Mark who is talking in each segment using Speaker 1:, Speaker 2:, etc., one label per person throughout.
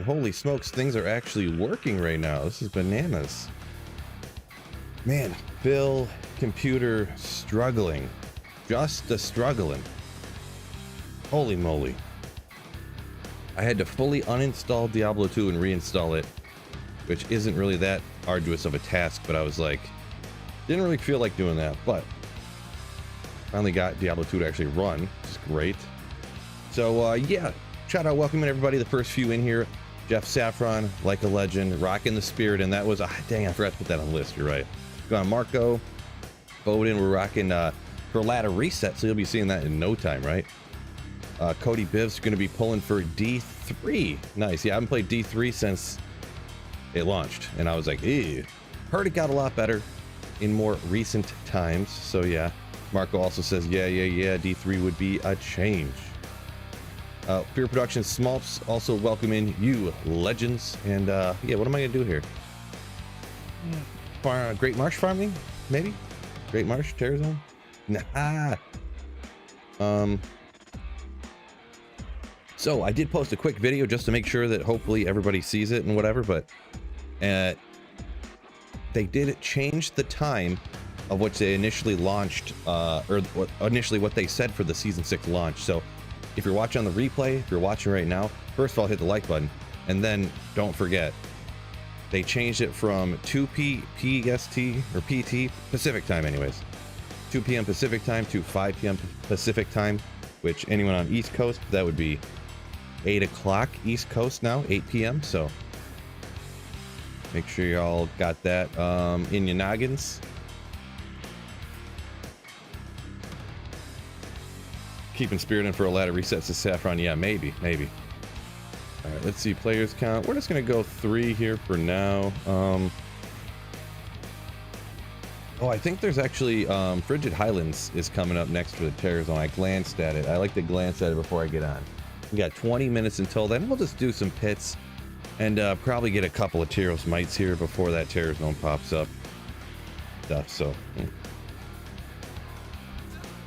Speaker 1: holy smokes, things are actually working right now. This is bananas. Man, Phil, computer struggling. Just a struggling. Holy moly. I had to fully uninstall Diablo 2 and reinstall it, which isn't really that arduous of a task, but I was like, didn't really feel like doing that, but finally got Diablo 2 to actually run, which is great. So yeah, shout out, welcoming everybody, the first few in here. Jeff Saffron, like a legend, rocking the spirit, and that was, dang, I forgot to put that on the list, you're right. Got Marco, Bowden, we're rocking for ladder reset, so you'll be seeing that in no time, right? Cody Biv's going to be pulling for D3. Nice, yeah, I haven't played D3 since it launched, and I was like, ew. Heard it got a lot better in more recent times, so yeah. Marco also says, yeah, D3 would be a change. Fear Production Smolfs also welcoming you legends, and yeah, what am I gonna do here? Great Marsh farming, maybe? Great Marsh Terror Zone? Nah. So I did post a quick video just to make sure that hopefully everybody sees it and whatever, but they did change the time of which they initially launched, or initially what they said for the Season 6 launch. So if you're watching on the replay, if you're watching right now, first of all, hit the like button, and then don't forget, they changed it from 2 PST, or PT, Pacific time anyways, 2 p.m. Pacific time to 5 p.m. Pacific time, which anyone on East Coast, that would be 8 o'clock East Coast now, 8 p.m. So make sure y'all got that in your noggins. Keeping spirit in for a ladder resets to Saffron. Yeah, maybe. All right, let's see, players count. We're just gonna go 3 here for now. Oh, I think there's actually Frigid Highlands is coming up next for the Terror Zone. I glanced at it. I like to glance at it before I get on. We got 20 minutes until then. We'll just do some pits and probably get a couple of Tyros Mites here before that Terror Zone pops up. Stuff, so.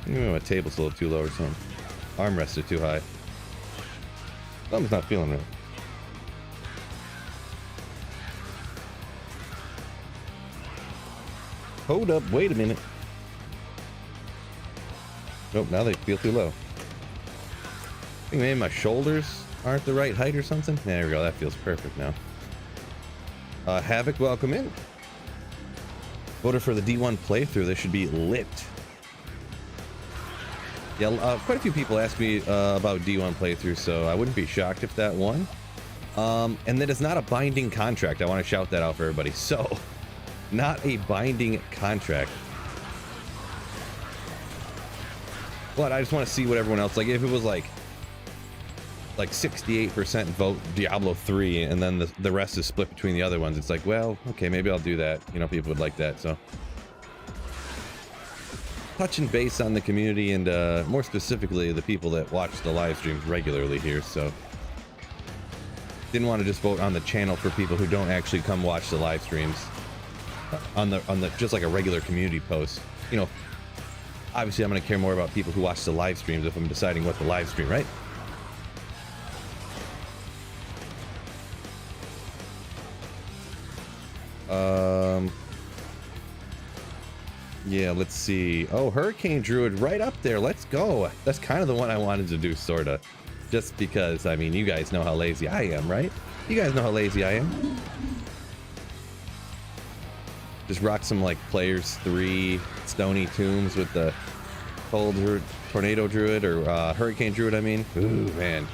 Speaker 1: My table's a little too low or something. Armrests are too high. Thumb's not feeling right. Hold up, wait a minute. Nope, now they feel too low. I think maybe my shoulders aren't the right height or something. There we go, that feels perfect now. Havoc, welcome in. Voted for the D1 playthrough, this should be lit. Yeah, quite a few people asked me about D1 playthrough, so I wouldn't be shocked if that won. And that is not a binding contract. I want to shout that out for everybody. So, not a binding contract. But I just want to see what everyone else, like if it was like 68% vote Diablo 3 and then the rest is split between the other ones, it's like, well, okay, maybe I'll do that. You know, people would like that, so. Touching base on the community and more specifically the people that watch the live streams regularly here, so didn't want to just vote on the channel for people who don't actually come watch the live streams on the just like a regular community post. You know, obviously I'm going to care more about people who watch the live streams if I'm deciding what to live stream, right? Yeah, let's see. Oh, Hurricane Druid right up there. Let's go. That's kind of the one I wanted to do, sort of. Just because, I mean, you guys know how lazy I am, right? You guys know how lazy I am. Just rock some, like, Players 3 Stony Tombs with the Cold Druid, Tornado Druid, or Hurricane Druid, I mean. Ooh, man.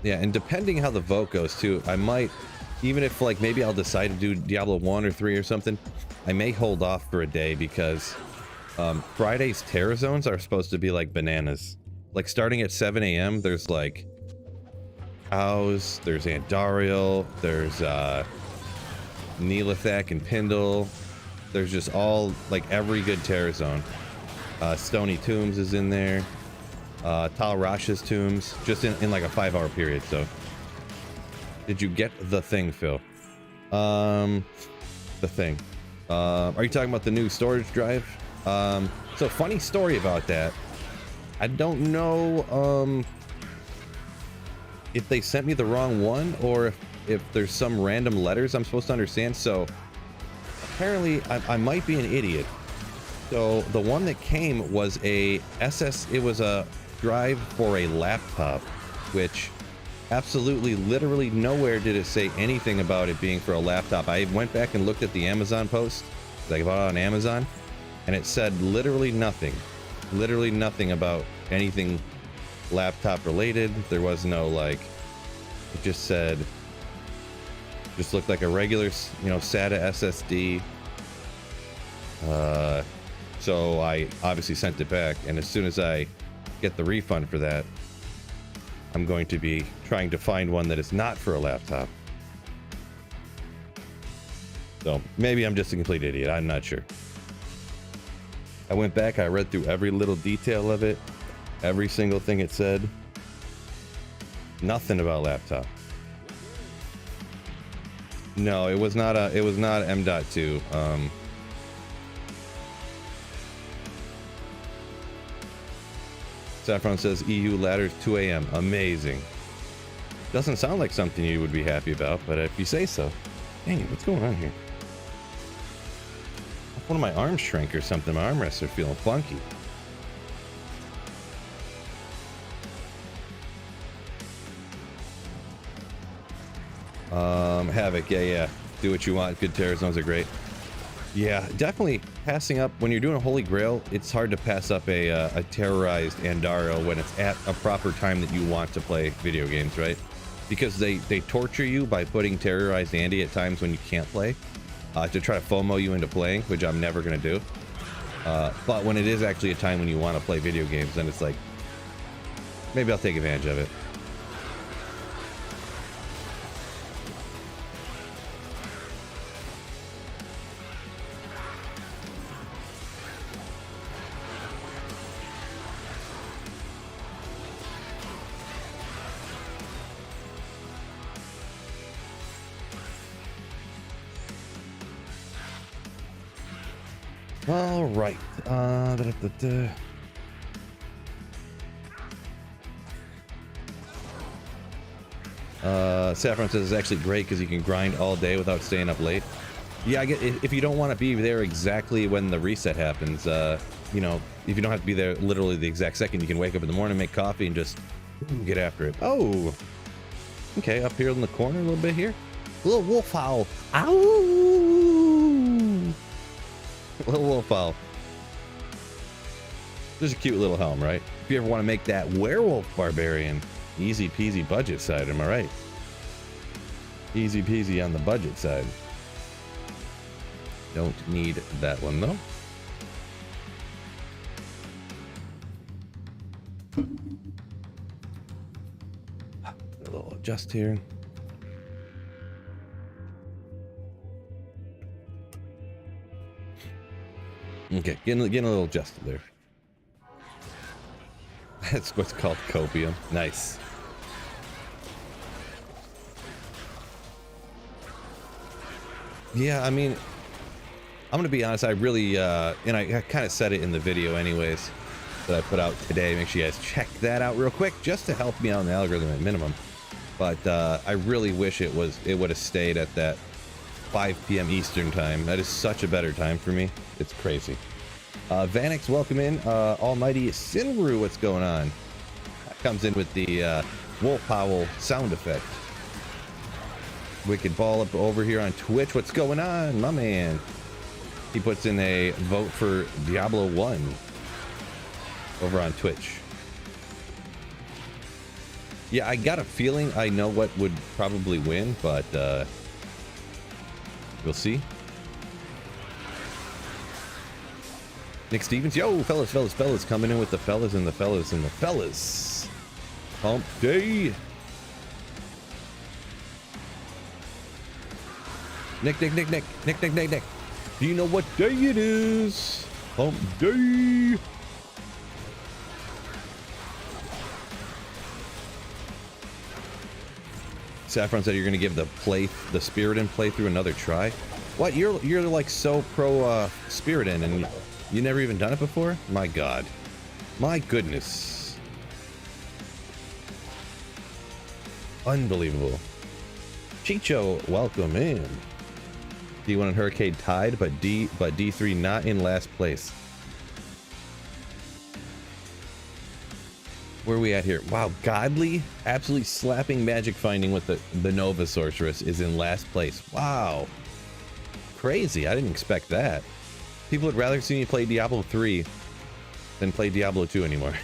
Speaker 1: Yeah, and depending how the vote goes too, I might, even if like maybe I'll decide to do Diablo 1 or 3 or something, I may hold off for a day because Friday's Terror Zones are supposed to be like bananas. Like starting at 7 a.m. there's like Cows, there's Andariel, there's Neelithak and Pindle. There's just all, like every good Terror Zone. Stony Tombs is in there. Tal Rasha's Tombs, just in like a 5-hour period. So did you get the thing, Phil? The thing. Are you talking about the new storage drive? So funny story about that. I don't know if they sent me the wrong one or if there's some random letters I'm supposed to understand. So apparently I might be an idiot. So the one that came was it was a drive for a laptop, which absolutely literally nowhere did it say anything about it being for a laptop. I went back and looked at the Amazon post that I bought on Amazon, and it said literally nothing about anything laptop related. There was no, like, it just looked like a regular, you know, SATA SSD. So I obviously sent it back, and as soon as I get the refund for that, I'm going to be trying to find one that is not for a laptop. So maybe I'm just a complete idiot. I'm not sure. I went back, I read through every little detail of it, every single thing it said. Nothing about laptop. No, it was not M.2. Saffron says EU ladders 2 a.m. Amazing. Doesn't sound like something you would be happy about, but if you say so. Dang it, what's going on here? One of my arms shrank or something. My armrests are feeling funky. Havoc, yeah. Do what you want. Good terror zones are great. Yeah, definitely passing up when you're doing a Holy Grail. It's hard to pass up a terrorized Andaro when it's at a proper time that you want to play video games, right? Because they torture you by putting terrorized Andy at times when you can't play, to try to FOMO you into playing, which I'm never gonna do. But when it is actually a time when you want to play video games, then it's like, maybe I'll take advantage of it. All right. Saffron says it's actually great because you can grind all day without staying up late. Yeah, I get if you don't want to be there exactly when the reset happens. You know, if you don't have to be there literally the exact second, you can wake up in the morning, make coffee, and just get after it. Oh, okay. Up here in the corner a little bit here, a little wolf owl. Ow! Little wolf owl. Just a cute little helm, right? If you ever want to make that werewolf barbarian, easy peasy budget side, am I right? Easy peasy on the budget side. Don't need that one though. A little adjust here. Okay, getting a little adjusted there. That's what's called copium. Nice. Yeah, I mean, I'm gonna be honest. I really, and I kind of said it in the video anyways that I put out today. Make sure you guys check that out real quick, just to help me out in the algorithm at minimum. But I really wish it would have stayed at that 5 p.m. Eastern time. That is such a better time for me. It's crazy. Vanix, welcome in. Almighty Sinru, what's going on? That comes in with the wolf howl sound effect. Wicked Ball up over here on Twitch. What's going on, my man? He puts in a vote for Diablo 1 over on Twitch. Yeah, I got a feeling I know what would probably win, but we'll see. Nick Stevens, yo, fellas, coming in with the fellas and the fellas and the fellas. Hump day. Nick. Do you know what day it is? Hump day. Saffron said you're gonna give the Spiriton playthrough another try. What? You're like so pro Spiriton, and You never even done it before? My God. My goodness. Unbelievable. Chicho, welcome in. D1 and Hurricane tied, but D3 not in last place. Where are we at here? Wow, Godly, absolutely slapping magic finding with the Nova Sorceress is in last place. Wow. Crazy, I didn't expect that. People would rather see me play Diablo 3 than play Diablo 2 anymore.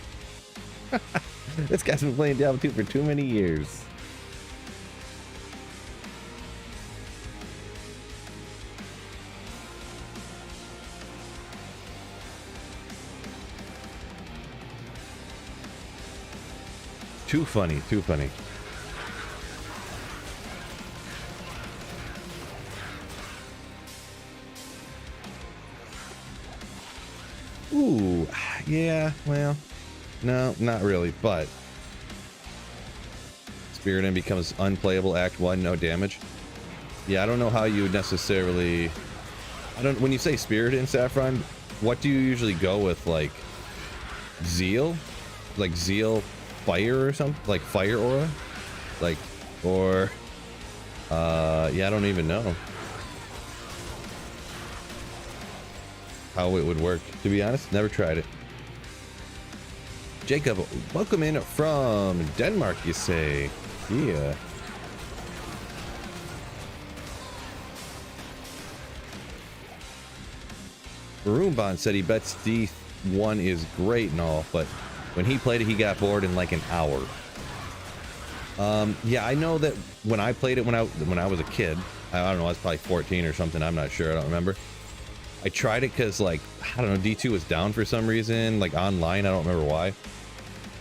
Speaker 1: This guy's been playing Diablo 2 for too many years. Too funny, too funny. Ooh, yeah, well, no, not really, but Spirit End becomes unplayable, Act 1, no damage. Yeah, I don't know how you would necessarily, when you say Spirit End, Saffron, what do you usually go with, like, Zeal? Like Zeal Fire or something? Like Fire Aura? Like, or, yeah, I don't even know how it would work, to be honest. Never tried it. Jacob, welcome in from Denmark, you say. Yeah. Roombond said he bets D1 is great and all, but when he played it, he got bored in like an hour. Yeah, I know that when I played it when I was a kid, I don't know, I was probably 14 or something. I'm not sure. I don't remember. I tried it because, like, I don't know, D2 was down for some reason, like online. I don't remember why.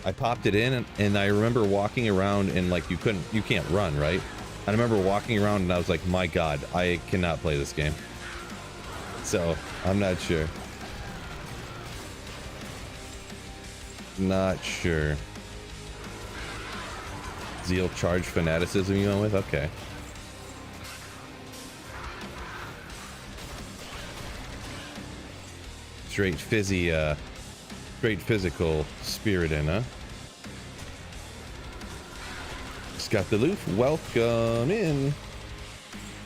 Speaker 1: I popped it in, and I remember walking around and, like, you can't run, right? I remember walking around and I was like, my God, I cannot play this game. So I'm not sure. Not sure. Zeal Charge Fanaticism you went with? Okay. Straight fizzy, straight physical Spirit in, huh? Scott the Loof, welcome in.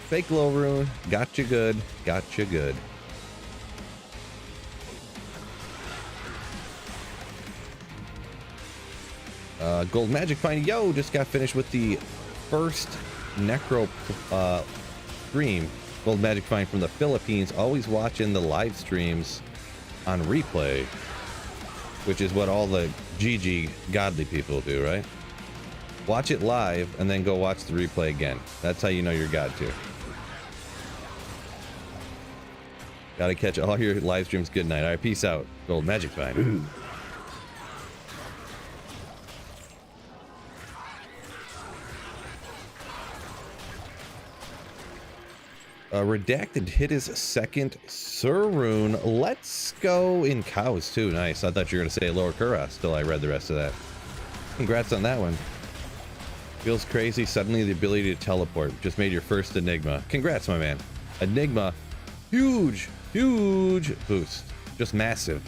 Speaker 1: Fake low rune, got you good, got you good. Gold Magic Find, yo, just got finished with the first necro stream. Gold Magic Find from the Philippines, always watching the live streams on replay, which is what all the GG godly people do, right? Watch it live and then go watch the replay again. That's how you know you're god tier. Gotta catch all your live streams. Good night. All right, peace out. Gold Magic Find. Ooh. Redacted hit his second Sir Rune. Let's go in cows too. Nice. I thought you were going to say Lower Kuras till I read the rest of that. Congrats on that one. Feels crazy. Suddenly the ability to teleport. Just made your first Enigma. Congrats, my man. Enigma. Huge, huge boost. Just massive.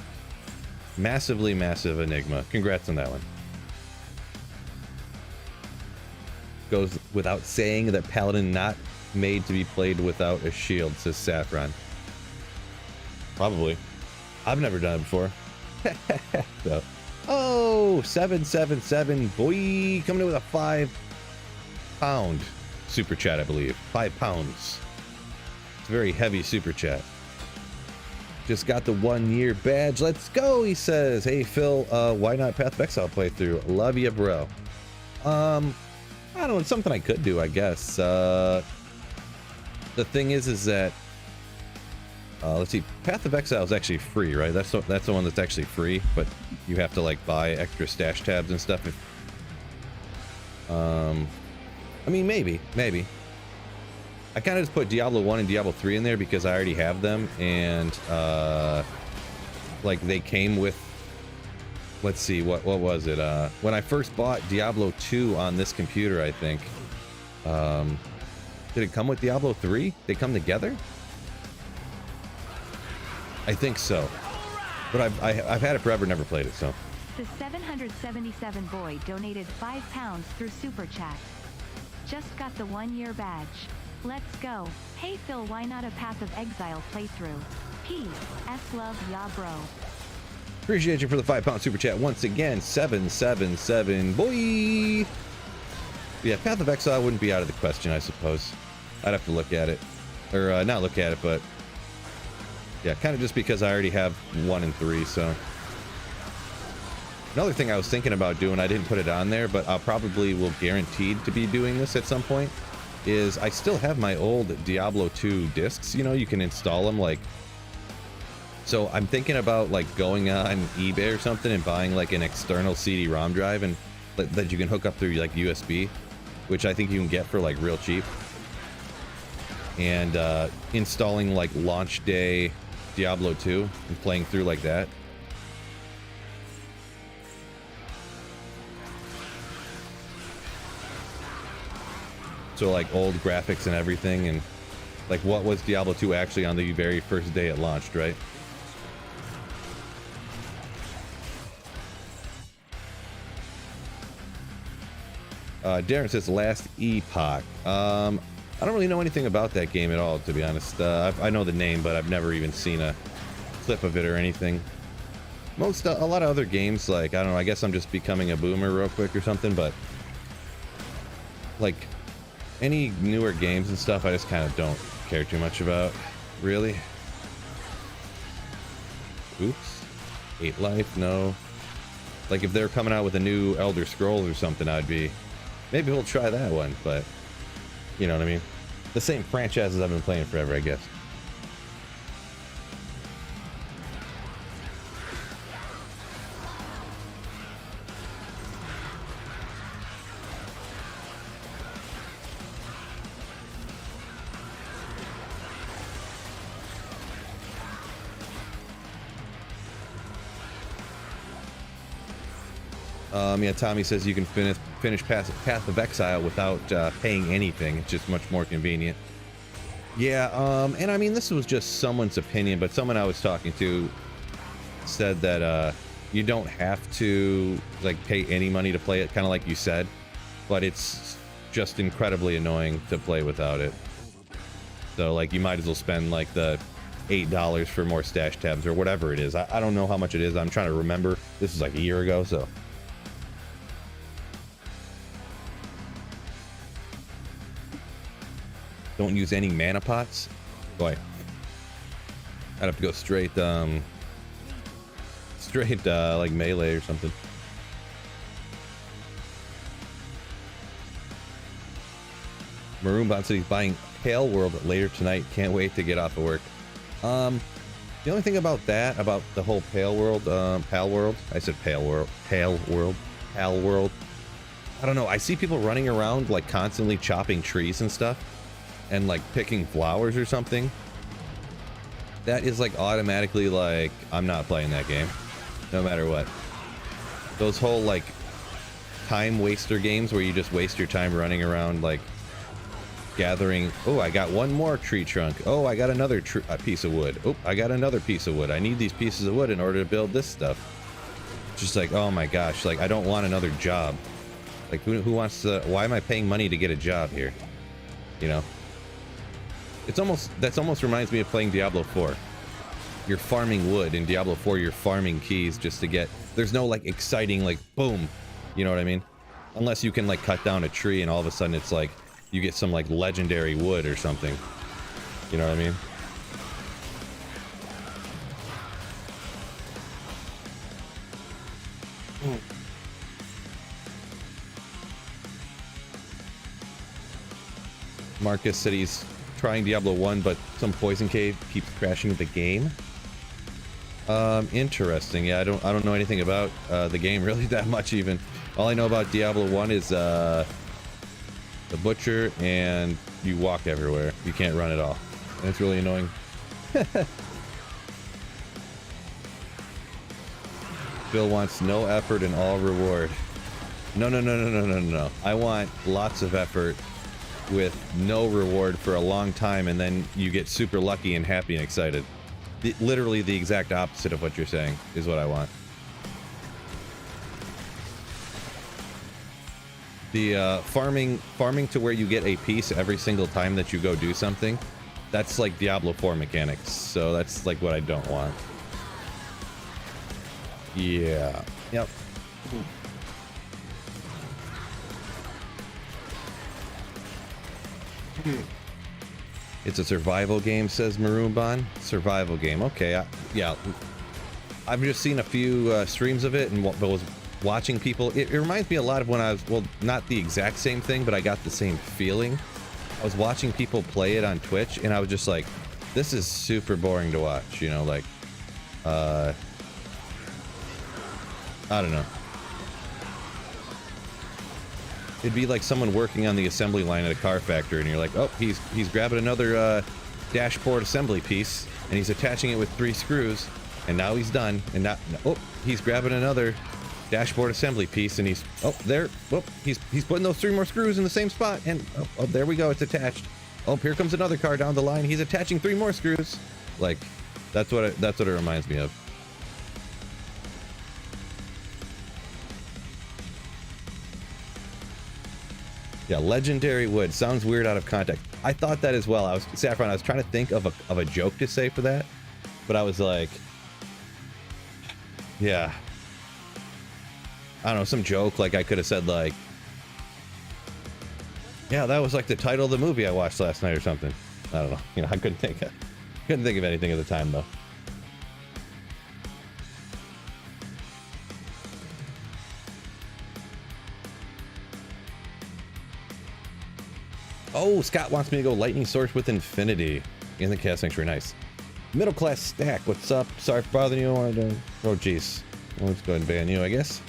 Speaker 1: Massively massive Enigma. Congrats on that one. Goes without saying that Paladin not made to be played without a shield, says Saffron. Probably. I've never done it before. So. Oh, 777 boy, coming in with a £5 super chat, I believe. 5 pounds. It's a very heavy super chat. Just got the 1 year badge. Let's go, he says. Hey Phil, why not Path of Exile playthrough? Love ya, bro. I don't know, it's something I could do, I guess. The thing is that let's see, Path of Exile is actually free, right? That's the one that's actually free, but you have to like buy extra stash tabs and stuff. I mean, maybe. I kind of just put Diablo 1 and Diablo 3 in there because I already have them, and like they came with, let's see, what was it? When I first bought Diablo 2 on this computer, I think. Did it come with Diablo 3? They come together? I think so. But I've had it forever, never played it, so.
Speaker 2: The 777 boy donated £5 through Super Chat. Just got the 1-year badge. Let's go. Hey Phil, why not a Path of Exile playthrough? P.S. Love ya bro.
Speaker 1: Appreciate you for the £5 super chat once again. 777 boy. Yeah, Path of Exile wouldn't be out of the question, I suppose. I'd have to look at it, or not look at it, but yeah, kind of just because I already have 1 and 3. So another thing I was thinking about doing, I didn't put it on there, but I'll probably will guaranteed to be doing this at some point, is I still have my old Diablo 2 discs. You know, you can install them, like, so I'm thinking about like going on eBay or something and buying like an external CD-ROM drive and that you can hook up through like USB, which I think you can get for like real cheap, and installing like launch day Diablo 2 and playing through like that. So like old graphics and everything, and like what was Diablo 2 actually on the very first day it launched, right? Darren says Last Epoch. I don't really know anything about that game at all, to be honest. I know the name, but I've never even seen a clip of it or anything. A lot of other games, like, I don't know, I guess I'm just becoming a boomer real quick or something, but like any newer games and stuff, I just kind of don't care too much about, really. Oops. 8 Life, no. Like if they're coming out with a new Elder Scrolls or something, maybe we'll try that one, but you know what I mean? The same franchises I've been playing forever, I guess. Yeah, Tommy says you can finish Path of Exile without paying anything. It's just much more convenient. Yeah, and I mean, this was just someone's opinion, but someone I was talking to said that you don't have to like pay any money to play it, kind of like you said, but it's just incredibly annoying to play without it. So like you might as well spend like the $8 for more stash tabs or whatever it is. I don't know how much it is. I'm trying to remember. This is like a year ago, so. Don't use any mana pots. Boy, I'd have to go straight like melee or something. Maroonbot said he's buying Pale World later tonight. Can't wait to get off of work. The only thing about that, about the whole Pale World, Pal World. I said Pale World, Pale World, Pal World. I don't know. I see people running around like constantly chopping trees and stuff, and like picking flowers or something. That is like automatically like, I'm not playing that game, no matter what. Those whole like time waster games where you just waste your time running around like gathering. Oh, I got one more tree trunk. Oh, I got another piece of wood. Oh, I got another piece of wood. I need these pieces of wood in order to build this stuff. Just like, oh my gosh, like I don't want another job. Like who wants to, why am I paying money to get a job here? You know? That's almost reminds me of playing Diablo 4. You're farming wood in Diablo 4, you're farming keys just to get, there's no like exciting like boom, you know what I mean? Unless you can like cut down a tree and all of a sudden it's like you get some like legendary wood or something. You know what I mean? Marcus said he's trying Diablo 1, but some poison cave keeps crashing the game. Interesting. Yeah, I don't know anything about the game really that much even. All I know about Diablo 1 is the butcher, and you walk everywhere. You can't run at all. And it's really annoying. Phil wants no effort and all reward. No. I want lots of effort with no reward for a long time, and then you get super lucky and happy and excited. literally the exact opposite of what you're saying is what I want. The farming to where you get a piece every single time that you go do something, that's like Diablo 4 mechanics. So that's like what I don't want. Yeah. Yep. It's a survival game, says Maroonbon. Survival game. Okay. Yeah. I've just seen a few streams of it and was watching people. It reminds me a lot of when I was, well, not the exact same thing, but I got the same feeling. I was watching people play it on Twitch and I was just like, this is super boring to watch, you know, like, I don't know. It'd be like someone working on the assembly line at a car factory and you're like, oh, he's grabbing another dashboard assembly piece and he's attaching it with 3 screws and now he's done. And now, oh, he's grabbing another dashboard assembly piece and he's, oh, there, oh, he's putting those 3 more screws in the same spot and oh, there we go, it's attached. Oh, here comes another car down the line. He's attaching 3 more screws. Like, that's what it reminds me of. Yeah, legendary wood sounds weird out of context. I thought that as well. Saffron, I was trying to think of a joke to say for that, but I was like, yeah, I don't know, some joke. Like I could have said like, yeah, that was like the title of the movie I watched last night or something. I don't know. You know, I couldn't think of anything at the time though. Oh, Scott wants me to go lightning source with infinity in the cast sanctuary. Nice. Middle class stack. What's up? Sorry for bothering you. Oh, jeez. Well, let's go ahead and ban you, I guess.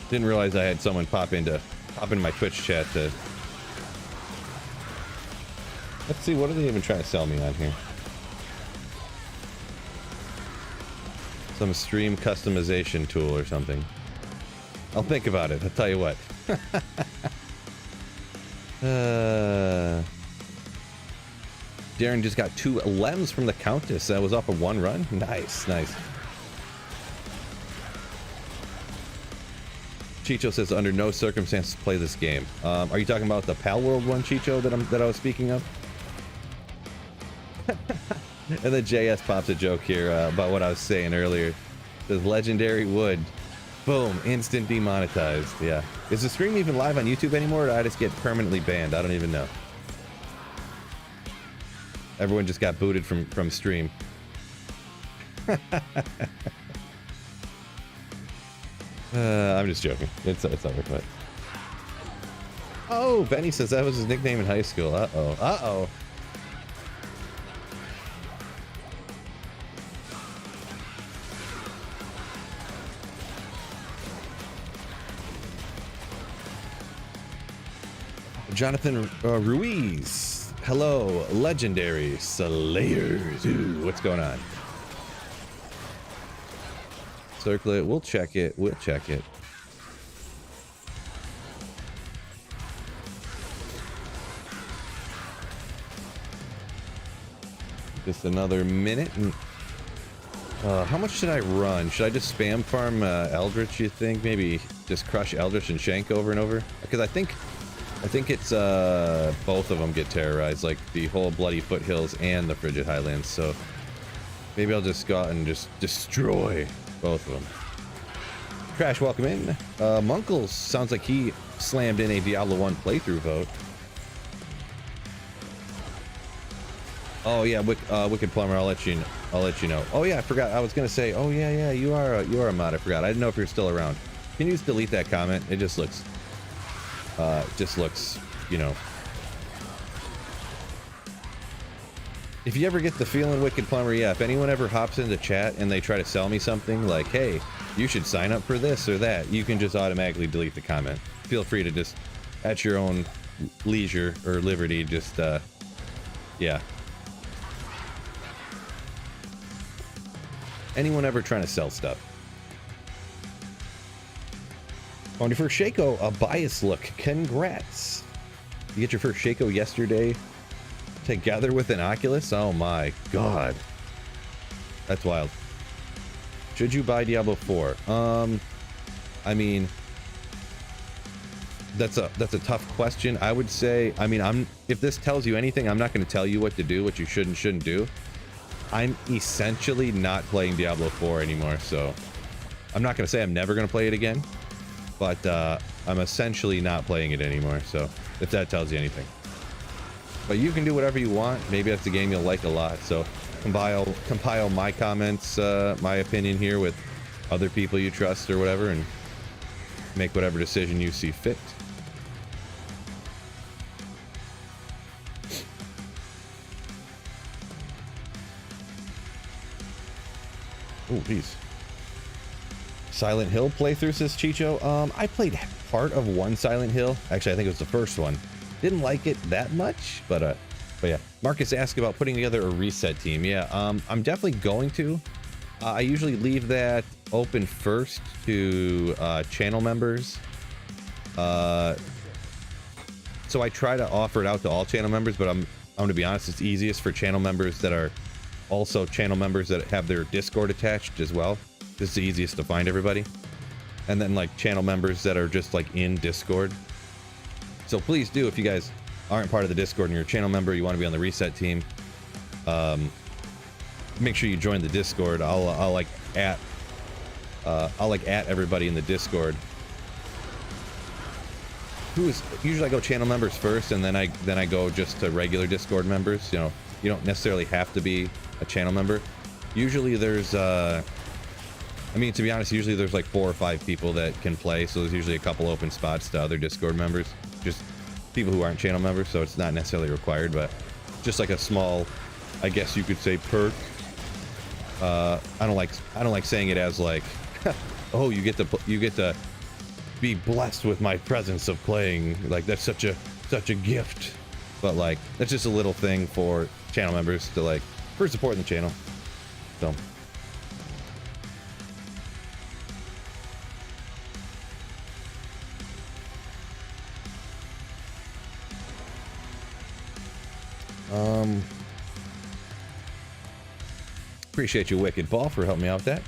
Speaker 1: Didn't realize I had someone pop into my Twitch chat to. Let's see, what are they even trying to sell me on here? Some stream customization tool or something. I'll think about it. I'll tell you what. Darren just got 2 lems from the Countess. That was off of 1 run. Nice, nice. Chicho says, under no circumstances play this game. Are you talking about the Pal World one, Chicho, that I was speaking of? And then JS pops a joke here about what I was saying earlier. Says legendary wood. Boom, instant demonetized. Yeah. Is the stream even live on YouTube anymore, or did I just get permanently banned? I don't even know. Everyone just got booted from stream. I'm just joking. It's over, but. Oh, Benny says that was his nickname in high school. Uh-oh. Uh-oh. Jonathan Ruiz. Hello, legendary slayers. Ooh, what's going on? Circle it. We'll check it. We'll check it. Just another minute. And, how much should I run? Should I just spam farm Eldritch, you think? Maybe just crush Eldritch and Shank over and over? Because I think it's both of them get terrorized, like the whole Bloody Foothills and the Frigid Highlands. So maybe I'll just go out and just destroy both of them. Crash, welcome in. Munkles sounds like he slammed in a Diablo 1 playthrough vote. Oh yeah, Wicked Plumber. I'll let you know. Oh yeah, I forgot. I was gonna say. Oh yeah, you are a mod. I forgot. I didn't know if you're still around. Can you just delete that comment? It just looks. You know. If you ever get the feeling, Wicked Plumber, yeah, if anyone ever hops into chat and they try to sell me something like, hey, you should sign up for this or that, you can just automatically delete the comment. Feel free to just, at your own leisure or liberty, just, yeah. Anyone ever trying to sell stuff, On your first Shaco, a bias look. Congrats. You get your first Shaco yesterday together with an Oculus? Oh my god. That's wild. Should you buy Diablo 4? I mean, that's a tough question. I would say, I mean, if this tells you anything, I'm not going to tell you what to do, what you should and shouldn't do. I'm essentially not playing Diablo 4 anymore, so I'm not going to say I'm never going to play it again, but I'm essentially not playing it anymore, so if that tells you anything. But you can do whatever you want. Maybe that's a game you'll like a lot, so compile my comments, my opinion here with other people you trust or whatever, and make whatever decision you see fit. Oh, geez. Silent Hill playthrough, says Chicho. I played part of one Silent Hill. Actually, I think it was the first one. Didn't like it that much, but yeah. Marcus asked about putting together a reset team. Yeah, I'm definitely going to. I usually leave that open first to channel members. So I try to offer it out to all channel members, but I'm going to be honest, it's easiest for channel members that are also channel members that have their Discord attached as well. This is the easiest to find everybody. And then like channel members that are just like in Discord. So please do, if you guys aren't part of the Discord and you're a channel member, you want to be on the reset team, make sure you join the Discord. I'll at everybody in the Discord. Usually I go channel members first, and then I go just to regular Discord members. You know, you don't necessarily have to be a channel member. Usually there's I mean, to be honest, usually there's like 4 or 5 people that can play, so there's usually a couple open spots to other Discord members, just people who aren't channel members, so it's not necessarily required, but just like a small, I guess you could say, perk. I don't like saying it as like, oh, you get to be blessed with my presence of playing, like that's such a gift, but like that's just a little thing for channel members to like for supporting the channel. So appreciate you, Wicked Ball, for helping me out with that.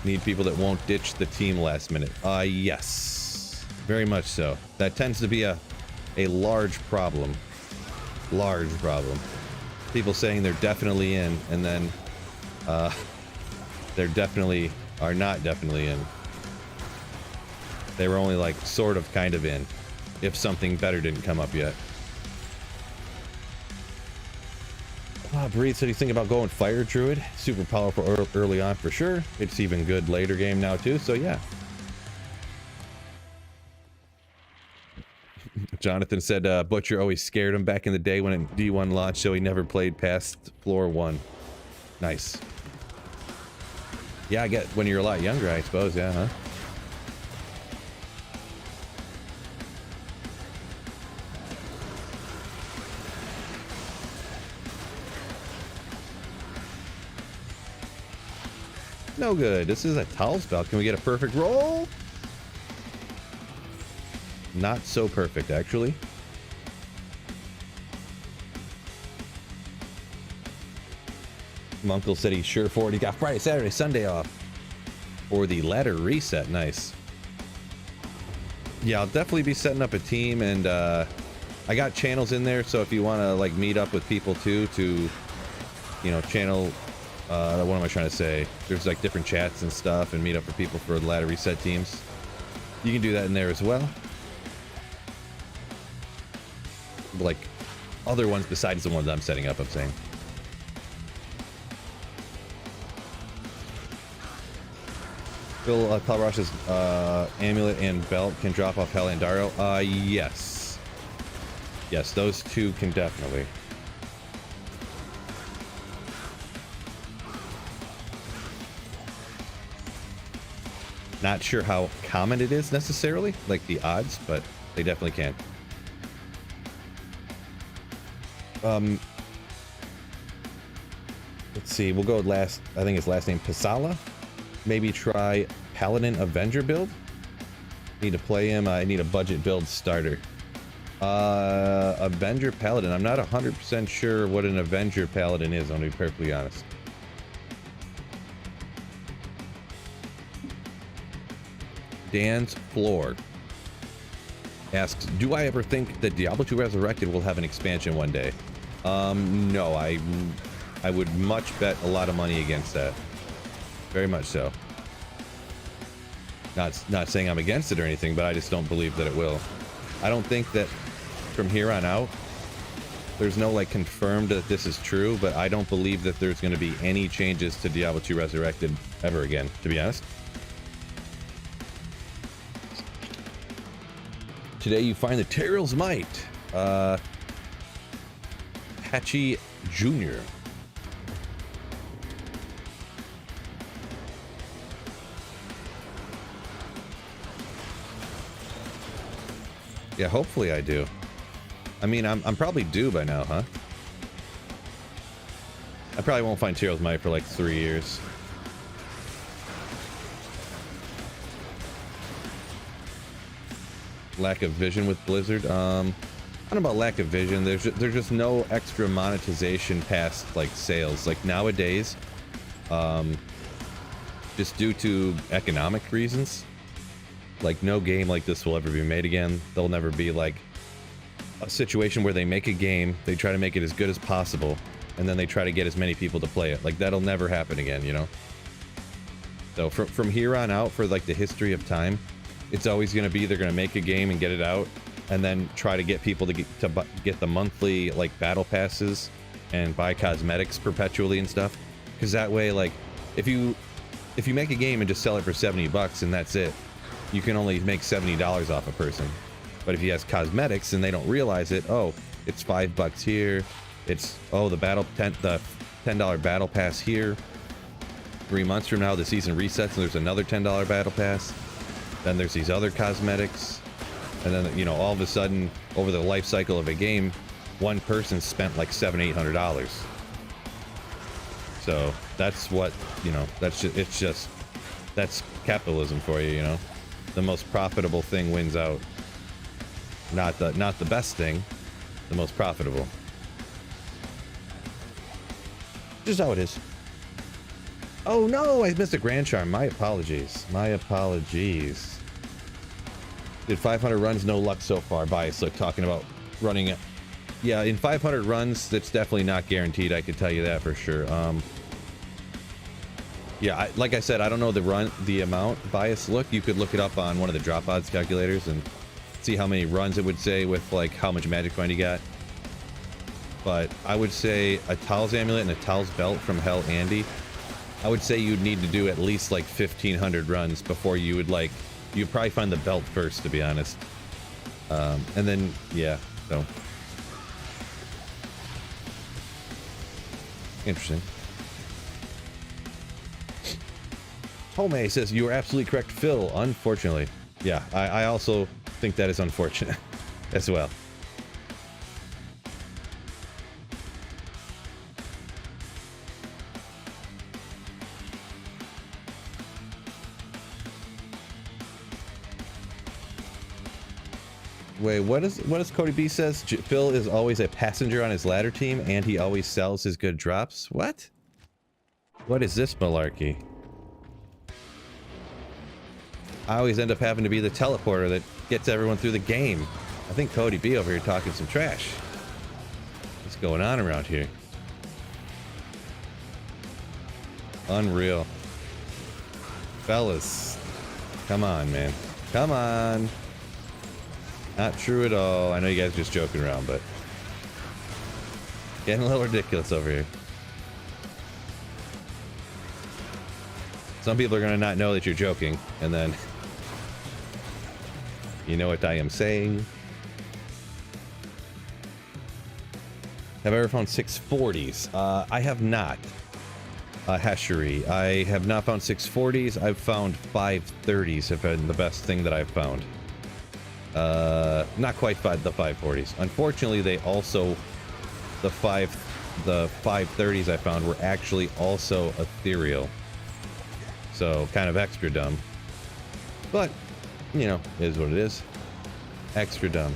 Speaker 1: Need people that won't ditch the team last minute. Yes, very much so. That tends to be a large problem. Large problem. People saying they're definitely in, and then they're definitely are not definitely in. They were only like sort of kind of in, if something better didn't come up yet. Breathe said he's thinking about going Fire Druid. Super powerful early on for sure. It's even good later game now too, so yeah. Jonathan said Butcher always scared him back in the day when D1 launched, so he never played past floor 1. Nice. Yeah, I get when you're a lot younger, I suppose, yeah, huh? No good. This is a towel spell. Can we get a perfect roll? Not so perfect, actually. Munkle said he's sure for it. He got Friday, Saturday, Sunday off for the ladder reset. Nice. Yeah, I'll definitely be setting up a team, and I got channels in there, so if you want to like meet up with people too to, you know, channel. What am I trying to say? There's like different chats and stuff, and meet up with people for the ladder reset teams. You can do that in there as well. Like other ones besides the ones I'm setting up, I'm saying. Phil Kalrash's amulet and belt can drop off Hell and Dario. Yes. Yes, those two can definitely. Not sure how common it is necessarily, like the odds, but they definitely can. Let's see, we'll go with last, I think his last name, Pisala. Maybe try Paladin Avenger build. Need to play him. I need a budget build starter. Avenger Paladin. I'm not 100% sure what an Avenger Paladin is, I'm gonna be perfectly honest. Dan's Floor asks, do I ever think that Diablo 2 Resurrected will have an expansion one day? No, I would much bet a lot of money against that. Very much so. Not saying I'm against it or anything, but I just don't believe that it will. I don't think that from here on out, there's no like confirmed that this is true, but I don't believe that there's going to be any changes to Diablo 2 Resurrected ever again, to be honest. Today you find the Terrell's Might. Patchy Jr. Yeah, hopefully I do. I mean, I'm probably due by now, huh? I probably won't find Tyrell's Might for like 3 years. Lack of vision with Blizzard. I don't know about lack of vision. There's just no extra monetization past like sales. Like nowadays, just due to economic reasons, like no game like this will ever be made again. There'll never be like a situation where they make a game, they try to make it as good as possible, and then they try to get as many people to play it. Like that'll never happen again, you know? So from here on out, for like the history of time, it's always going to be they're going to make a game and get it out, and then try to get people to get the monthly like battle passes and buy cosmetics perpetually and stuff. Because that way, like if you make a game and just sell it for $70 and that's it, you can only make $70 off a person. But if he has cosmetics and they don't realize it, oh, it's $5 here. It's the $10 battle pass here. 3 months from now, the season resets and there's another $10 battle pass. Then there's these other cosmetics, and then, you know, all of a sudden, over the life cycle of a game, one person spent like $700-800. So that's what, you know, that's capitalism for you, you know. The most profitable thing wins out. Not the best thing, the most profitable. Just how it is. Oh no, I missed a Grand Charm. My apologies. My apologies. Did 500 runs, no luck so far. Bias, look, talking about running it. Yeah, in 500 runs, that's definitely not guaranteed. I can tell you that for sure. Yeah, like I said, I don't know the amount. Bias, look, you could look it up on one of the drop odds calculators and see how many runs it would say with like how much magic coin you got. But I would say a Tal's amulet and a Tal's belt from Hell Andy, I would say you'd need to do at least like 1,500 runs before you would like, you'd probably find the belt first, to be honest. And then, yeah, so. Interesting. Home says, you are absolutely correct, Phil. Unfortunately. Yeah, I also think that is unfortunate as well. Wait, what does Cody B says? Phil is always a passenger on his ladder team, and he always sells his good drops. What? What is this malarkey? I always end up having to be the teleporter that gets everyone through the game. I think Cody B over here talking some trash. What's going on around here? Unreal. Fellas, come on, man. Come on. Not true at all. I know you guys are just joking around, but getting a little ridiculous over here. Some people are going to not know that you're joking, and then you know what I am saying. Have I ever found 640s? I have not. Hashery. I have not found 640s. I've found 530s have been the best thing that I've found. Not quite the 540s. Unfortunately, they also the 530s I found were actually also ethereal. So kind of extra dumb. But, you know, is what it is. Extra dumb.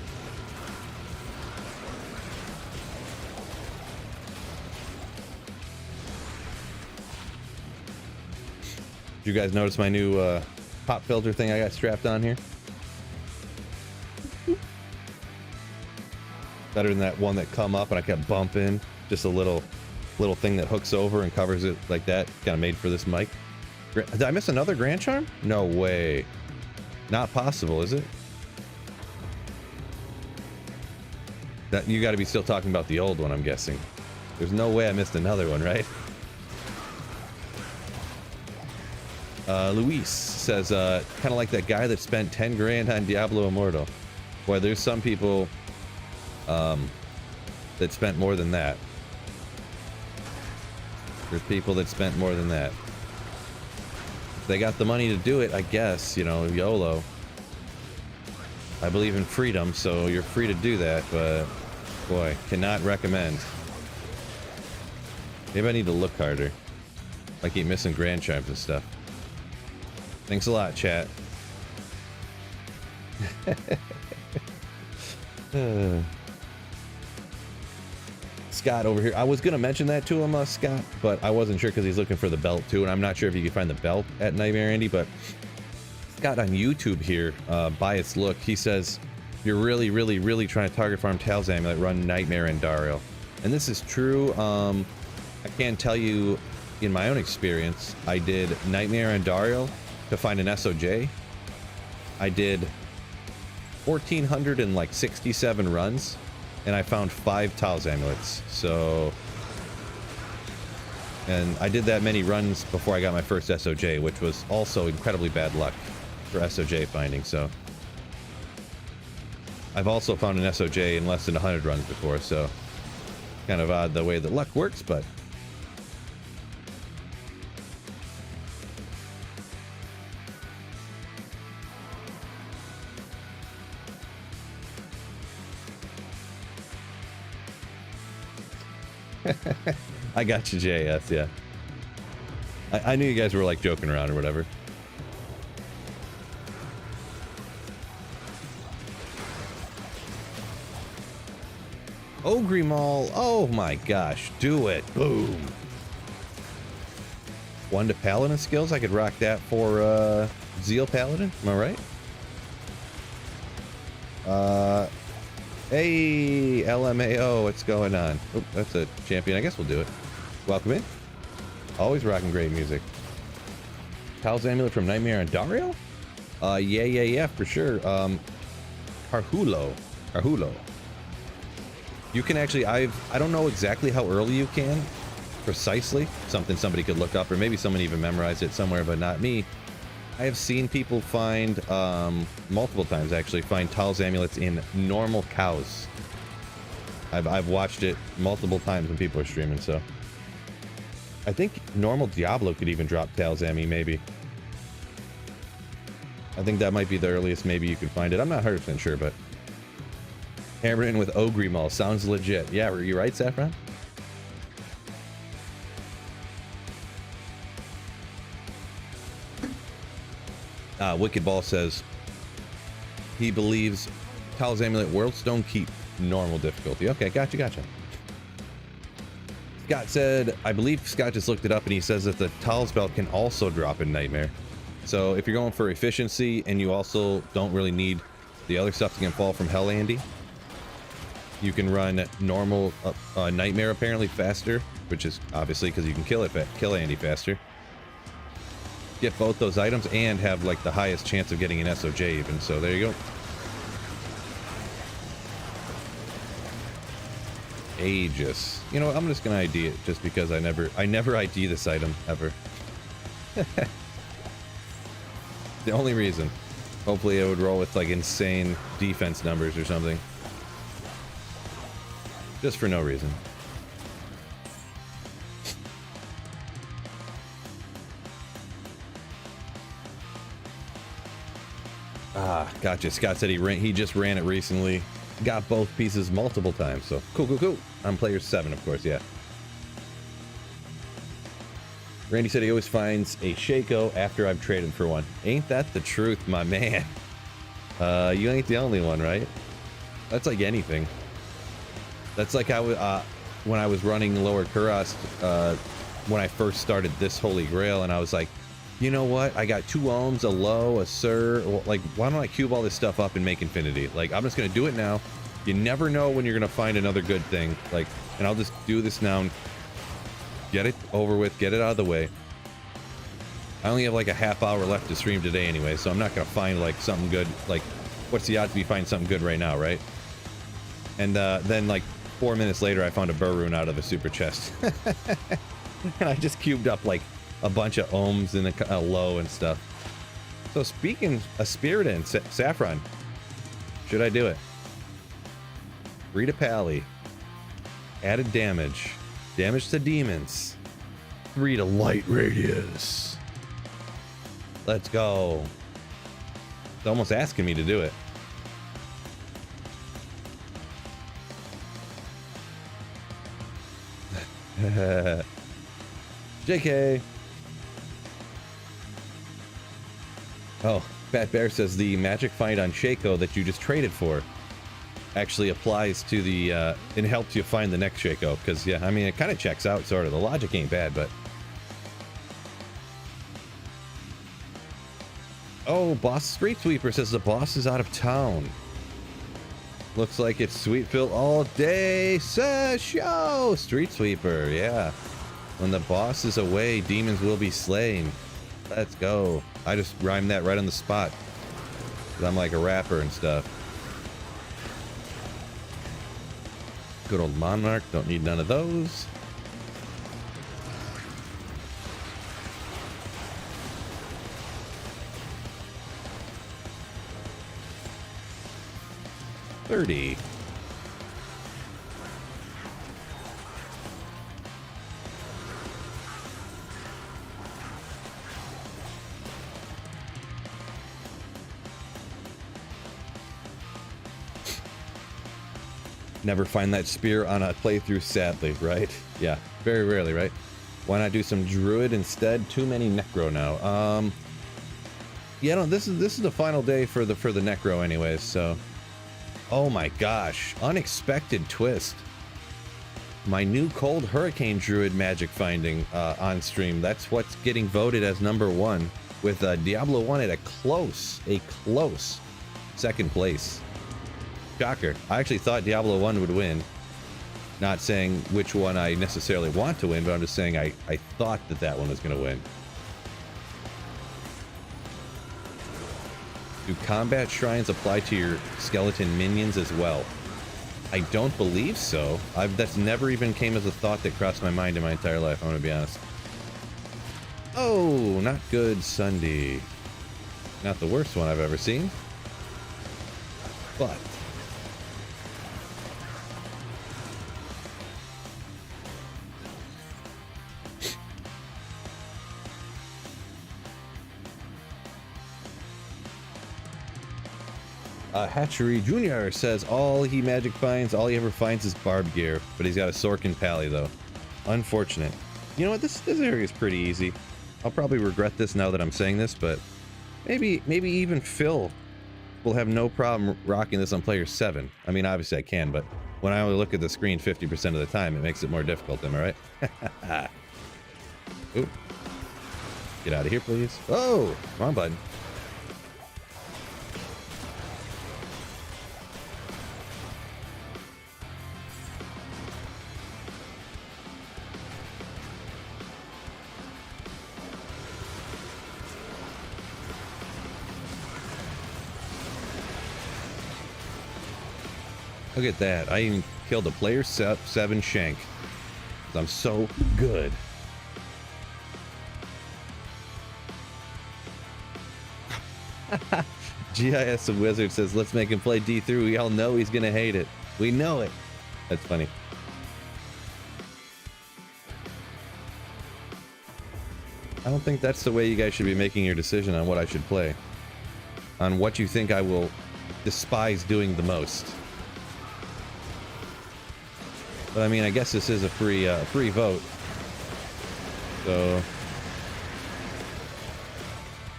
Speaker 1: Did you guys notice my new pop filter thing I got strapped on here? Better than that one that come up and I kept bumping. Just a little thing that hooks over and covers it like that. Kind of made for this mic. Did I miss another Grand Charm? No way. Not possible, is it? That you got to be still talking about the old one, I'm guessing. There's no way I missed another one, right? Luis says, kind of like that guy that spent 10 grand on Diablo Immortal. Boy, there's some people that spent more than that. There's people that spent more than that. If they got the money to do it, I guess, you know, YOLO. I believe in freedom, so you're free to do that, but boy, cannot recommend. Maybe I need to look harder. I keep missing Grand Charms and stuff. Thanks a lot, chat. Scott over here. I was gonna mention that to him, Scott, but I wasn't sure because he's looking for the belt too, and I'm not sure if you can find the belt at Nightmare Andy, but Scott on YouTube here, by its look, he says, you're really trying to target farm Tal's Amulet, run Nightmare and Dario. And this is true. I can tell you, in my own experience, I did Nightmare and Dario to find an SOJ. I did 1,467 runs, and I found 5 Tal's Amulets. So, and I did that many runs before I got my first SOJ, which was also incredibly bad luck for SOJ finding. So I've also found an SOJ in less than 100 runs before, so kind of odd the way that luck works, but I got you, JS, yeah. I knew you guys were like joking around or whatever. Ogre Mall, oh my gosh, do it. Boom. 1 to Paladin skills, I could rock that for Zeal Paladin, am I right? Hey, LMAO, what's going on? Oh, that's a champion. I guess we'll do it. Welcome in. Always rocking great music. Tal's Amulet from Nightmare and Dario? Yeah, for sure. Carhulo. You can actually, I don't know exactly how early you can, precisely. Something somebody could look up, or maybe someone even memorized it somewhere, but not me. I have seen people find, multiple times actually, find Tal's Amulets in normal cows. I've watched it multiple times when people are streaming, so. I think normal Diablo could even drop Tal's Ammy, maybe. I think that might be the earliest maybe you could find it. I'm not 100% sure, but. Hammered in with Ogre Mall, sounds legit. Yeah, were you right, Saffron? Wicked Ball says he believes Tal's Amulet Worldstone Keep normal difficulty. Okay, gotcha. Scott said, I believe Scott just looked it up and he says that the Tal's Belt can also drop in Nightmare. So if you're going for efficiency and you also don't really need the other stuff to get fall from Hell Andy, you can run normal Nightmare apparently faster, which is obviously because you can kill Andy faster. Get both those items and have like the highest chance of getting an SOJ even. So there you go. Aegis. You know what, I'm just gonna ID it just because I never ID this item ever. The only reason. Hopefully it would roll with like insane defense numbers or something. Just for no reason. Ah, gotcha. Scott said he just ran it recently. got both pieces multiple times. So cool, cool, cool. I'm player 7, of course, yeah. Randy said he always finds a Shaco after I've traded for one. Ain't that the truth, my man? You ain't the only one, right? That's like anything. That's like when I was running Lower Kurast, when I first started this Holy Grail, and I was like, you know what? I got 2 ohms, a low, a sur. Like, why don't I cube all this stuff up and make infinity? Like, I'm just gonna do it now. You never know when you're gonna find another good thing. Like, and I'll just do this now and get it over with, get it out of the way. I only have like a half hour left to stream today anyway, so I'm not gonna find like something good. Like, what's the odds if you find something good right now, right? And then like 4 minutes later, I found a burr rune out of a super chest. And I just cubed up like a bunch of ohms and a low and stuff. So speaking of Spirit and Saffron, should I do it? Rita Pally. Added damage. Damage to demons. 3 to light radius. Let's go. It's almost asking me to do it. JK. Oh, Fat Bear says the magic find on Shaco that you just traded for actually applies to the, it helps you find the next Shaco. Because, yeah, I mean, it kind of checks out, sort of. The logic ain't bad, but... Oh, Boss Street Sweeper says the boss is out of town. Looks like it's Sweetville all day. Says show! Street Sweeper, yeah. When the boss is away, demons will be slain. Let's go. I just rhymed that right on the spot. 'Cause I'm like a rapper and stuff. Good old Monarch. Don't need none of those. $30. Never find that spear on a playthrough, sadly, right? Yeah, very rarely, right? Why not do some druid instead? Too many necro now. Yeah, no, this is the final day for the necro anyways, so. Oh my gosh, unexpected twist. My new cold hurricane druid magic finding on stream. That's what's getting voted as #1 with Diablo 1 at a close second place. Shocker. I actually thought Diablo 1 would win. Not saying which one I necessarily want to win, but I'm just saying I thought that one was going to win. Do combat shrines apply to your skeleton minions as well? I don't believe so. That's never even came as a thought that crossed my mind in my entire life, I'm going to be honest. Oh, not good Sunday. Not the worst one I've ever seen. But... Hatchery Jr. says all he magic finds, all he ever finds is barb gear, but he's got a Sorkin Pally though. Unfortunate. You know what? This area is pretty easy. I'll probably regret this now that I'm saying this, but maybe even Phil will have no problem rocking this on player 7. I mean, obviously I can, but when I only look at the screen 50% of the time, it makes it more difficult. Am I right? Ooh. Get out of here, please. Oh, wrong button. Look at that. I even killed a player 7 shank. I'm so good. GIS of Wizard says, let's make him play D3. We all know he's going to hate it. We know it. That's funny. I don't think that's the way you guys should be making your decision on what I should play. On what you think I will despise doing the most. But I mean, I guess this is a free vote. So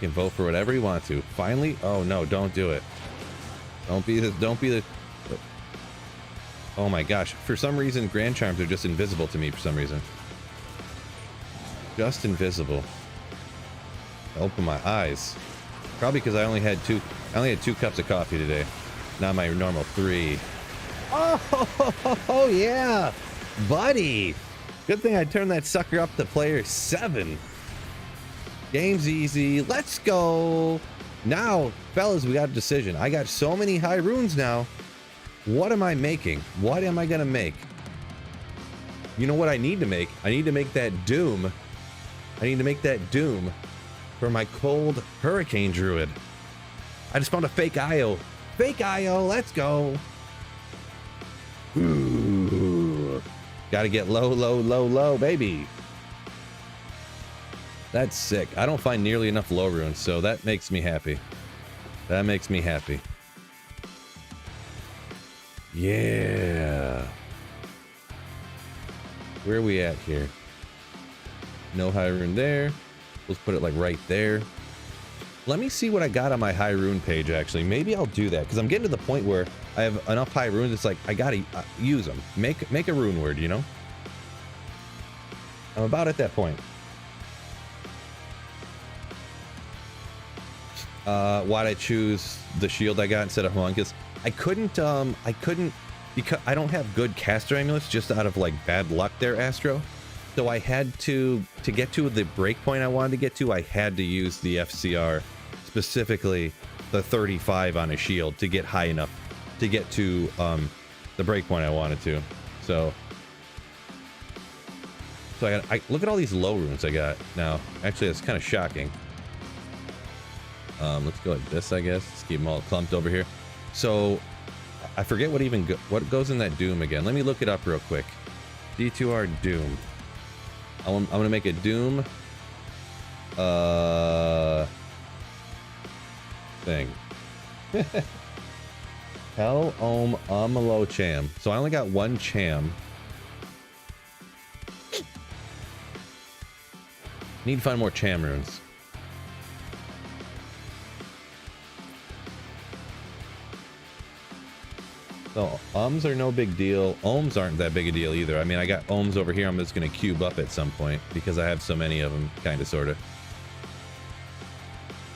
Speaker 1: you can vote for whatever you want to. Finally? Oh no, don't do it. Don't be the Oh my gosh. For some reason, Grand Charms are just invisible to me for some reason. Just invisible. I open my eyes. Probably because I only had two cups of coffee today. Not my normal 3. Oh yeah, buddy. Good thing I turned that sucker up to player 7. Game's easy. Let's go. Now, fellas, we got a decision. I got so many high runes now. What am I making? What am I gonna make? You know what I need to make? I need to make that Doom. I need to make that Doom for my cold hurricane druid. I just found a fake IO. Fake IO, let's go. Ooh. Gotta get low, baby. That's sick. I don't find nearly enough low runes, so that makes me happy. That makes me happy. Yeah. Where are we at here? No high rune there. Let's put it like right there. Let me see what I got on my high rune page, actually. Maybe I'll do that, because I'm getting to the point where I have enough high runes. It's like, I gotta use them. Make a rune word, you know? I'm about at that point. Why'd I choose the shield I got instead of Homunculus? I couldn't, because I don't have good caster amulets, just out of like bad luck there, Astro. So I had to get to the breakpoint I wanted to get to, I had to use the FCR, specifically the 35 on a shield, to get high enough to get to the breakpoint I wanted to. So I look at all these low runes I got now. Actually, that's kind of shocking. Let's go like this, I guess. Let's keep them all clumped over here. So I forget what goes in that Doom again. Let me look it up real quick. D2R Doom. I'm gonna make a Doom thing. Hell Low Cham. So I only got one Cham. Need to find more Cham runes. So are no big deal. Ohms aren't that big a deal either. I mean, I got ohms over here. I'm just going to cube up at some point because I have so many of them, kind of, sort of.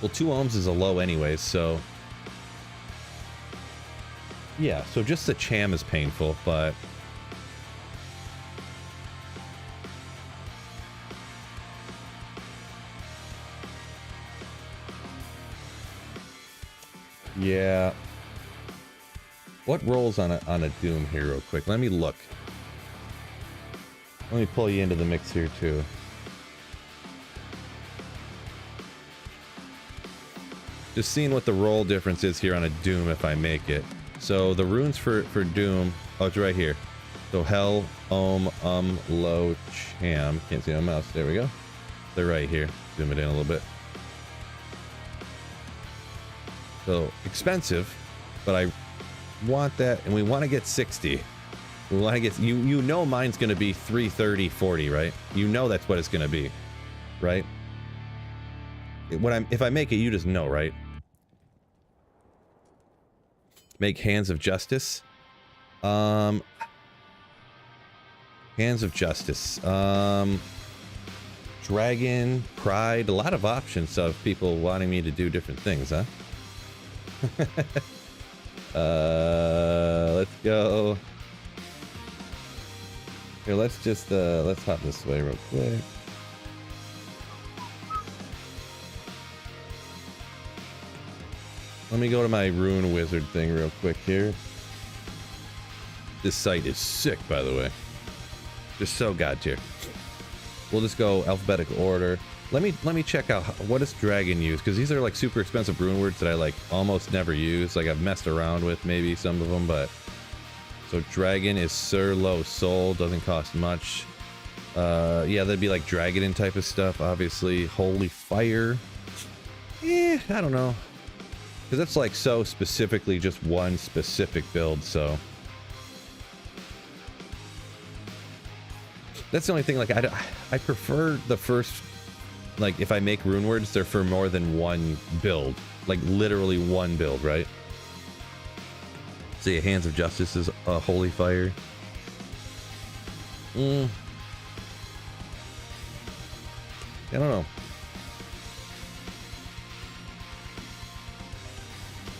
Speaker 1: Well, 2 ohms is a low anyways, so... Yeah, so just the Cham is painful, but... Yeah... What rolls on a Doom here real quick? Let me look. Let me pull you into the mix here too. Just seeing what the roll difference is here on a Doom if I make it. So the runes for Doom, oh, it's right here. So Hell, Low, Cham. Can't see my mouse. There we go. They're right here. Zoom it in a little bit. So expensive, but I want that, and we want to get 60. We want to get, you know, mine's going to be 330, 40, right? You know that's what it's going to be, right? If I make it, you just know, right? Make Hands of Justice. Hands of Justice. Dragon, Pride, a lot of options of people wanting me to do different things, huh? Let's go. Here, let's just let's hop this way real quick. Let me go to my rune wizard thing real quick here. This site is sick, by the way. Just so god tier. We'll just go alphabetical order. Let me check out what does dragon use, because these are like super expensive rune words that I like almost never use. Like I've messed around with maybe some of them, but so dragon is Sir Low Soul, doesn't cost much. Yeah, that'd be like dragon type of stuff. Obviously, Holy Fire. I don't know, because that's like so specifically just one specific build. So That's the only thing. Like I prefer the first. Like if I make rune words, they're for more than one build. Like literally one build, right? See, Hands of Justice is a holy fire. I don't know.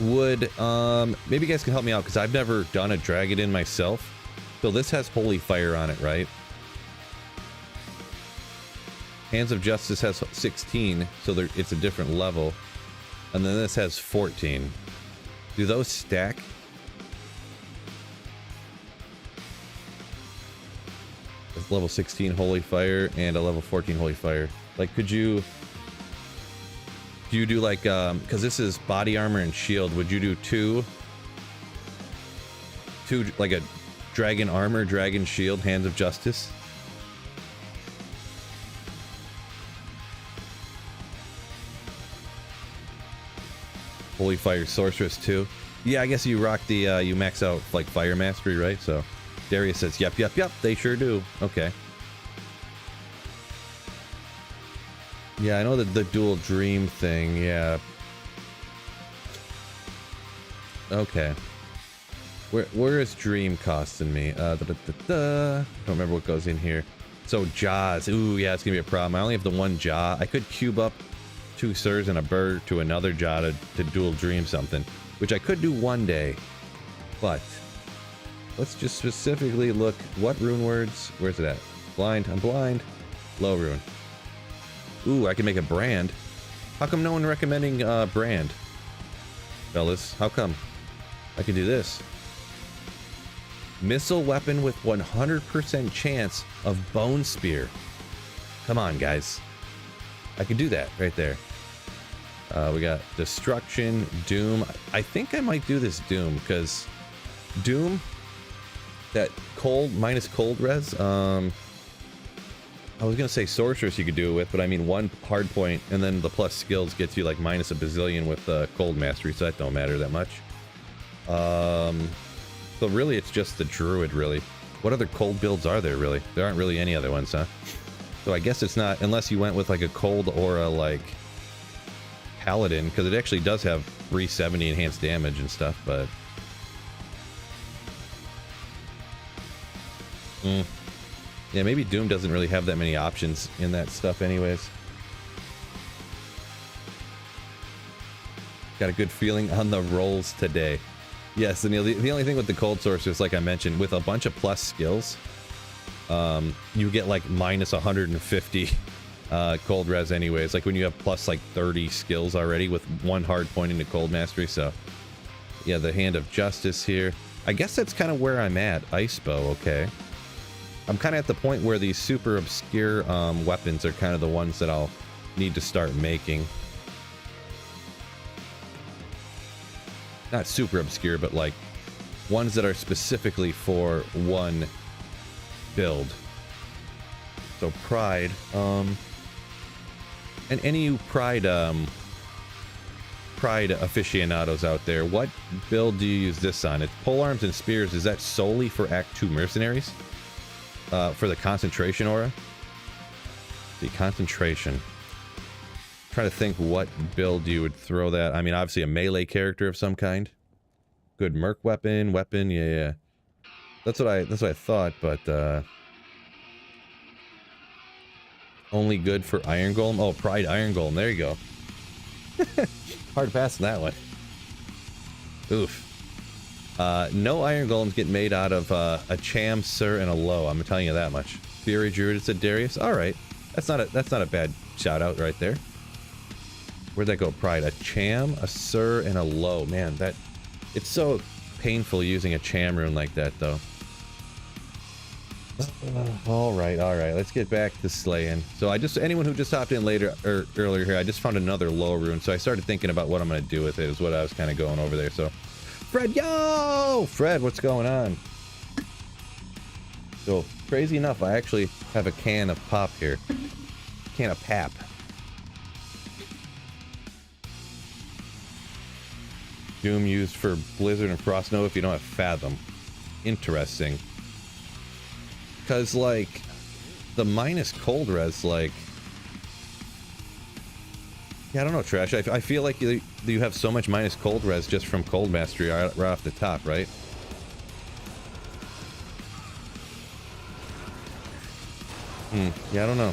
Speaker 1: Would maybe you guys can help me out because I've never done a Dragon myself. So this has holy fire on it, right? Hands of Justice has 16, so it's a different level. And then this has 14. Do those stack? It's level 16 Holy Fire and a level 14 Holy Fire. Like, could you... Do you do like, because this is body armor and shield, would you do two, like a dragon armor, dragon shield, Hands of Justice? Holy Fire Sorceress too. Yeah, I guess you rock the, you max out like Fire Mastery, right? So Darius says, yep, they sure do. Okay. Yeah, I know that the dual dream thing, yeah. Okay. Where is dream costing me? Don't remember what goes in here. So jaws, ooh, yeah, it's gonna be a problem. I only have the one jaw. I could cube up 2 sirs and a bird to another jaw to dual dream something, which I could do one day. But let's just specifically look, what rune words? Where's it at? Blind, I'm blind. Low rune. Ooh, I can make a brand. How come no one recommending brand? Fellas, how come? I can do this. Missile weapon with 100% chance of bone spear. Come on, guys. I can do that right there. We got destruction, doom. I think I might do this doom because doom, that cold minus cold res. I was gonna say sorceress you could do it with, but I mean one hard point and then the plus skills gets you like minus a bazillion with cold mastery, so that don't matter that much. So really it's just the druid, really. What other cold builds are there, really? There aren't really any other ones, huh? So I guess it's not, unless you went with like a cold aura like paladin, because it actually does have 370 enhanced damage and stuff, but yeah, maybe Doom doesn't really have that many options in that stuff anyways. Got a good feeling on the rolls today. Yes, and the only thing with the cold sorceress, like I mentioned, with a bunch of plus skills, you get like minus 150 cold res anyways, like when you have plus like 30 skills already with one hard point into cold mastery. So yeah, the Hand of Justice here. I guess that's kind of where I'm at. Ice bow, okay. I'm kind of at the point where these super obscure weapons are kind of the ones that I'll need to start making. Not super obscure, but like ones that are specifically for one build. So Pride, and any of you Pride aficionados out there, what build do you use this on? It's polearms and spears. Is that solely for Act 2 mercenaries? For the concentration aura? The concentration. Trying to think what build you would throw that. I mean, obviously a melee character of some kind. Good merc weapon, yeah. That's what I thought, but only good for Iron Golem. Oh, Pride Iron Golem. There you go. Hard passing that one. Oof. No Iron Golems get made out of a Cham, Sir, and a Low. I'm telling you that much. Fury Druid, said Darius. All right, that's not a bad shout out right there. Where'd that go? Pride. A Cham, a Sir, and a Low. Man, it's so painful using a Cham rune like that, though. All right. Let's get back to slaying. So anyone who just hopped in later or earlier here, I just found another Low rune. So I started thinking about what I'm gonna do with it. Is what I was kind of going over there. So. Fred, yo! Fred, what's going on? So, crazy enough, I actually have a can of pop here. Can of pap. Doom used for Blizzard and Frost Nova if you don't have Fathom. Interesting. Because, like, the minus cold res, like, yeah, I don't know, Trash. I feel like you have so much minus cold res just from cold mastery right off the top, right? Yeah, I don't know.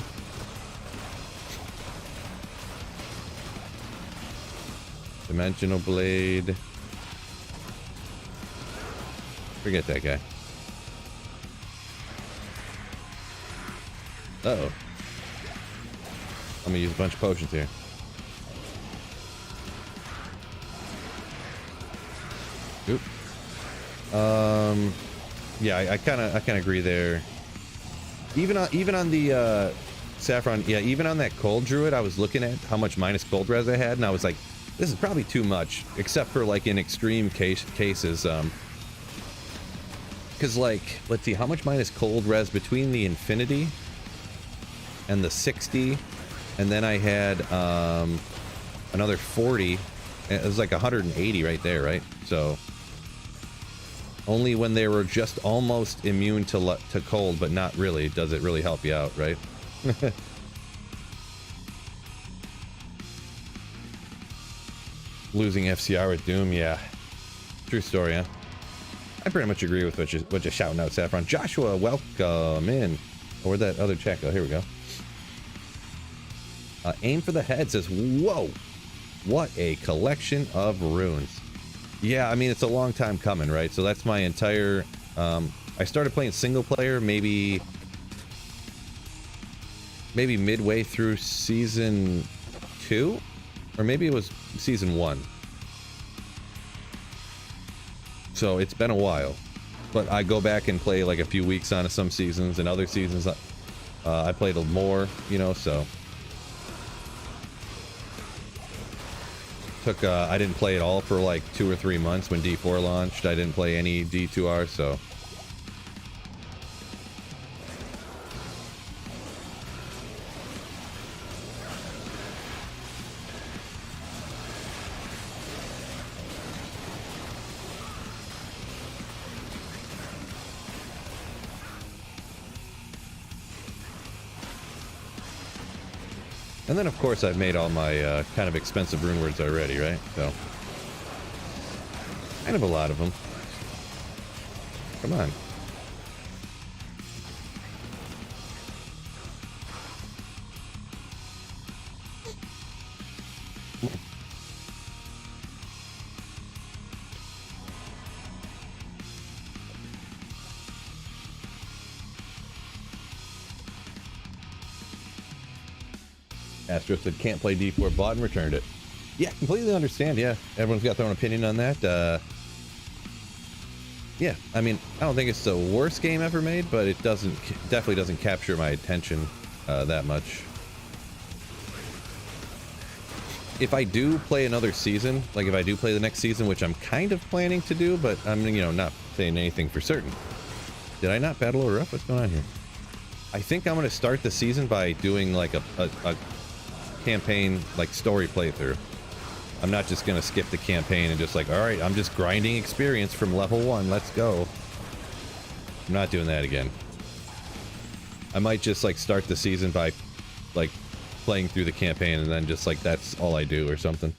Speaker 1: Dimensional blade. Forget that guy. Uh-oh. I'm gonna use a bunch of potions here. Oop. Yeah, I kind of agree there. Even on the Saffron, yeah, even on that cold druid, I was looking at how much minus cold res I had, and I was like, this is probably too much, except for like in extreme cases. Because like, let's see, how much minus cold res between the infinity and the 60, and then I had another 40. It was like 180 right there, right? So only when they were just almost immune to cold, but not really, does it really help you out, right? Losing FCR with Doom, yeah. True story, huh? I pretty much agree with what you're shouting out, Saffron. Joshua, welcome in. Oh, where'd that other check go? Here we go. Aim for the head says, whoa, what a collection of runes. Yeah, I mean, it's a long time coming, right? So that's my entire... I started playing single player maybe midway through season 2, or maybe it was season 1. So it's been a while, but I go back and play like a few weeks on some seasons, and other seasons I played more, you know. So I didn't play it all for like 2 or 3 months when D4 launched. I didn't play any D2R, so. And then, of course, I've made all my kind of expensive rune words already, right? So, kind of a lot of them. Come on. Astro said, can't play D4, bought and returned it. Yeah, completely understand, yeah. Everyone's got their own opinion on that. Yeah, I mean, I don't think it's the worst game ever made, but it definitely doesn't capture my attention that much. If I do play another season, like if I do play the next season, which I'm kind of planning to do, but I'm, you know, not saying anything for certain. Did I not battle over up? What's going on here? I think I'm going to start the season by doing like a campaign, like story playthrough. I'm not just gonna skip the campaign and just like, all right, I'm just grinding experience from level 1, let's go. I'm not doing that again. I might just like start the season by like playing through the campaign and then just like that's all I do or something.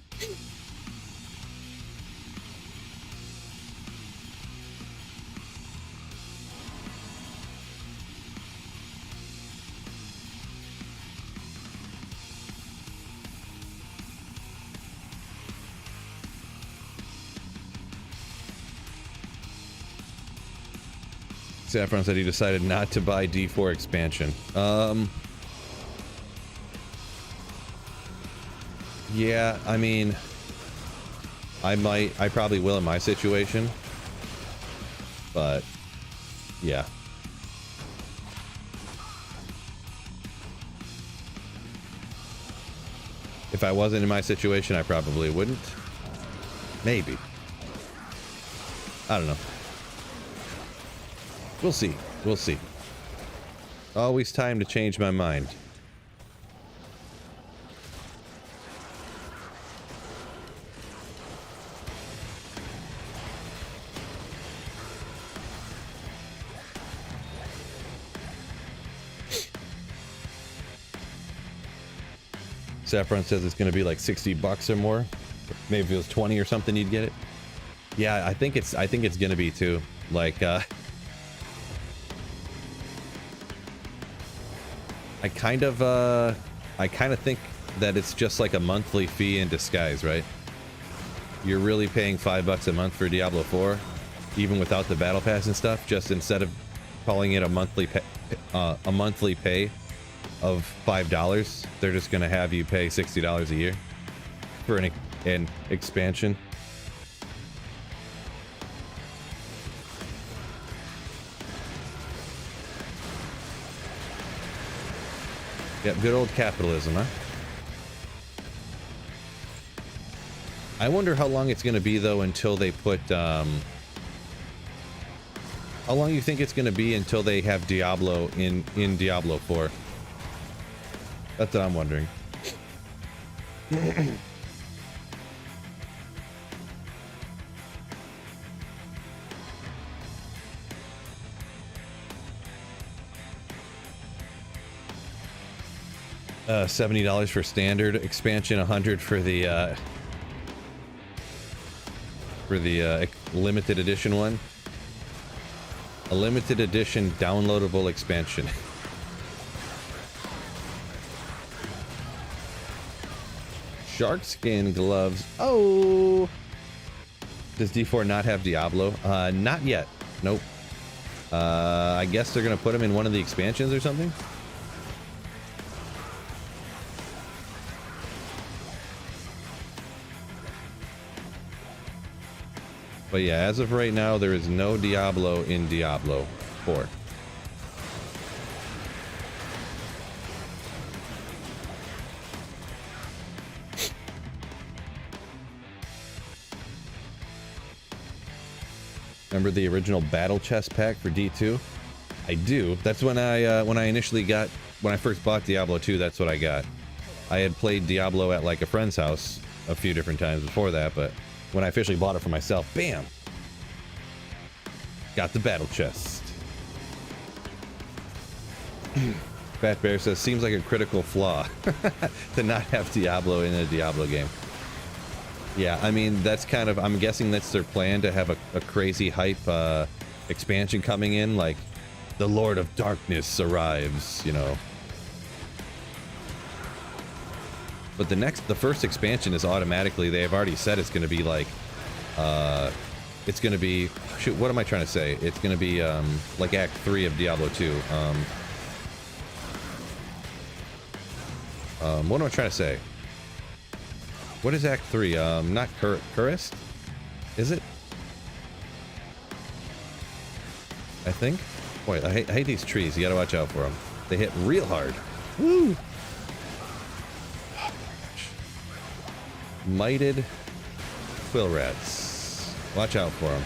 Speaker 1: Saffron said he decided not to buy D4 expansion. Yeah, I mean, I probably will in my situation, but yeah. If I wasn't in my situation, I probably wouldn't. Maybe. I don't know. We'll see. We'll see. Always time to change my mind. Saffron says it's going to be like 60 bucks or more. Maybe if it was 20 or something, you'd get it. Yeah, I think it's going to be too. Like, I kind of think that it's just like a monthly fee in disguise, right? You're really paying $5 a month for Diablo 4, even without the battle pass and stuff. Just instead of calling it a monthly pay of $5, they're just gonna have you pay $60 a year for an expansion. Yep, good old capitalism, huh? I wonder how long it's gonna be though until they put how long you think it's gonna be until they have Diablo in Diablo 4? That's what I'm wondering. $70 for standard expansion, $100 for the limited edition one. A limited edition downloadable expansion. Shark skin gloves. Oh, does D4 not have Diablo? Not yet. Nope. I guess they're gonna put them in one of the expansions or something. But yeah, as of right now, there is no Diablo in Diablo 4. Remember the original battle chest pack for D2? I do. That's when I first bought Diablo 2, that's what I got. I had played Diablo at like a friend's house a few different times before that, but when I officially bought it for myself, bam! Got the battle chest. Fat Bear says, seems like a critical flaw to not have Diablo in a Diablo game. Yeah, I mean, that's kind of, I'm guessing that's their plan, to have a crazy hype expansion coming in, like the Lord of Darkness arrives, you know. But the first expansion is automatically, they've already said it's going to be like, it's going to be, shoot, what am I trying to say? It's going to be like Act 3 of Diablo 2. What am I trying to say? What is Act 3? Not Curist? Is it? I think? Boy, I hate these trees. You gotta watch out for them. They hit real hard. Woo! Mighted quill rats. Watch out for them.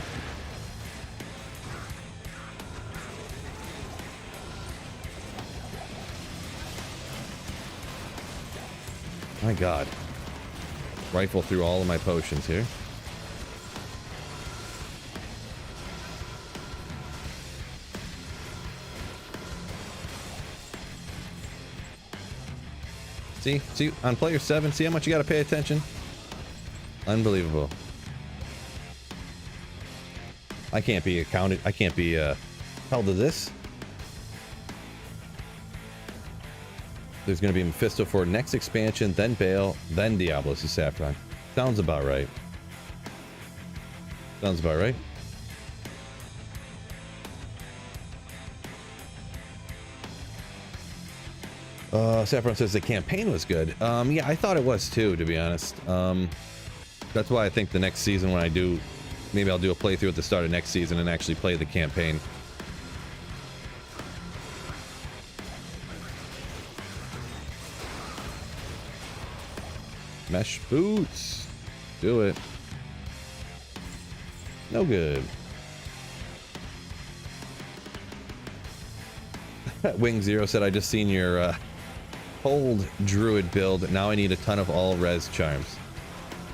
Speaker 1: My God. Rifle through all of my potions here. See, on player 7, see how much you gotta pay attention? Unbelievable. I can't be accounted, I can't be held to this. There's gonna be Mephisto for next expansion, then Bale, then Diablo, says Saffron. Sounds about right. Sounds about right. Saffron says the campaign was good. Yeah, I thought it was too, to be honest. That's why I think the next season, when I do, maybe I'll do a playthrough at the start of next season and actually play the campaign. Mesh boots. Do it. No good. Wing Zero said, I just seen your old druid build. Now I need a ton of all res charms.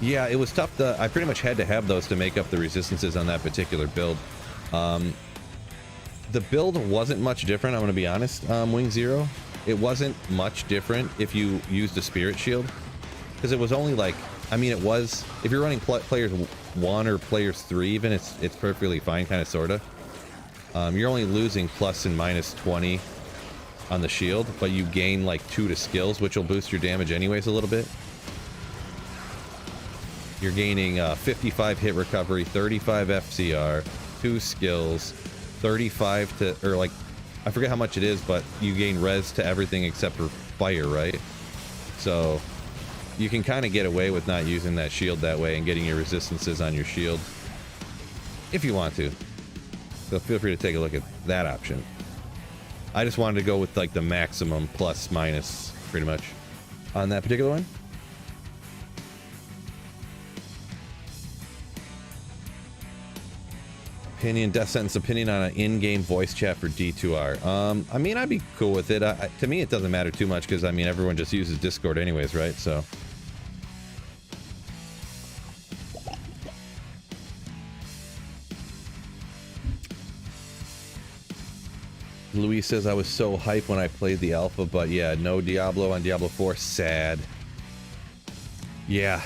Speaker 1: Yeah, it was tough. I pretty much had to have those to make up the resistances on that particular build. The build wasn't much different, I'm going to be honest, Wing Zero. it wasn't much different if you used a spirit shield, because it was only like, I mean, it was, if you're running players 1 or players 3 even, it's perfectly fine, kind of, sort of. You're only losing plus and minus 20 on the shield, but you gain like 2 to skills, which will boost your damage anyways a little bit. You're gaining 55 hit recovery, 35 FCR, 2 skills, 35 to, or like, I forget how much it is, but you gain res to everything except for fire, right? So you can kind of get away with not using that shield that way and getting your resistances on your shield if you want to. So feel free to take a look at that option. I just wanted to go with like the maximum plus minus pretty much on that particular one. Opinion, death sentence opinion on an in-game voice chat for D2R. I mean, I'd be cool with it. To me, it doesn't matter too much because, I mean, everyone just uses Discord anyways, right? So. Luis says, I was so hyped when I played the alpha, but yeah, no Diablo on Diablo 4. Sad. Yeah.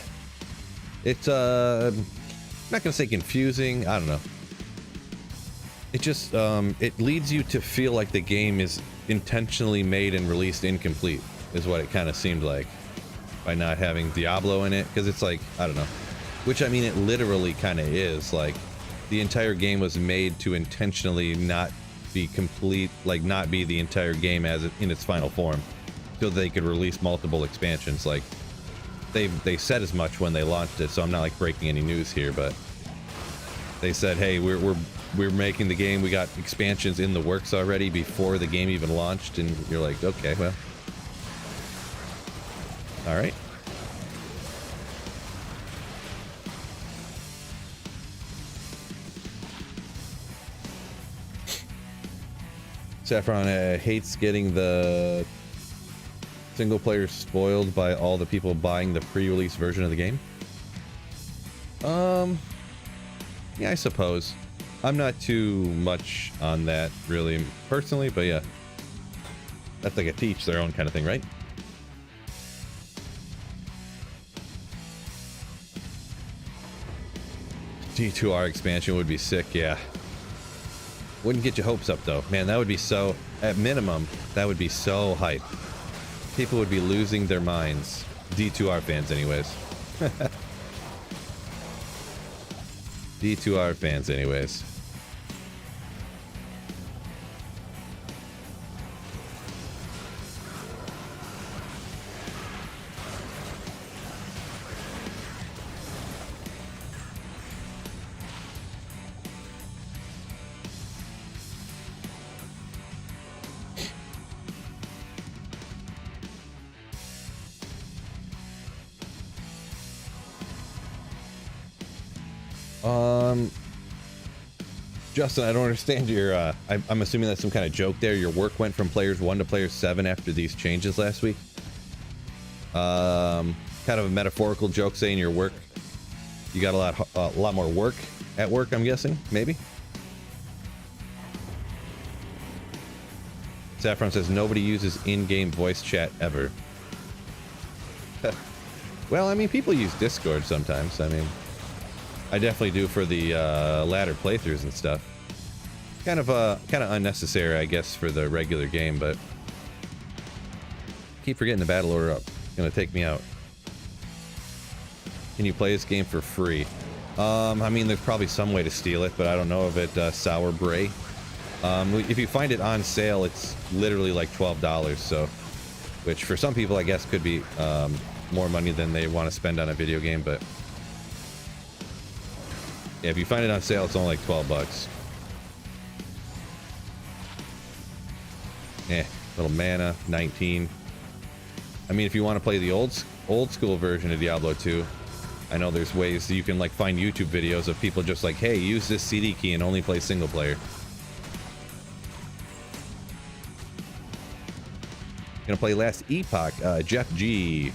Speaker 1: It's, I'm not gonna say confusing. I don't know. It just, it leads you to feel like the game is intentionally made and released incomplete, is what it kind of seemed like, by not having Diablo in it, because it's like, I don't know. Which, I mean, it literally kind of is. Like, the entire game was made to intentionally not be complete, like, not be the entire game as in its final form, so they could release multiple expansions. Like, they said as much when they launched it, so I'm not, like, breaking any news here, but they said, hey, we're making the game, we got expansions in the works already before the game even launched, and you're like, okay, well, all right. Saffron hates getting the single player spoiled by all the people buying the pre-release version of the game. Yeah, I suppose. I'm not too much on that, really, personally, but yeah. That's like a teach their own kind of thing, right? D2R expansion would be sick, yeah. Wouldn't get your hopes up, though. Man, that would be so... At minimum, that would be so hype. People would be losing their minds. D2R fans, anyways. D2R fans, anyways. Justin, I don't understand your, I'm assuming that's some kind of joke there. Your work went from players 1 to players 7 after these changes last week. Kind of a metaphorical joke saying your work, you got a lot more work at work, I'm guessing, maybe? Saffron says nobody uses in-game voice chat ever. Well, I mean, people use Discord sometimes. I mean, I definitely do for the ladder playthroughs and stuff. Kind of unnecessary, I guess, for the regular game, but keep forgetting the battle order up. It's gonna take me out. Can you play this game for free? I mean, there's probably some way to steal it, but I don't know of it. Sour Bray. If you find it on sale, it's literally like $12. So, which for some people, I guess, could be more money than they want to spend on a video game, but. Yeah, if you find it on sale, it's only like 12 bucks. Little mana, 19. I mean, if you want to play the old school version of Diablo 2, I know there's ways that you can like find YouTube videos of people just like, hey, use this CD key and only play single player. Gonna play Last Epoch, Jeff G.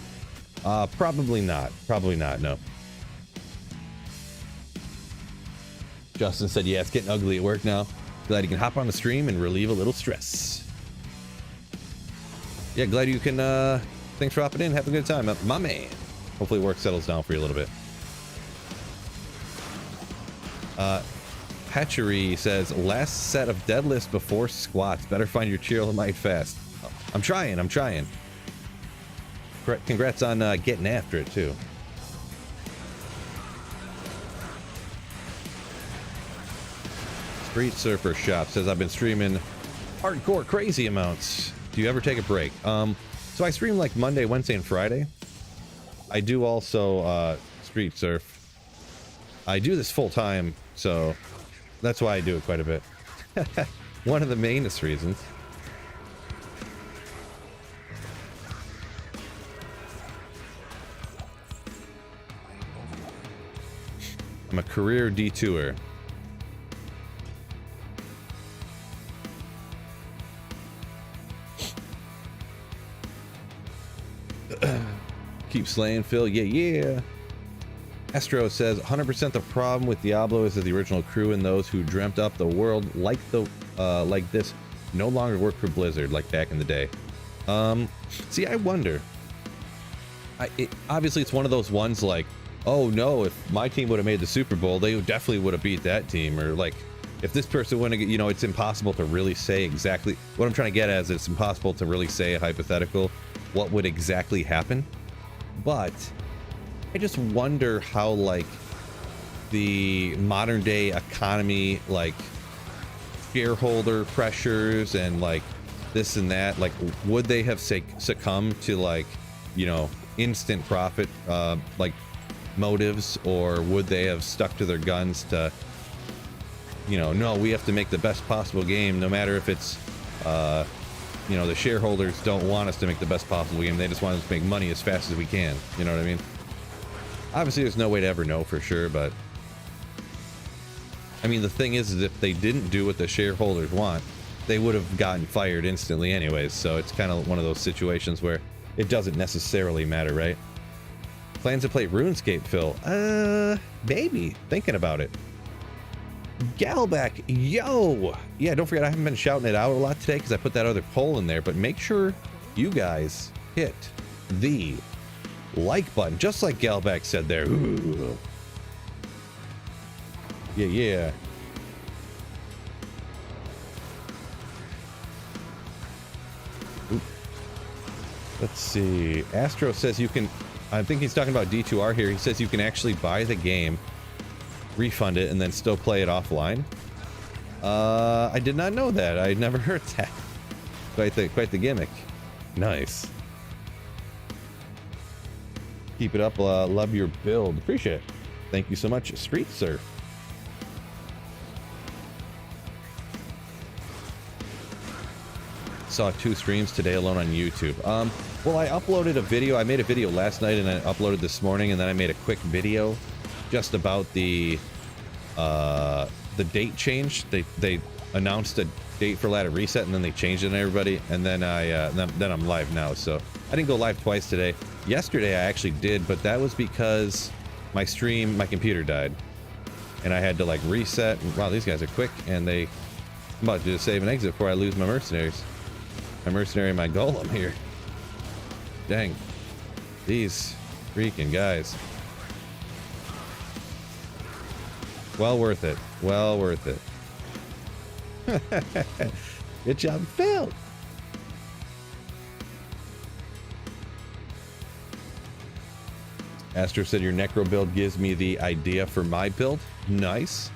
Speaker 1: Probably not. Probably not, no. Justin said, yeah, it's getting ugly at work now. Glad you can hop on the stream and relieve a little stress. Yeah, glad you can, thanks for hopping in. Have a good time. My man. Hopefully work settles down for you a little bit. Hatchery says, last set of deadlifts before squats. Better find your cheerleader fast. I'm trying. Congrats on getting after it, too. Street Surfer Shop says, I've been streaming hardcore crazy amounts. Do you ever take a break? So I stream like Monday, Wednesday, and Friday. I do also street surf. I do this full time, so that's why I do it quite a bit. One of the mainest reasons. I'm a career D2er. Keep slaying, Phil. Yeah. Astro says 100% the problem with Diablo is that the original crew and those who dreamt up the world like this no longer work for Blizzard like back in the day. See, I wonder. Obviously, it's one of those ones like, oh no, if my team would have made the Super Bowl, they definitely would have beat that team. Or like, if this person wouldn't, you know, it's impossible to really say exactly what I'm trying to get at. Is it's impossible to really say a hypothetical what would exactly happen. But I just wonder how, like, the modern day economy, like shareholder pressures and like this and that, like, would they have succumbed to, like, you know, instant profit like motives, or would they have stuck to their guns to, you know, no, we have to make the best possible game, no matter if it's you know, the shareholders don't want us to make the best possible game. They just want us to make money as fast as we can. You know what I mean? Obviously, there's no way to ever know for sure, but I mean, the thing is if they didn't do what the shareholders want, they would have gotten fired instantly anyways. So it's kind of one of those situations where it doesn't necessarily matter, right? Plans to play RuneScape, Phil? Maybe. Thinking about it. Galback, yo! Yeah, don't forget, I haven't been shouting it out a lot today because I put that other poll in there, but make sure you guys hit the like button, just like Galback said there. Ooh. Yeah. Ooh. Let's see. Astro says you can, I think he's talking about D2R here. He says you can actually buy the game, refund it, and then still play it offline. I did not know that. I never heard that. Quite the gimmick. Nice. Keep it up. Love your build. Appreciate it. Thank you so much, Street Surf. Saw 2 streams today alone on YouTube. Well, I uploaded a video. I made a video last night and I uploaded this morning, and then I made a quick video just about the date change. They announced a date for Ladder Reset, and then they changed it on everybody, and then then I'm live now. So I didn't go live twice today. Yesterday I actually did, but that was because my computer died, and I had to like reset. And, wow, these guys are quick, and I'm about to do a save and exit before I lose my mercenaries. My mercenary and my golem here. Dang, these freaking guys. Well worth it. Well worth it. Good job, Phil. Astro said your necro build gives me the idea for my build. Nice.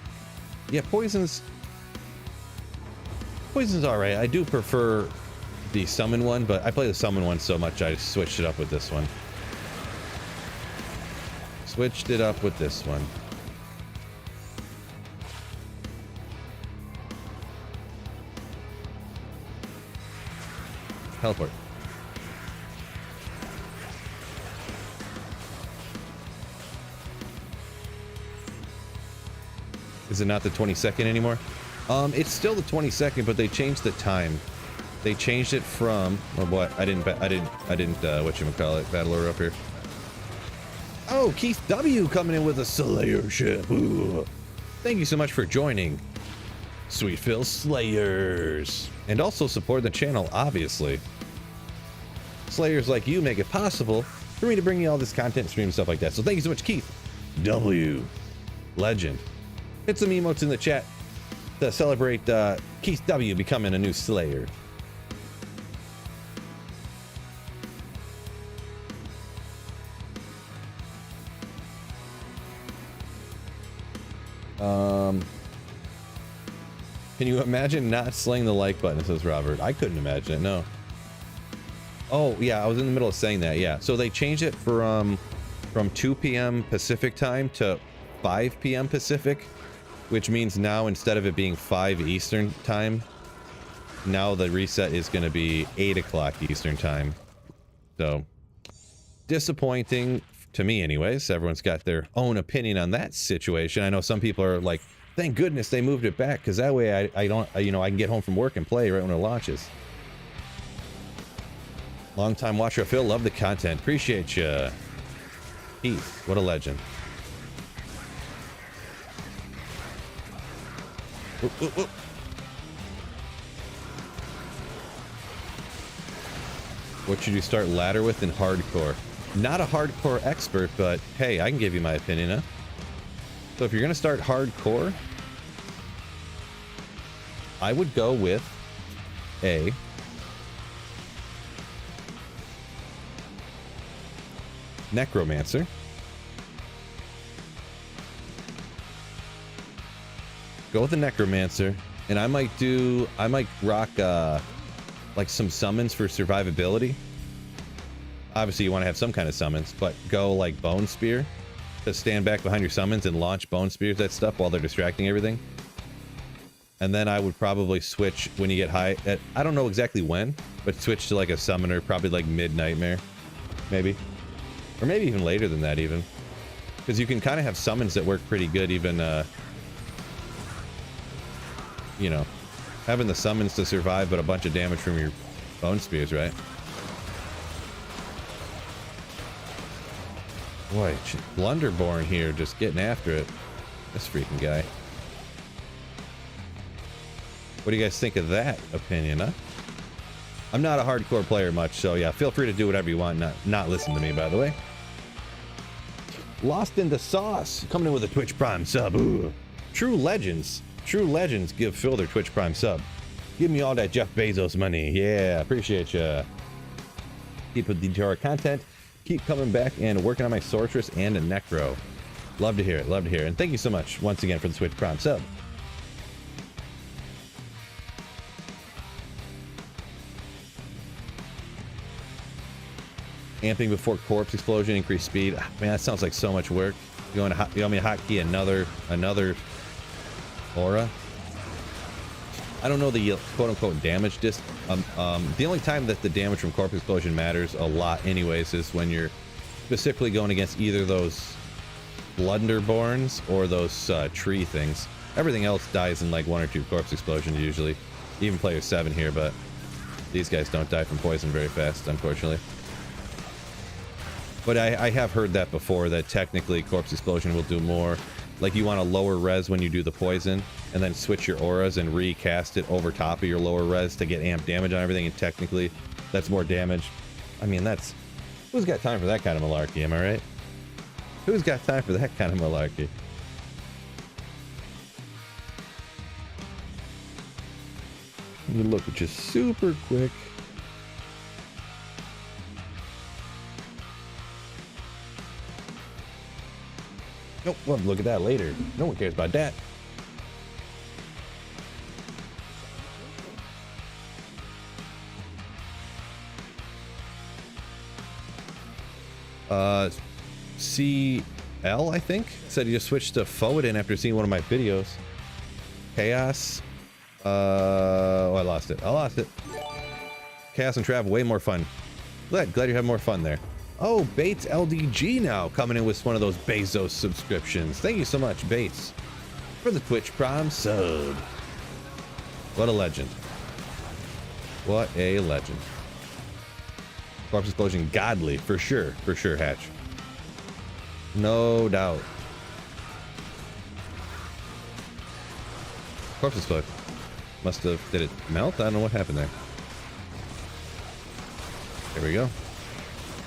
Speaker 1: Yeah, poison's alright. I do prefer the summon one, but I play the summon one so much I switched it up with this one. Teleport. Is it not the 22nd anymore? It's still the 22nd, but they changed the time. They changed it from, oh boy, I didn't whatchamacallit, battle order up here. Oh, Keith W coming in with a Slayership. Ooh. Thank you so much for joining, Sweet Phil Slayers. And also support the channel, obviously. Slayers like you make it possible for me to bring you all this content, stream, and stuff like that. So thank you so much, Keith W. Legend. Hit some emotes in the chat to celebrate Keith W. becoming a new Slayer. Can you imagine not slaying the like button, says Robert? I couldn't imagine it, no. Oh, yeah, I was in the middle of saying that, yeah. So they changed it from 2 p.m. Pacific time to 5 p.m. Pacific, which means now instead of it being 5 Eastern time, now the reset is going to be 8 o'clock Eastern time. So, disappointing to me anyways. Everyone's got their own opinion on that situation. I know some people are like, thank goodness they moved it back, because that way I can get home from work and play right when it launches. Long-time watcher Phil, love the content. Appreciate you. Heath, what a legend. Ooh, ooh, ooh. What should you start ladder with in hardcore? Not a hardcore expert, but hey, I can give you my opinion, huh? So if you're gonna start hardcore, I would go with a necromancer. Go with a necromancer, and I might rock like some summons for survivability. Obviously you want to have some kind of summons, but go like bone spear to stand back behind your summons and launch bone spears at stuff while they're distracting everything. And then I would probably switch when you get high at, I don't know exactly when, but switch to like a summoner, probably like mid nightmare, maybe. Or maybe even later than that even. Because you can kind of have summons that work pretty good even, you know, having the summons to survive but a bunch of damage from your bone spears, right? Boy, Blunderborn here just getting after it. This freaking guy. What do you guys think of that opinion, huh? I'm not a hardcore player much, so yeah, feel free to do whatever you want, not listen to me, by the way. Lost in the Sauce, coming in with a Twitch Prime sub. Ooh. True legends give Phil their Twitch Prime sub. Give me all that Jeff Bezos money. Yeah, appreciate ya. Keep with the jar content. Keep coming back and working on my Sorceress and a Necro. Love to hear it, love to hear it. And thank you so much once again for the Twitch Prime sub. Amping before corpse explosion, increase speed. Man, that sounds like so much work. You want me to hotkey another aura? I don't know the quote-unquote damage the only time that the damage from corpse explosion matters a lot anyways is when you're specifically going against either those Blunderborns or those tree things. Everything else dies in like 1 or 2 corpse explosions usually. Even player 7 here, but these guys don't die from poison very fast, unfortunately. But I have heard that before, that technically corpse explosion will do more. Like you want a lower res when you do the poison, and then switch your auras and recast it over top of your lower res to get amp damage on everything, and technically that's more damage. I mean, that's... Who's got time for that kind of malarkey, am I right? Who's got time for that kind of malarkey? Let me look at you super quick. Nope, we'll have to look at that later. No one cares about that. CL, I think, said he just switched to Foden after seeing one of my videos. Chaos. Oh, I lost it. Chaos and Trav, way more fun. Glad you're having more fun there. Oh, Bates LDG now coming in with one of those Bezos subscriptions. Thank you so much, Bates, for the Twitch Prime sub. What a legend. What a legend. Corpse explosion, godly, for sure, Hatch. No doubt. Corpse explosion. Must have, did it melt? I don't know what happened there. There we go.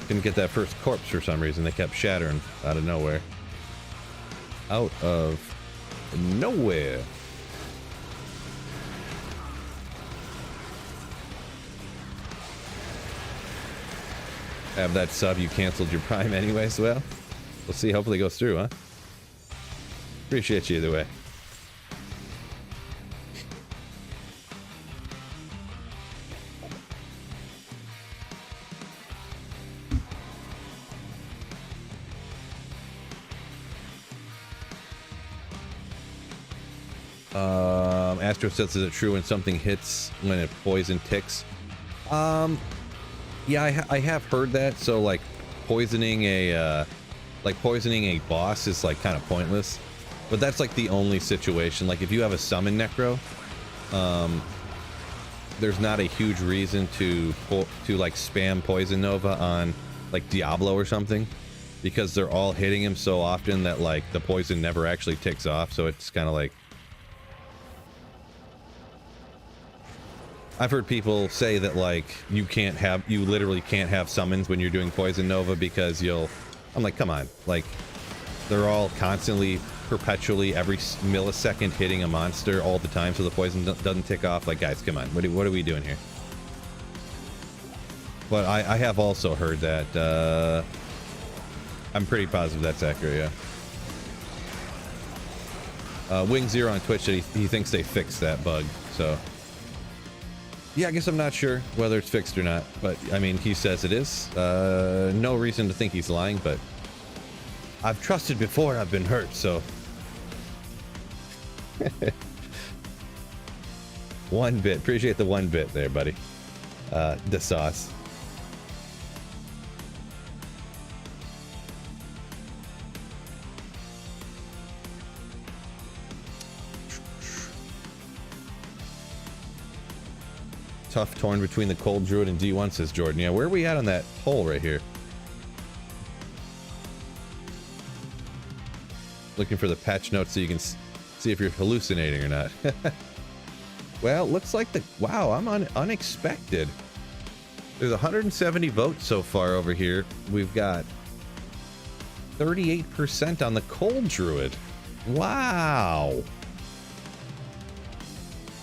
Speaker 1: Couldn't get that first corpse for some reason. They kept shattering out of nowhere. Out of nowhere. Have that sub, you canceled your Prime anyways. Well, we'll see. Hopefully it goes through, huh? Appreciate you either way. Astro says, is it true when something hits when a poison ticks? Yeah, I have heard that. So like poisoning a boss is like kind of pointless, but that's like the only situation. Like if you have a summon necro, there's not a huge reason to like spam poison nova on like Diablo or something, because they're all hitting him so often that like the poison never actually ticks off. So it's kind of like, I've heard people say that like you literally can't have summons when you're doing poison nova because I'm like, come on, like they're all constantly, perpetually, every millisecond hitting a monster all the time, so the poison doesn't tick off. Like, guys, come on, what are we doing here? But I have also heard that I'm pretty positive that's accurate. Yeah. Wing Zero on Twitch said he thinks they fixed that bug, so. Yeah, I guess I'm not sure whether it's fixed or not, but I mean, he says it is. No reason to think he's lying, but I've trusted before and I've been hurt, so. 1 bit. Appreciate the 1 bit there, buddy. The sauce. Tough, torn between the cold druid and D1, says Jordan. Yeah, where are we at on that hole right here? Looking for the patch notes so you can see if you're hallucinating or not. Well, looks like wow, I'm unexpected. There's 170 votes so far over here. We've got 38% on the cold druid. Wow.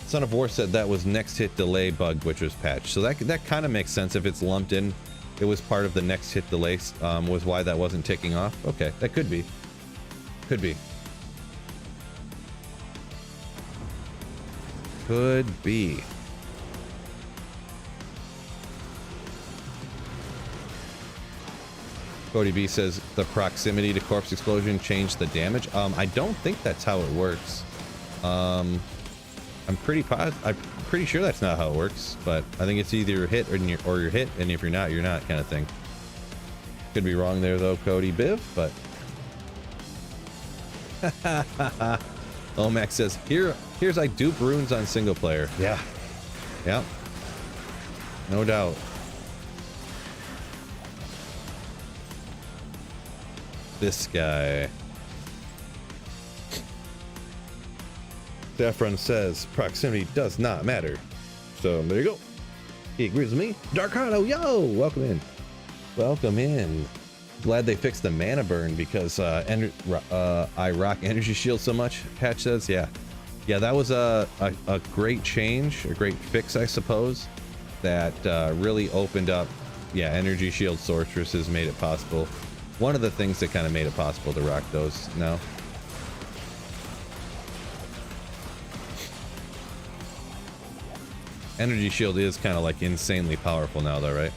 Speaker 1: Son of War said that was next hit delay bug which was patched, so that kind of makes sense. If it's lumped in, it was part of the next hit delay, was why that wasn't ticking off. Okay, that could be. Could be. Could be. Cody B says the proximity to corpse explosion changed the damage. I don't think that's how it works. I'm pretty sure that's not how it works, but I think it's either hit or you're hit, and if you're not, you're not, kind of thing. Could be wrong there though, Cody Biv, but Omax says here's I dupe runes on single player. Yeah. Yep. No doubt. This guy. Saffron says proximity does not matter. So there you go. He agrees with me. Darkano, yo, welcome in. Welcome in. Glad they fixed the mana burn because I rock energy shield so much. Patch says, yeah, that was a great change, a great fix, I suppose. That really opened up. Yeah, energy shield sorceresses made it possible. One of the things that kind of made it possible to rock those now. Energy shield is kind of like insanely powerful now though, right?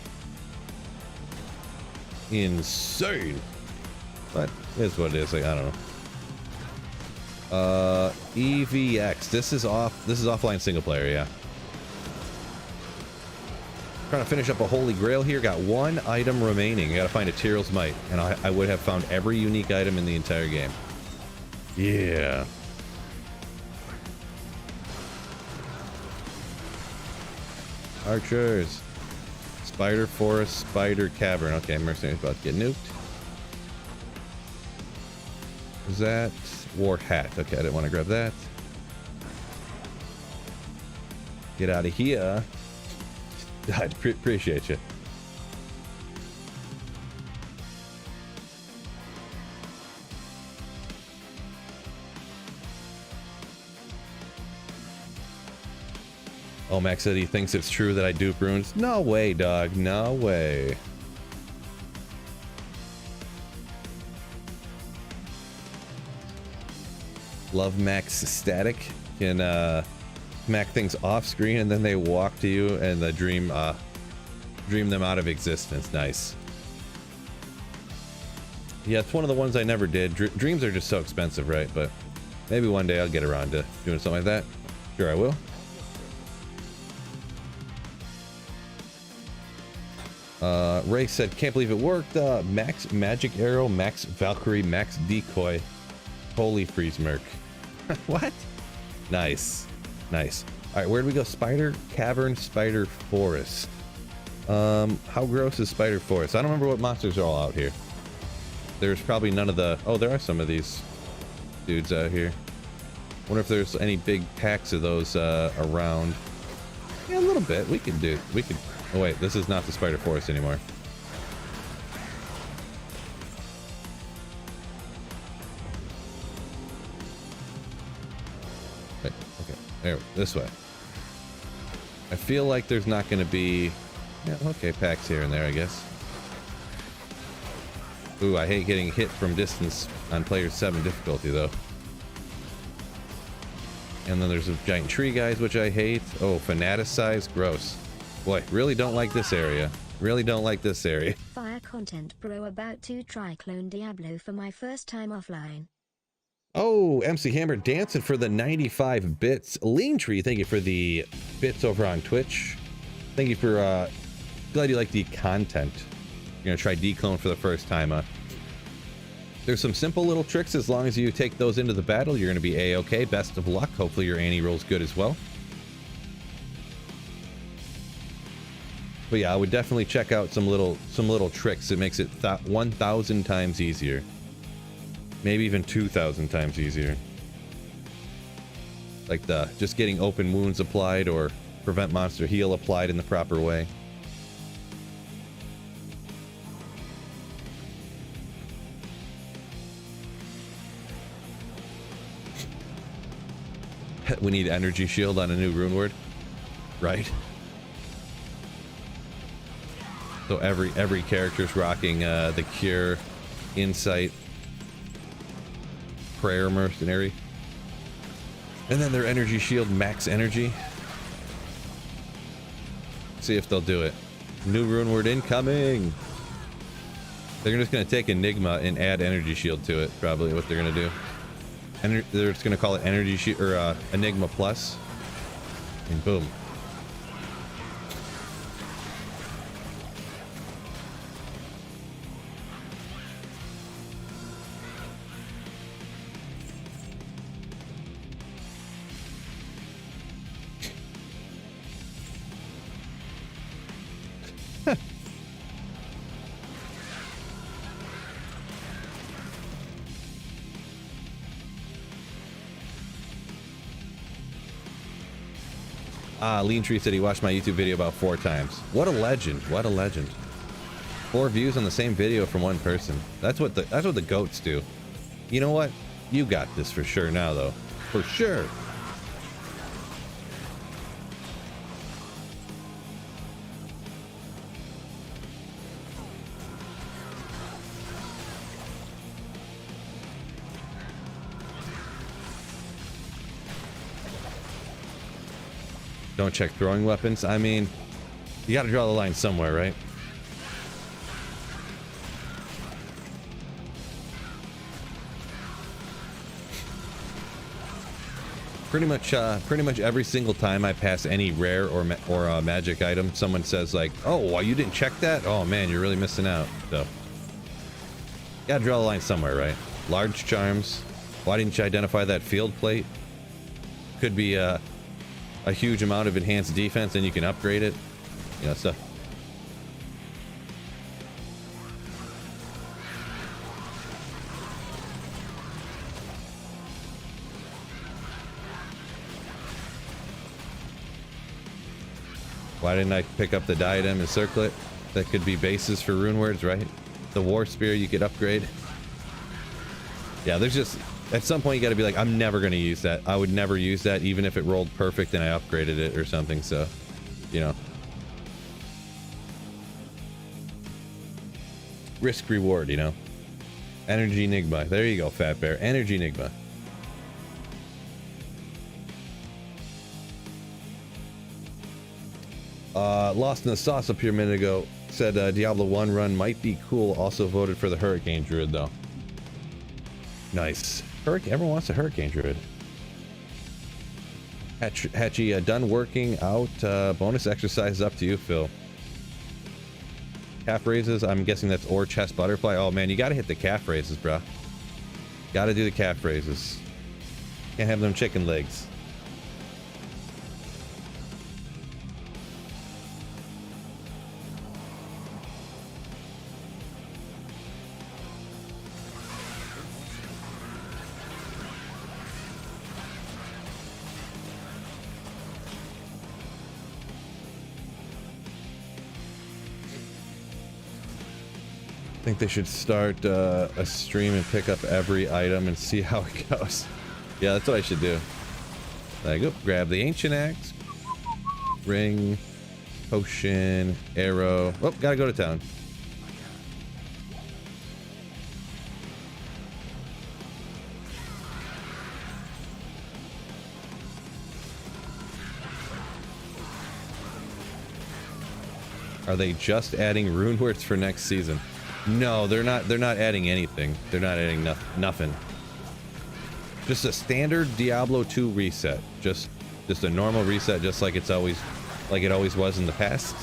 Speaker 1: Insane. But it is what it is. Like, I don't know. EVX. This is offline single player, yeah. Trying to finish up a holy grail here. Got 1 item remaining. I gotta find a Tyrell's Might, and I would have found every unique item in the entire game. Yeah. Archers. Spider Forest, Spider Cavern. Okay, Mercenary's about to get nuked. Is that War Hat? Okay, I didn't want to grab that. Get out of here. I appreciate you. Oh, Max said he thinks it's true that I dupe runes. No way, dog. No way. Love Max static. Can smack things off screen and then they walk to you and the dream them out of existence. Nice. Yeah, it's one of the ones I never did. Dreams are just so expensive, right? But maybe one day I'll get around to doing something like that. Sure, I will. Ray said, can't believe it worked. Max Magic Arrow, Max Valkyrie, Max Decoy. Holy freeze merc. What? Nice. Nice. Alright, where do we go? Spider Cavern, Spider Forest. How gross is Spider Forest? I don't remember what monsters are all out here. There's probably none of the... Oh, there are some of these dudes out here. Wonder if there's any big packs of those around. Yeah, a little bit. We could do... We could... Oh, wait. This is not the Spider Forest anymore. Wait, okay. There. This way. I feel like there's not going to be... Yeah, okay. Packs here and there, I guess. Ooh, I hate getting hit from distance on player 7 difficulty, though. And then there's a giant tree guys, which I hate. Oh, fanaticize, gross. Boy, really don't like this area. Really don't like this area.
Speaker 3: Fire content bro, about to try clone Diablo for my first time offline.
Speaker 1: Oh, MC Hammer dancing for the 95 bits. Lean Tree, thank you for the bits over on Twitch. Thank you for, glad you like the content. You're gonna try declone for the first time. There's some simple little tricks. As long as you take those into the battle, you're gonna be a-okay. Best of luck. Hopefully your Annie rolls good as well. But yeah, I would definitely check out some little tricks. It makes it 1,000 times easier, maybe even 2,000 times easier. Like the just getting open wounds applied or prevent monster heal applied in the proper way. We need energy shield on a new rune word, right? So every character's rocking the cure, insight, prayer, mercenary, and then their energy shield max energy. See if they'll do it. New rune word incoming. They're just gonna take Enigma and add energy shield to it. Probably what they're gonna do. They're just gonna call it energy shield or Enigma plus, and boom. Lean Tree said he watched my YouTube video about 4 times. What a legend! What a legend! 4 views on the same video from one person. That's what the goats do. You know what? You got this for sure now, though. For sure. Don't check throwing weapons. I mean, you gotta draw the line somewhere, right? Pretty much every single time I pass any rare or magic item, someone says like, "Oh, well, you didn't check that? Oh man, you're really missing out." So, you gotta draw the line somewhere, right? Large charms. Why didn't you identify that field plate? Could be a huge amount of enhanced defense and you can upgrade it, you know, stuff. Why didn't I pick up the diadem and circlet? That could be bases for rune words, right? The war spear you could upgrade. Yeah, there's just At some point, you got to be like, I'm never going to use that. I would never use that, even if it rolled perfect and I upgraded it or something. So, you know. Risk reward, you know. Energy Enigma. There you go, Fat Bear. Energy Enigma. Lost in the Sauce up here a minute ago said Diablo 1 run might be cool. Also voted for the Hurricane Druid, though. Nice. Everyone wants a Hurricane Druid. Hatchy, done working out. Bonus exercise up to you, Phil. Calf raises. I'm guessing that's or chest butterfly. Oh, man, you got to hit the calf raises, bro. Got to do the calf raises. Can't have them chicken legs. I think they should start a stream and pick up every item and see how it goes. Yeah, that's what I should do. Like, oop, grab the ancient axe, ring, potion, arrow. Oh, gotta go to town. Are they just adding rune words for next season? No, they're not. They're not adding anything. They're not adding nothing. Just a standard Diablo 2 reset. Just a normal reset, just like it always was in the past.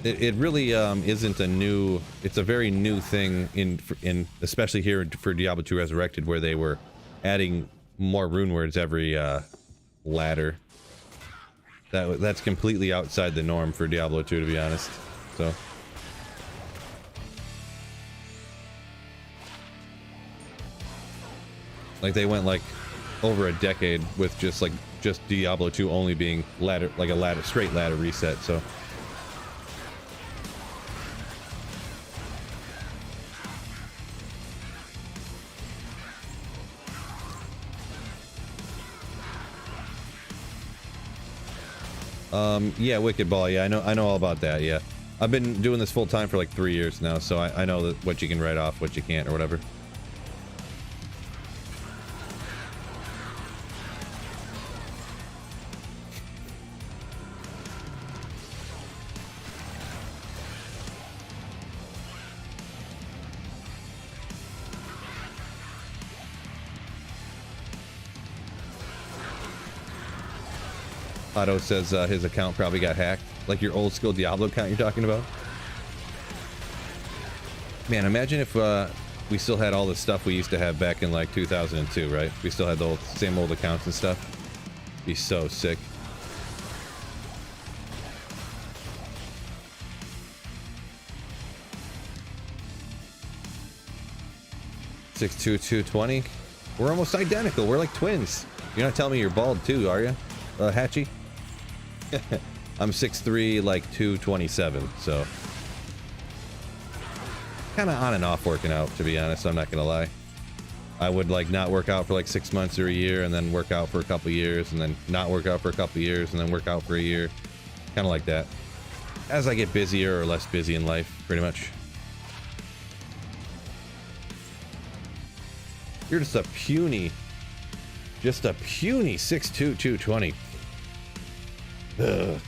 Speaker 1: It really isn't a new. It's a very new thing in especially here for Diablo 2 Resurrected, where they were adding more rune words every ladder. That's completely outside the norm for Diablo 2, to be honest. So. Like they went like over a decade with just Diablo 2 only being straight ladder reset, so. Yeah, Wicked Ball. Yeah, I know all about that. Yeah, I've been doing this full time for like 3 years now, so I know what you can write off, what you can't, or whatever. Otto says his account probably got hacked. Like your old school Diablo account you're talking about? Man, imagine if we still had all the stuff we used to have back in like 2002, right? We still had the same old accounts and stuff. Be so sick. $62220. We're almost identical. We're like twins. You're not telling me you're bald too, are you, Hatchy? I'm 6'3", like 227, so kind of on and off working out, to be honest. I'm not gonna lie. I would like not work out for like 6 months or a year, and then work out for a couple years, and then not work out for a couple years, and then work out for a year, kind of like that. As I get busier or less busy in life, pretty much. You're just a puny 6'2", 220. Ugh.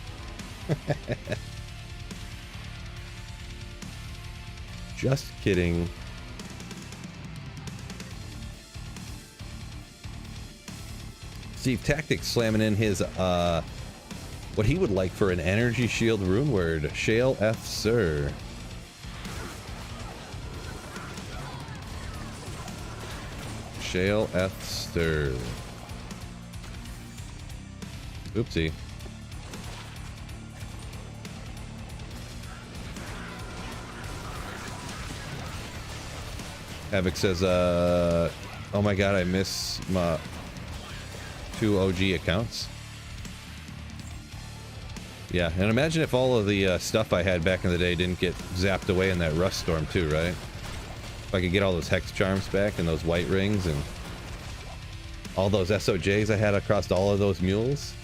Speaker 1: Just kidding. Steve Tactics slamming in his what he would like for an energy shield rune word. Shale F Sir. Shale F Sir. Oopsie. Havoc says, oh my god, I miss my 2 OG accounts. Yeah, and imagine if all of the stuff I had back in the day didn't get zapped away in that rust storm too, right? If I could get all those hex charms back and those white rings and all those SOJs I had across all of those mules.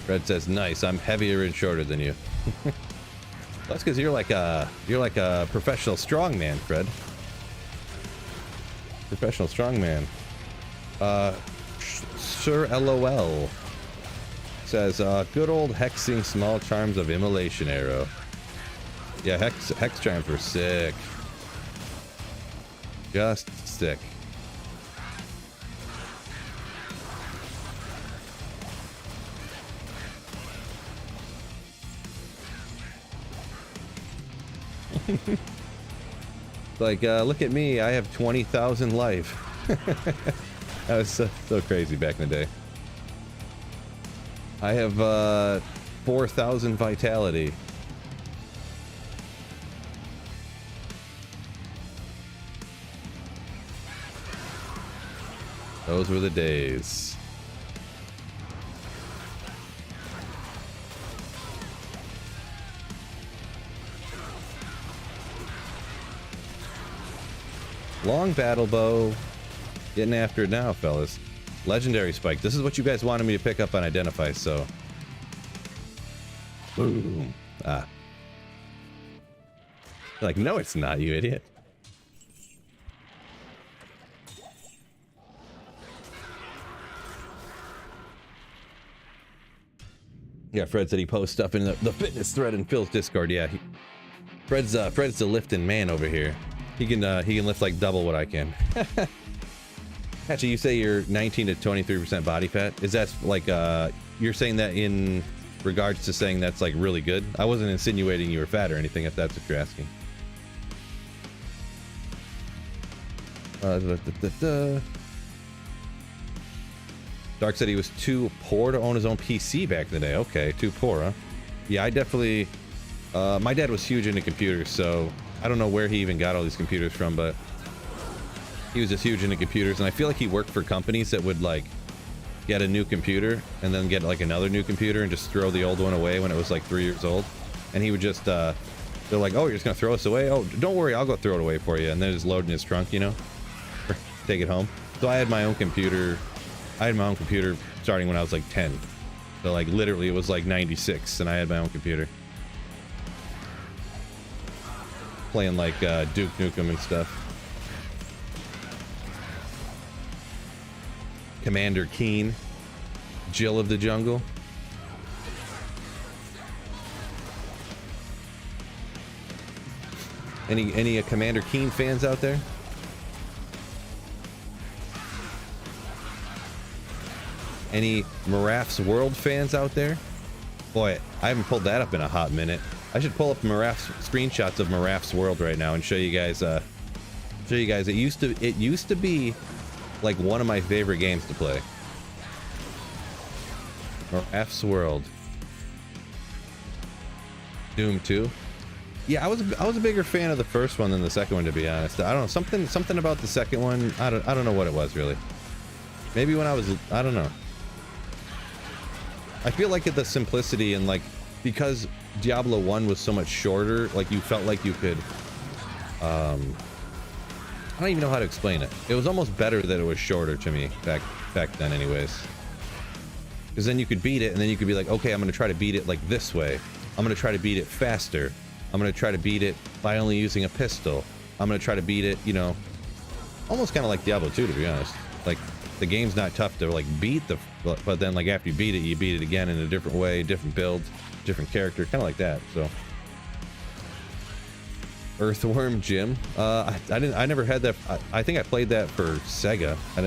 Speaker 1: Fred says, "Nice. I'm heavier and shorter than you." That's because you're like a professional strongman, Fred. Professional strongman. Sir LOL says, "Good old hexing small charms of immolation arrow." Yeah, hex charms were sick. Just sick. Like, look at me, I have 20,000 life. That was so crazy back in the day. I have 4,000 vitality. Those were the days. Long battle bow. Getting after it now, fellas. Legendary spike. This is what you guys wanted me to pick up on Identify, so. Boom. Ah. You're like, no, it's not, you idiot. Yeah, Fred said he posts stuff in the fitness thread in Phil's Discord. Yeah, Fred's the lifting man over here. He can lift like double what I can. Actually, you say you're 19 to 23% body fat. Is that like you're saying that in regards to saying that's like really good? I wasn't insinuating you were fat or anything, if that's what you're asking. Dark said he was too poor to own his own PC back in the day. Okay, too poor, huh? Yeah, I definitely. My dad was huge into computers, so I don't know where he even got all these computers from, but he was just huge into computers, and I feel like he worked for companies that would like get a new computer and then get like another new computer and just throw the old one away when it was like 3 years old. And he would just they're like, "Oh, you're just gonna throw us away? Oh, don't worry, I'll go throw it away for you." And then just load in his trunk, you know, take it home. So I had my own computer. I had my own computer starting when I was like 10. So like literally it was like 96 and I had my own computer. Playing like Duke Nukem and stuff. Commander Keen. Jill of the Jungle. Any Commander Keen fans out there? Any Moraff's World fans out there? Boy, I haven't pulled that up in a hot minute. I should pull up Moraff's screenshots of Moraff's World right now and show you guys. It used to be like one of my favorite games to play. Moraff's World. Doom 2. Yeah, I was a bigger fan of the first one than the second one, to be honest. I don't know, something about the second one. I don't know what it was really. Maybe when I don't know. I feel like the simplicity and like, because Diablo 1 was so much shorter, like you felt like you could, I don't even know how to explain it. It was almost better that it was shorter to me back then anyways. Because then you could beat it and then you could be like, okay, I'm going to try to beat it like this way. I'm going to try to beat it faster. I'm going to try to beat it by only using a pistol. I'm going to try to beat it, you know, almost kind of like Diablo 2, to be honest. Like, the game's not tough to like beat but then like after you beat it again in a different way, different build, different character, kind of like that. So Earthworm Jim, I never had that. I think I played that for Sega. I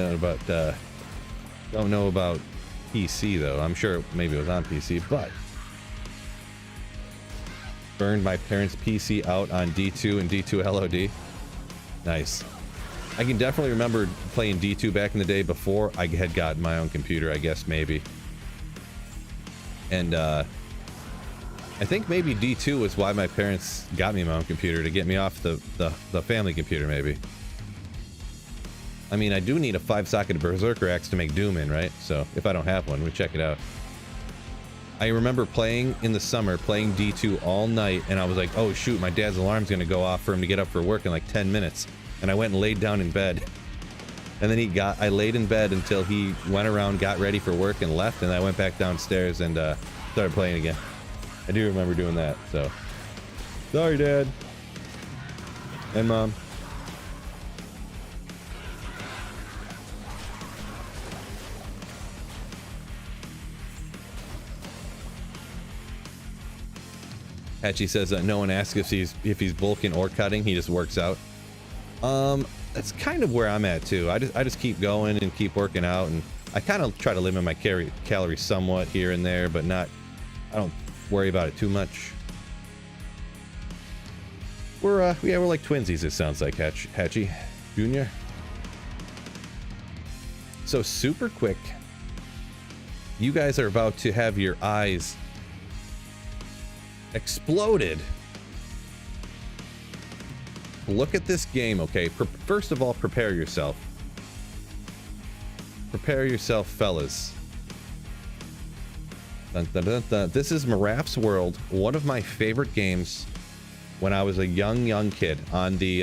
Speaker 1: don't know about PC though. I'm sure maybe it was on PC, but burned my parents' PC out on D2 and D2 LOD. Nice. I can definitely remember playing D2 back in the day before I had gotten my own computer, I guess, maybe. And I think maybe D2 was why my parents got me my own computer, to get me off the family computer, maybe. I mean, I do need a 5-socket Berserker axe to make Doom in, right? So if I don't have one, we'll check it out. I remember playing in the summer, playing D2 all night, and I was like, oh shoot, my dad's alarm's gonna go off for him to get up for work in like 10 minutes. And I went and laid down in bed. And then I laid in bed until he went around, got ready for work, and left, and I went back downstairs and started playing again. I do remember doing that, so. Sorry, Dad. And Mom. Hatchie says that no one asks if he's bulking or cutting, he just works out. That's kind of where I'm at too. I just keep going and keep working out, and I kind of try to limit my calories somewhat here and there, but not, I don't worry about it too much. We're like twinsies, it sounds like, Hatchie Jr. So super quick, you guys are about to have your eyes exploded. Look at this game, okay? First of all, prepare yourself. Prepare yourself, fellas. Dun, dun, dun, dun. This is Moraff's World, one of my favorite games when I was a young kid on the,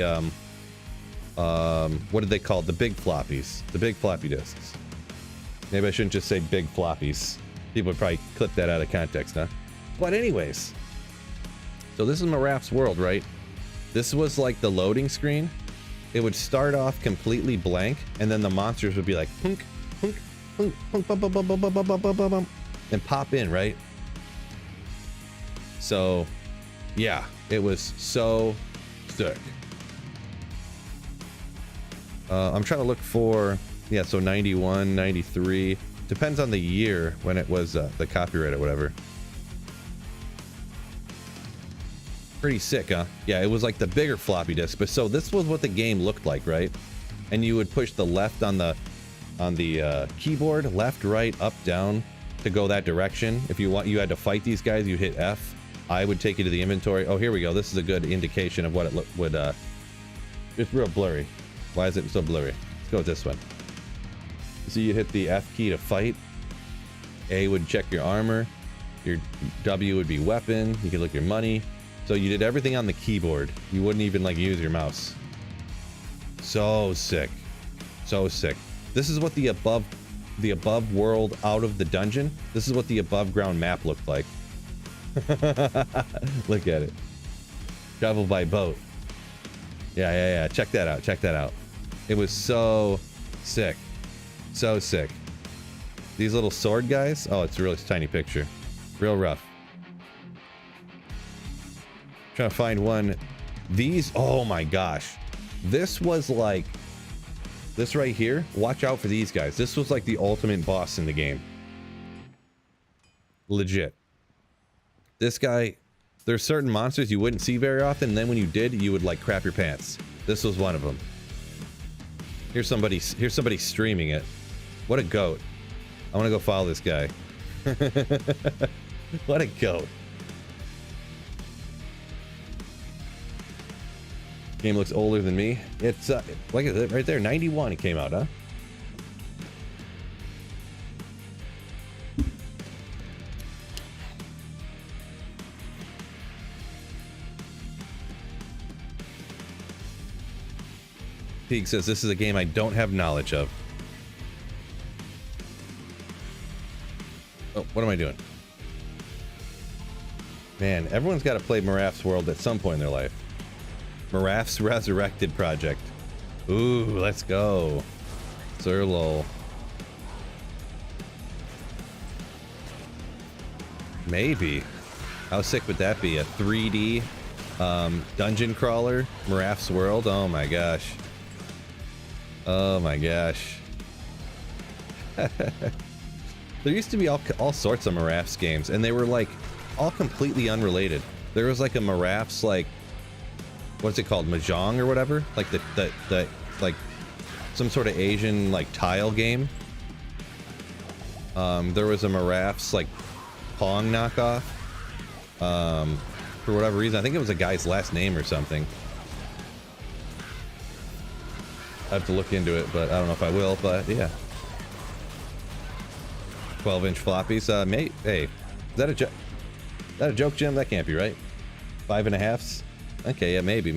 Speaker 1: what did they call it? The big floppies. The big floppy disks. Maybe I shouldn't just say big floppies. People would probably clip that out of context, huh? But anyways, so this is Moraff's World, right? This was like the loading screen. It would start off completely blank, and then the monsters would be like punk, punk, punk, punk, bum, bum, bum, bum, bum, bum, bum, bum, bum, and pop in, right? So, yeah, it was so sick. I'm trying to look for, yeah, so 91, 93. Depends on the year when it was the copyright or whatever. Pretty sick, huh? Yeah, it was like the bigger floppy disk. But so this was what the game looked like, right? And you would push the left on the keyboard, left, right, up, down to go that direction. If you had to fight these guys, you hit F. I would take you to the inventory. Oh, here we go. This is a good indication of what it would. It's real blurry. Why is it so blurry? Let's go with this one. So you hit the F key to fight. A would check your armor. Your W would be weapon. You could look your money. So you did everything on the keyboard. You wouldn't even like use your mouse. So sick. So sick. This is what the above world out of the dungeon. This is what the above ground map looked like. Look at it. Travel by boat. Yeah. Check that out. Check that out. It was so sick. So sick. These little sword guys. Oh, it's a really tiny picture. Real rough. Trying to find one. These, oh my gosh. This was like, this right here. Watch out for these guys. This was like the ultimate boss in the game. Legit. This guy, there's certain monsters you wouldn't see very often. And then when you did, you would like crap your pants. This was one of them. Here's somebody streaming it. What a goat. I want to go follow this guy. What a goat. Game looks older than me. It's like right there, 91 it came out, huh? Peak says this is a game I don't have knowledge of. Oh, what am I doing? Man, everyone's got to play Moraff's World at some point in their life. Moraff's Resurrected project. Ooh, let's go. Sir lol. Maybe. How sick would that be? A 3D dungeon crawler? Moraff's World? Oh my gosh. Oh my gosh. There used to be all sorts of Moraff's games, and they were like all completely unrelated. There was like a Moraff's like, what's it called, Mahjong or whatever, like the like some sort of Asian like tile game. There was a Moraff's like Pong knockoff. For whatever reason, I think it was a guy's last name or something. I have to look into it, but I don't know if I will. But yeah. 12-inch floppies. Mate, hey, is that a joke? Is that a joke, Jim? That can't be right. 5.5s. Okay, yeah, maybe.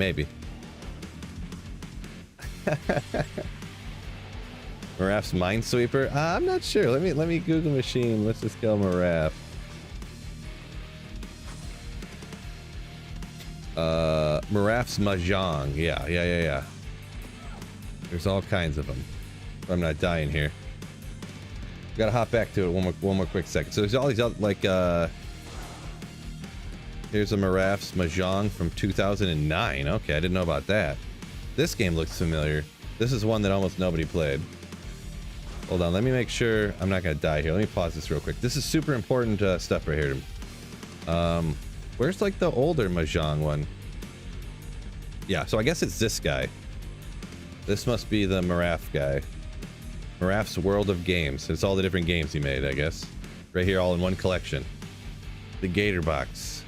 Speaker 1: Moraff's Minesweeper. I'm not sure. Let me Google machine. Let's just go Moraff. Moraff's Mahjong. Yeah. There's all kinds of them. I'm not dying here. Gotta hop back to it one more quick second. So there's all these other, like, here's a Moraff's Mahjong from 2009. Okay, I didn't know about that. This game looks familiar. This is one that almost nobody played. Hold on, let me make sure I'm not gonna die here. Let me pause this real quick. This is super important stuff right here. Where's like the older Mahjong one? Yeah, so I guess it's this guy. This must be the Moraff guy. Moraff's World of Games. It's all the different games he made, I guess. Right here, all in one collection. The Gator Box.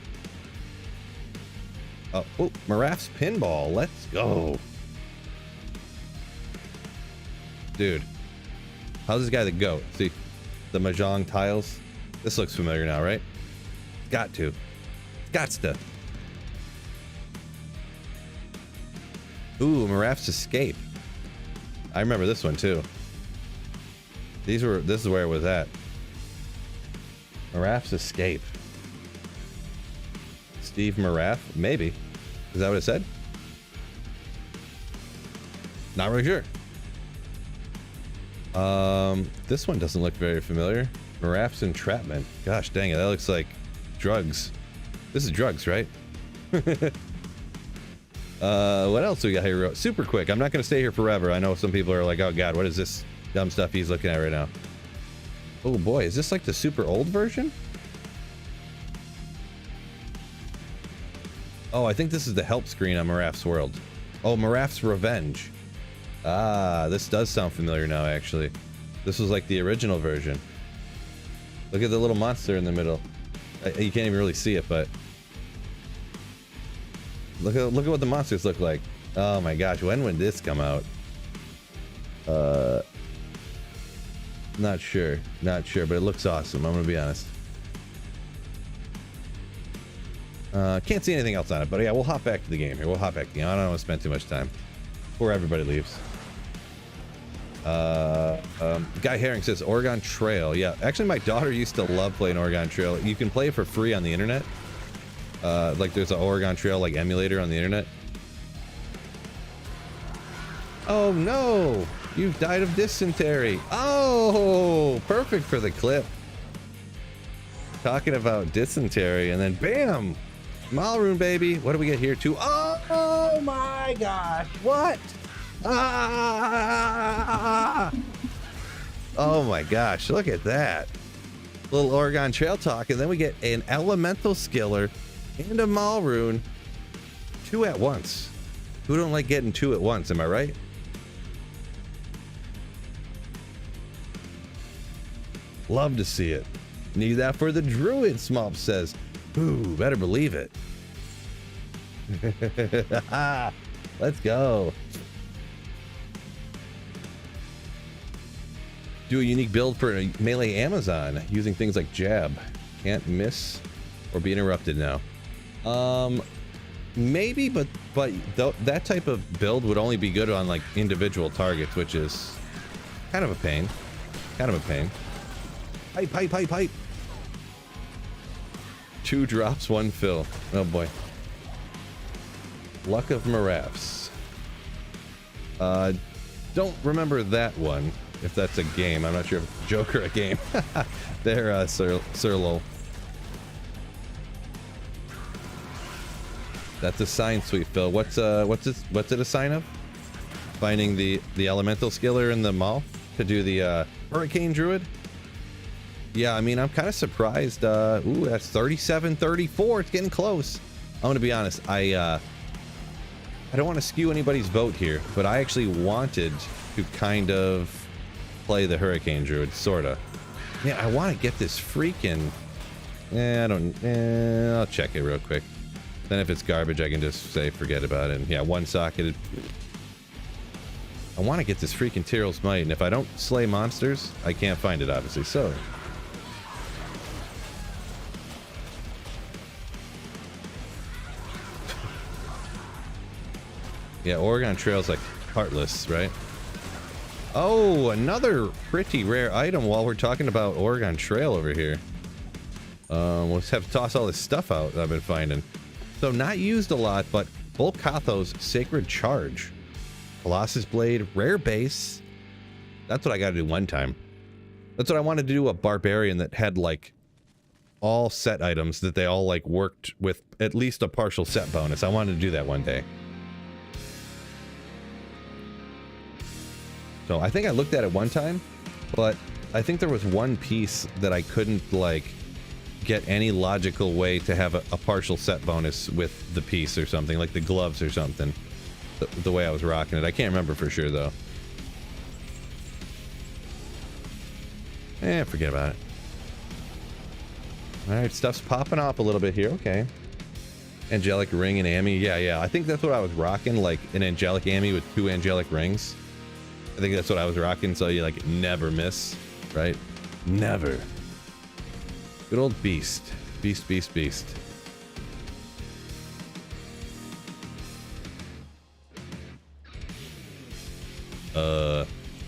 Speaker 1: Oh, Moraff's Pinball. Let's go. Dude. How's this guy the GOAT? See, the Mahjong tiles. This looks familiar now, right? Got to. Gots to. Ooh, Moraff's Escape. I remember this one too. This is where it was at. Moraff's Escape. Steve Moraff? Maybe. Is that what it said? Not really sure. This one doesn't look very familiar. Moraff's Entrapment. Gosh dang it, that looks like drugs. This is drugs, right? What else we got here? Super quick. I'm not going to stay here forever. I know some people are like, oh god, what is this dumb stuff he's looking at right now? Oh boy, is this like the super old version? Oh, I think this is the help screen on Moraff's World. Oh, Moraff's Revenge. Ah, this does sound familiar now, actually. This was like the original version. Look at the little monster in the middle. You can't even really see it, but look at what the monsters look like. Oh my gosh, when would this come out? Not sure, but it looks awesome. I'm gonna be honest. Can't see anything else on it, but yeah, we'll hop back to the game here. I don't want to spend too much time before everybody leaves. Guy Herring says Oregon Trail. Yeah, actually my daughter used to love playing Oregon Trail. You can play it for free on the internet. Like there's an Oregon Trail like emulator on the internet. Oh no, you've died of dysentery. Oh, perfect for the clip. Talking about dysentery, and then bam, Malrune baby. What do we get here too? Oh my gosh, what? Ah! Oh my gosh, look at that. Little Oregon Trail talk, and then we get an elemental skiller and a Malrune. 2 at once. Who don't like getting 2 at once, am I right? Love to see it. Need that for the druid, Smop says. Ooh, better believe it. Let's go. Do a unique build for a melee Amazon using things like jab. Can't miss or be interrupted now. Maybe, but that type of build would only be good on like individual targets, which is kind of a pain. Pipe. 2 drops, 1 fill. Oh boy. Luck of Moraff's. Don't remember that one. If that's a game, I'm not sure if it's a joke or a game. There, Sirlo. That's a sign, sweet Phil. What's it a sign of? Finding the elemental skiller in the mall to do the hurricane druid. Yeah, I mean, I'm kind of surprised. Ooh, that's 37-34. It's getting close. I'm gonna be honest. I don't want to skew anybody's vote here, but I actually wanted to kind of play the Hurricane Druid, sorta. Man, I want to get this freaking... I'll check it real quick. Then if it's garbage, I can just say forget about it. And yeah, one socketed. I want to get this freaking Tyrell's Might, and if I don't slay monsters, I can't find it, obviously, so... Yeah, Oregon Trail's like heartless, right? Oh, another pretty rare item while we're talking about Oregon Trail over here. We'll just have to toss all this stuff out that I've been finding. So not used a lot, but Volkatho's Sacred Charge. Colossus Blade, rare base. That's what I gotta do one time. That's what I wanted to do, a Barbarian that had like all set items that they all like worked with at least a partial set bonus. I wanted to do that one day. So I think I looked at it one time, but I think there was one piece that I couldn't like get any logical way to have a partial set bonus with the piece or something, like the gloves or something, the way I was rocking it. I can't remember for sure though. Forget about it. All right, stuff's popping up a little bit here. Okay. Angelic Ring and Ami. Yeah. I think that's what I was rocking, like an Angelic Ami with 2 Angelic Rings. I think that's what I was rocking, so you like never miss, right? Never. Good old Beast. Beast.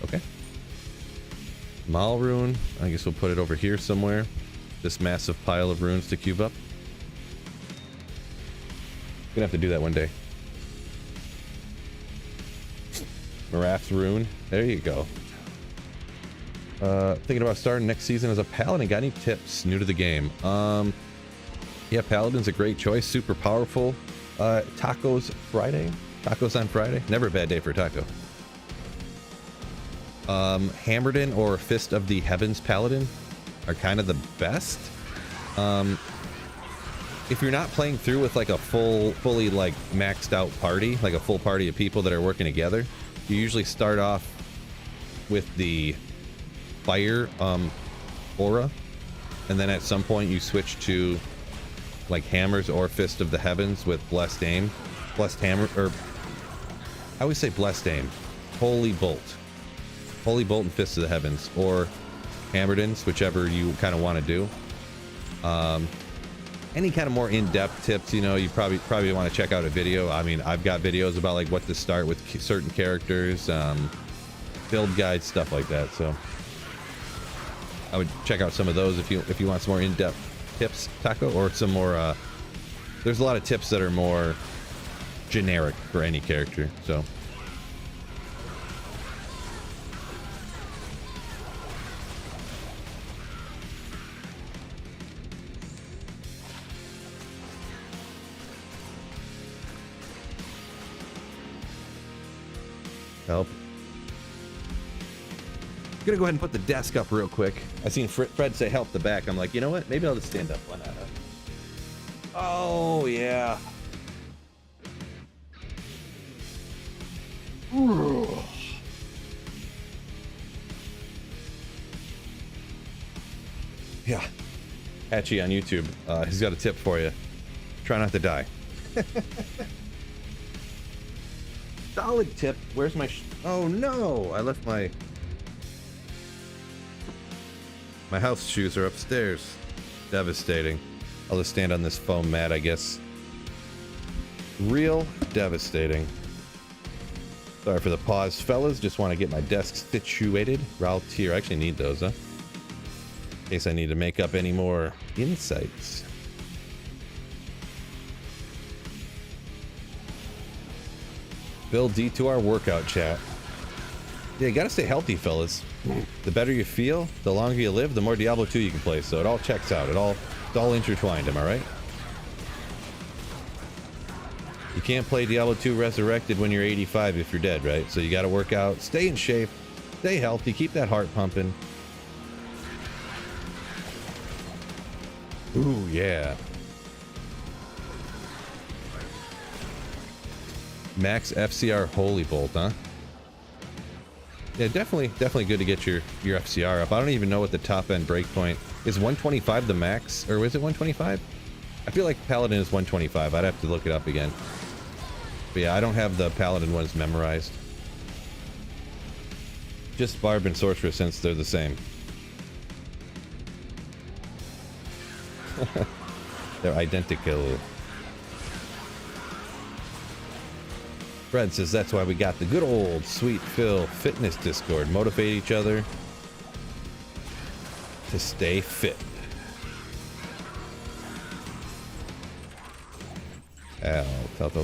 Speaker 1: Okay. Mal rune. I guess we'll put it over here somewhere. This massive pile of runes to cube up. Gonna have to do that one day. Moraff's rune. There you go. Thinking about starting next season as a paladin. Got any tips? New to the game. Yeah, paladin's a great choice. Super powerful. Tacos Friday. Tacos on Friday. Never a bad day for a taco. Hammerden or Fist of the Heavens Paladin are kind of the best. If you're not playing through with like a fully like maxed out party, like a full party of people that are working together, you usually start off with the fire aura, and then at some point you switch to like hammers or Fist of the Heavens with blessed aim, blessed hammer, or I always say blessed aim, holy bolt and Fist of the Heavens, or Hammerdens, whichever you kind of want to do. Any kind of more in-depth tips, you know, you probably want to check out a video. I mean, I've got videos about like what to start with certain characters, build guides, stuff like that. So I would check out some of those if you want some more in-depth tips, Taco, or some more. There's a lot of tips that are more generic for any character. So. Help. I'm gonna go ahead and put the desk up real quick. I seen Fred say help the back. I'm like, you know what? Maybe I'll just stand up. Why not? Oh, yeah. Yeah. Hatchie on YouTube. He's got a tip for you. Try not to die. Solid tip. Where's my oh no, I left my house shoes are upstairs. Devastating. I'll just stand on this foam mat, I guess. Real devastating. Sorry for the pause, fellas. Just want to get my desk situated. Raul tier. I actually need those, huh? In case I need to make up any more insights. Build D to our workout chat. Yeah, you gotta stay healthy, fellas. The better you feel, the longer you live, the more Diablo 2 you can play. So it all checks out. It's all intertwined, am I right? You can't play Diablo 2 Resurrected when you're 85 if you're dead, right? So you gotta work out, stay in shape, stay healthy, keep that heart pumping. Ooh, yeah. Max FCR Holy Bolt, huh? Yeah, definitely good to get your FCR up. I don't even know what the top end breakpoint is. 125 the max, or is it 125? I feel like Paladin is 125. I'd have to look it up again. But yeah, I don't have the Paladin ones memorized. Just Barb and Sorceress, since they're the same. They're identical. Fred says that's why we got the good old Sweet Phil Fitness Discord. Motivate each other to stay fit.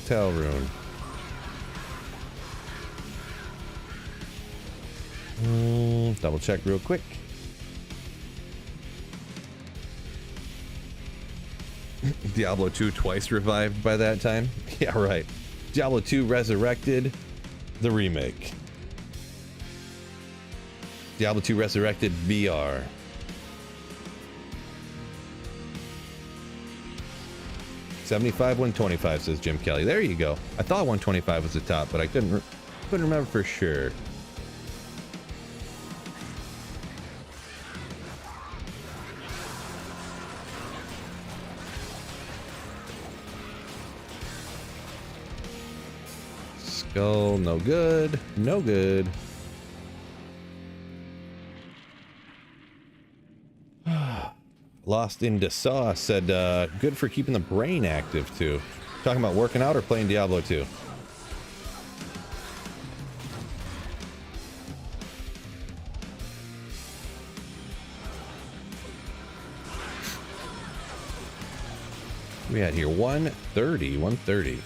Speaker 1: Tell rune. Double check real quick. Diablo 2 twice revived by that time. Yeah, right. Diablo 2 Resurrected, the remake. Diablo 2 Resurrected VR. $75, 125, says Jim Kelly. There you go. I thought 125 was the top, but I couldn't remember for sure. Skull, no good. No good. Lost in Sauce said, good for keeping the brain active, too. Talking about working out or playing Diablo 2? We had here 130, 130.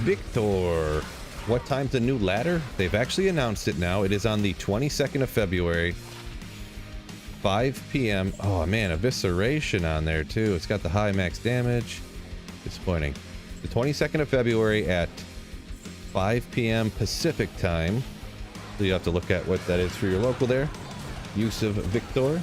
Speaker 1: Victor, what time's the new ladder? They've actually announced it now. It is on the 22nd of February, 5 p.m. Oh man, evisceration on there too. It's got the high max damage. Disappointing. The 22nd of February at 5 p.m. Pacific time. So you have to look at what that is for your local there. Use of Victor.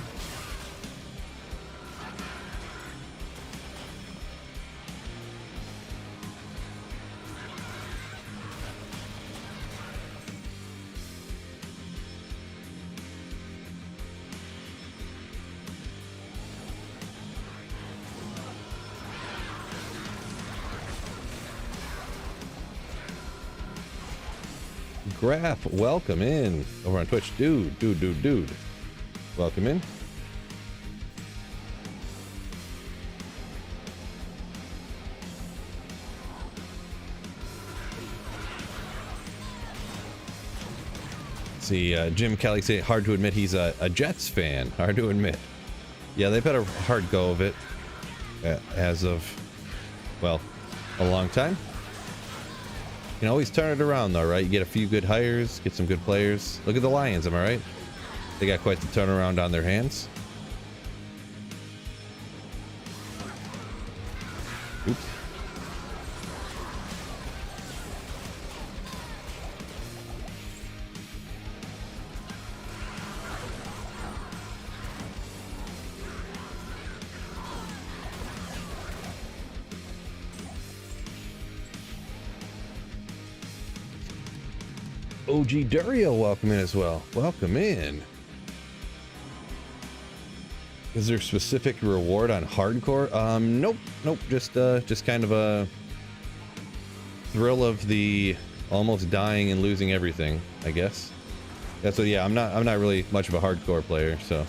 Speaker 1: Graph, welcome in over on Twitch. Dude. Welcome in. See, Jim Kelly say hard to admit he's a Jets fan. Hard to admit. Yeah, they've had a hard go of it as of, well, a long time. You can always turn it around though, right? You get a few good hires, get some good players. Look at the Lions, am I right? They got quite the turnaround on their hands. Oops. OG Dario, welcome in as well. Welcome in. Is there a specific reward on hardcore? Nope. Just kind of a thrill of the almost dying and losing everything, I guess. That's what. Yeah, I'm not really much of a hardcore player, so.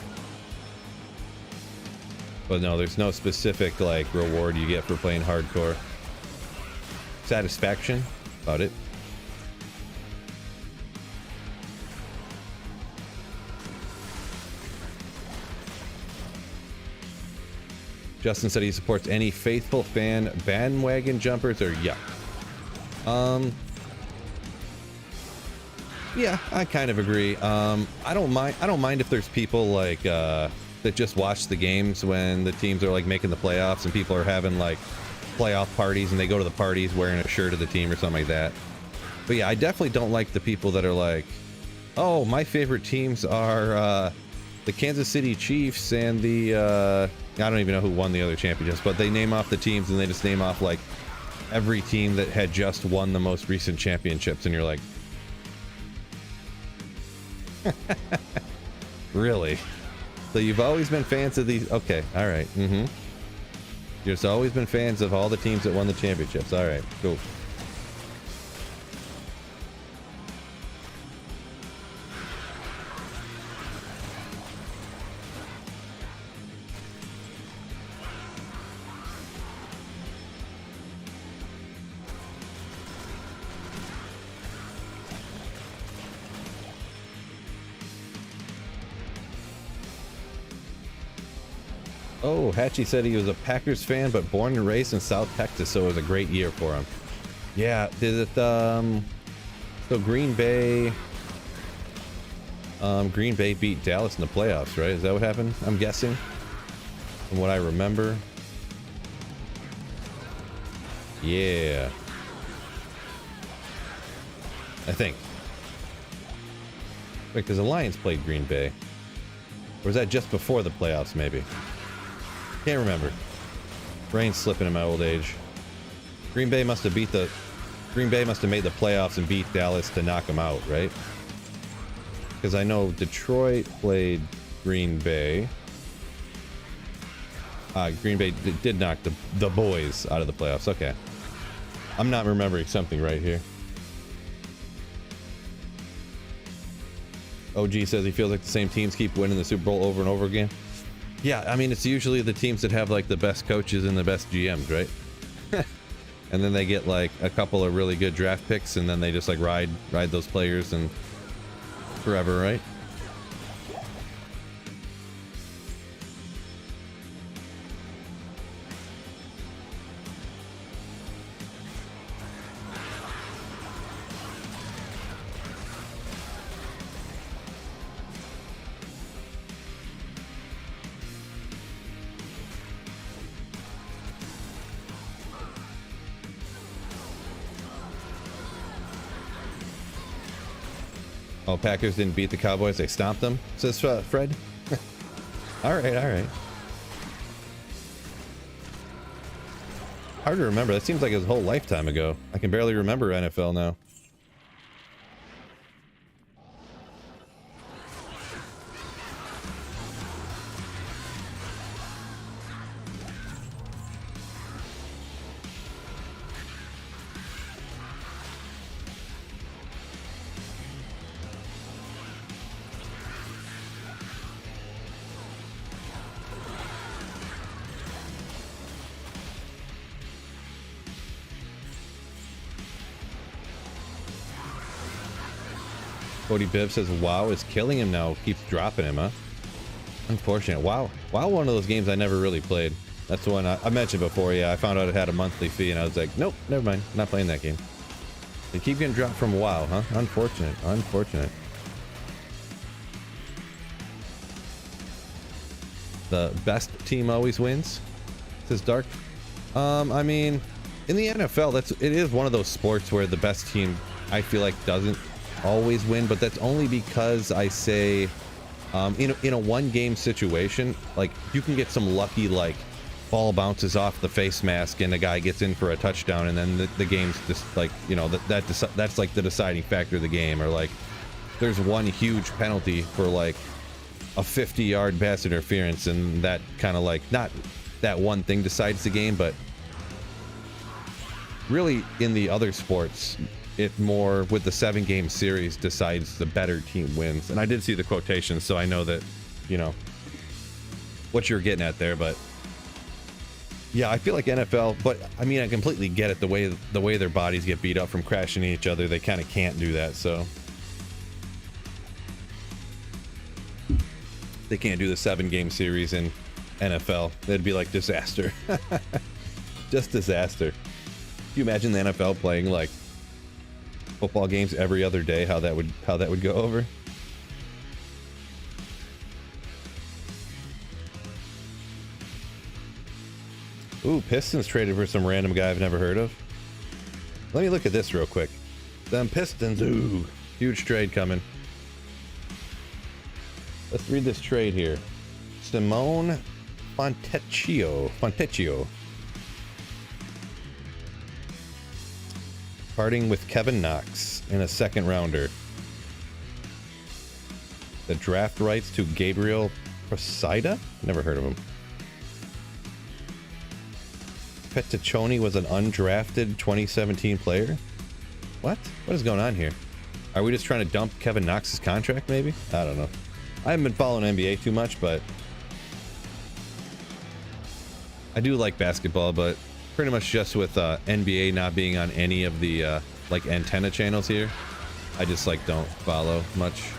Speaker 1: But no, there's no specific like reward you get for playing hardcore. Satisfaction, about it. Justin said he supports any faithful fan bandwagon jumpers or yuck. Yeah, I kind of agree. I don't mind if there's people like that just watch the games when the teams are like making the playoffs and people are having like playoff parties and they go to the parties wearing a shirt of the team or something like that. But yeah, I definitely don't like the people that are like, oh, my favorite teams are the Kansas City Chiefs and the I don't even know who won the other championships, but they name off the teams and they just name off like every team that had just won the most recent championships, and you're like, really? So you've always been fans of these? Okay, all right. Mm-hmm. You've just always been fans of all the teams that won the championships. All right, cool. Oh, Hatchie said he was a Packers fan, but born and raised in South Texas, so it was a great year for him. Yeah, did it, so Green Bay beat Dallas in the playoffs, right? Is that what happened? I'm guessing, from what I remember. Yeah. I think. Wait, because the Lions played Green Bay. Or was that just before the playoffs, maybe? Can't remember. Brain's slipping in my old age. Green Bay must have made the playoffs and beat Dallas to knock them out, right? Because I know Detroit played Green Bay. Green Bay did knock the boys out of the playoffs. Okay. I'm not remembering something right here. OG says he feels like the same teams keep winning the Super Bowl over and over again. Yeah, I mean, it's usually the teams that have like the best coaches and the best GMs, right? And then they get like a couple of really good draft picks, and then they just like ride those players and forever, right? Oh, Packers didn't beat the Cowboys. They stomped them, says Fred. All right. Hard to remember. That seems like it was a whole lifetime ago. I can barely remember NFL now. Cody Bibb says WoW is killing him now. Keeps dropping him, huh? Unfortunate. WoW, one of those games I never really played. That's the one I mentioned before. Yeah, I found out it had a monthly fee, and I was like, nope, never mind. Not playing that game. They keep getting dropped from WoW, huh? Unfortunate. The best team always wins, says Dark. I mean, in the NFL, it is one of those sports where the best team, I feel like, doesn't always win, but that's only because I say in a one game situation, like you can get some lucky, like ball bounces off the face mask and the guy gets in for a touchdown, and then the game's just like, you know, that's like the deciding factor of the game. Or like there's one huge penalty for like a 50-yard pass interference, and that kind of like, not that one thing decides the game, but really in the other sports, it more with the 7-game series decides the better team wins. And I did see the quotations, so I know that, you know, what you're getting at there. But yeah, I feel like NFL, but I mean, I completely get it. The way their bodies get beat up from crashing into each other, they kind of can't do that. So they can't do the 7-game series in NFL. That'd be like disaster. Just disaster. Can you imagine the NFL playing like football games every other day? How that would go over? Ooh, Pistons traded for some random guy I've never heard of. Let me look at this real quick. Them Pistons, ooh, huge trade coming. Let's read this trade here. Simone Fontecchio. Parting with Kevin Knox in a second rounder. The draft rights to Gabriel Procida? Never heard of him. Petticcioni was an undrafted 2017 player? What? What is going on here? Are we just trying to dump Kevin Knox's contract, maybe? I don't know. I haven't been following NBA too much, but I do like basketball, but pretty much just with NBA not being on any of the like antenna channels here, I just like don't follow much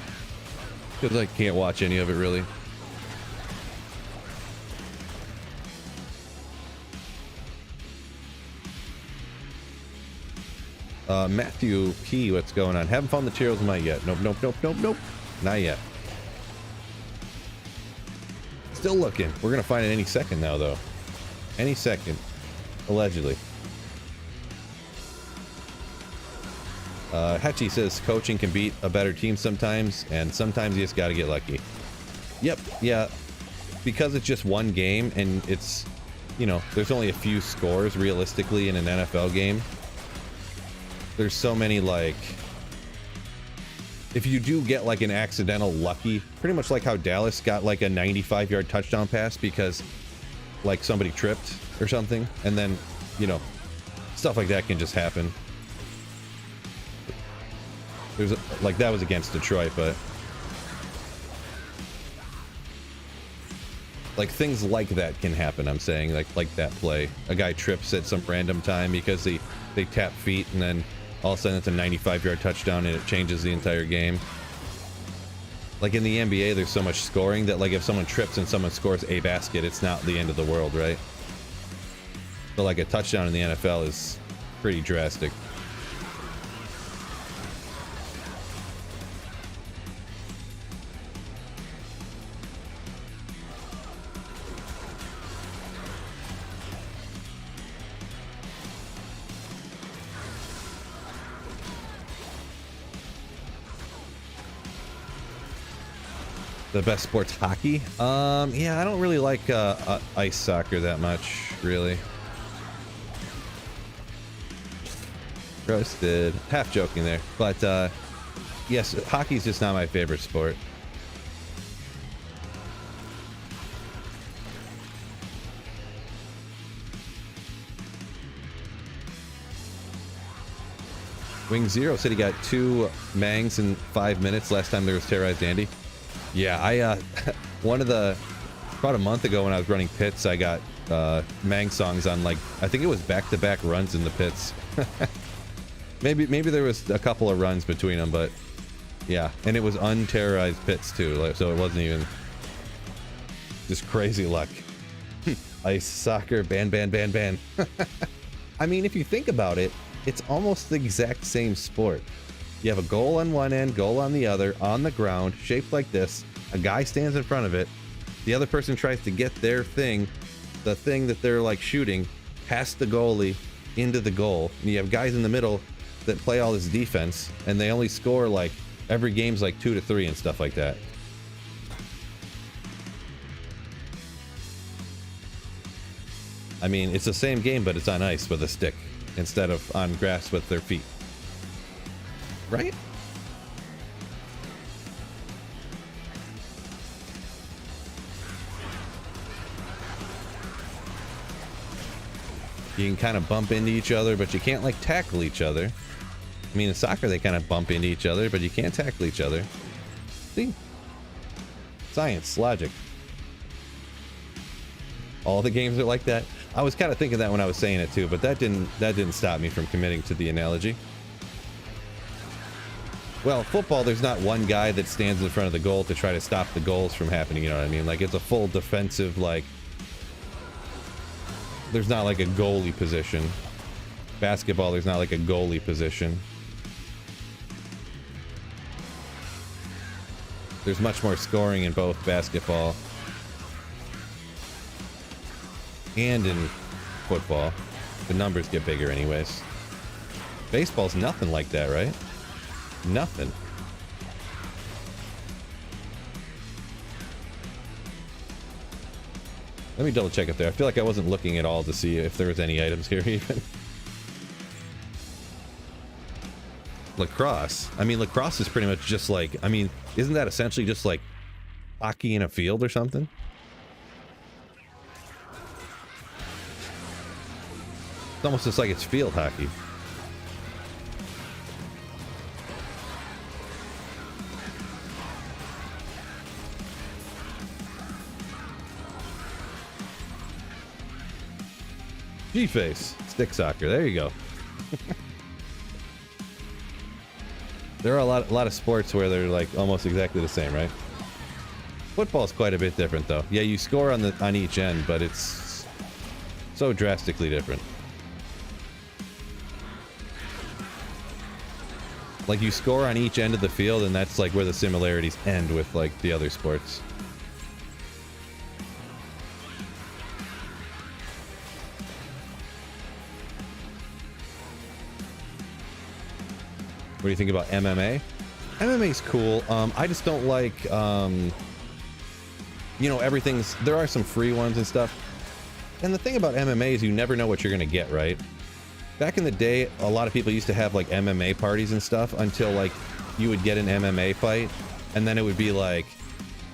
Speaker 1: because I can't watch any of it really. Matthew P, what's going on? Haven't found the Cheerios Might yet. Nope. Not yet. Still looking. We're gonna find it any second now, though. Any second. Allegedly. Hetchy says coaching can beat a better team sometimes, and sometimes you just gotta get lucky. Yep, yeah. Because it's just one game, and it's, you know, there's only a few scores realistically in an NFL game. There's so many, like, if you do get like an accidental lucky, pretty much like how Dallas got like a 95-yard touchdown pass because like somebody tripped or something, and then, you know, stuff like that can just happen. There's like that was against Detroit, but like things like that can happen. I'm saying like that play, a guy trips at some random time because they tap feet, and then all of a sudden it's a 95-yard touchdown and it changes the entire game. Like in the NBA, there's so much scoring that like if someone trips and someone scores a basket, it's not the end of the world, right? But like a touchdown in the NFL is pretty drastic. The best sport's hockey? Yeah, I don't really like ice soccer that much, really. Roasted. Half joking there. But, yes, hockey's just not my favorite sport. Wing Zero said he got 2 mangs in 5 minutes last time there was Terrorized Andy. Yeah, I about a month ago when I was running pits, I got Mang songs on, like, I think it was back-to-back runs in the pits. maybe there was a couple of runs between them, but yeah, and it was unterrorized pits too, like, so it wasn't even just crazy luck. Ice soccer, ban. I mean, if you think about it, it's almost the exact same sport. You have a goal on one end, goal on the other, on the ground, shaped like this. A guy stands in front of it. The other person tries to get their thing, the thing that they're like shooting, past the goalie into the goal. And you have guys in the middle that play all this defense, and they only score like every game's like 2-3 and stuff like that. I mean, it's the same game, but it's on ice with a stick instead of on grass with their feet. Right? You can kind of bump into each other, but you can't like tackle each other. I mean, in soccer, they kind of bump into each other, but you can't tackle each other. See? Science, logic. All the games are like that. I was kind of thinking that when I was saying it too, but that didn't stop me from committing to the analogy. Well, football, there's not one guy that stands in front of the goal to try to stop the goals from happening, you know what I mean? Like, it's a full defensive, like, there's not like a goalie position. Basketball, there's not like a goalie position. There's much more scoring in both basketball and in football. The numbers get bigger anyways. Baseball's nothing like that, right? Nothing. Let me double check up there. I feel like I wasn't looking at all to see if there was any items here even. Lacrosse. I mean, lacrosse is pretty much just like, I mean, isn't that essentially just like hockey in a field or something? It's almost just like it's field hockey. G-face. Stick soccer. There you go. There are a lot of sports where they're like almost exactly the same, right? Football's quite a bit different though. Yeah, you score on each end, but it's so drastically different. Like you score on each end of the field, and that's like where the similarities end with like the other sports. What do you think about MMA? MMA's cool. I just don't like, you know, everything's, there are some free ones and stuff. And the thing about MMA is you never know what you're going to get, right? Back in the day, a lot of people used to have like MMA parties and stuff until like you would get an MMA fight. And then it would be like,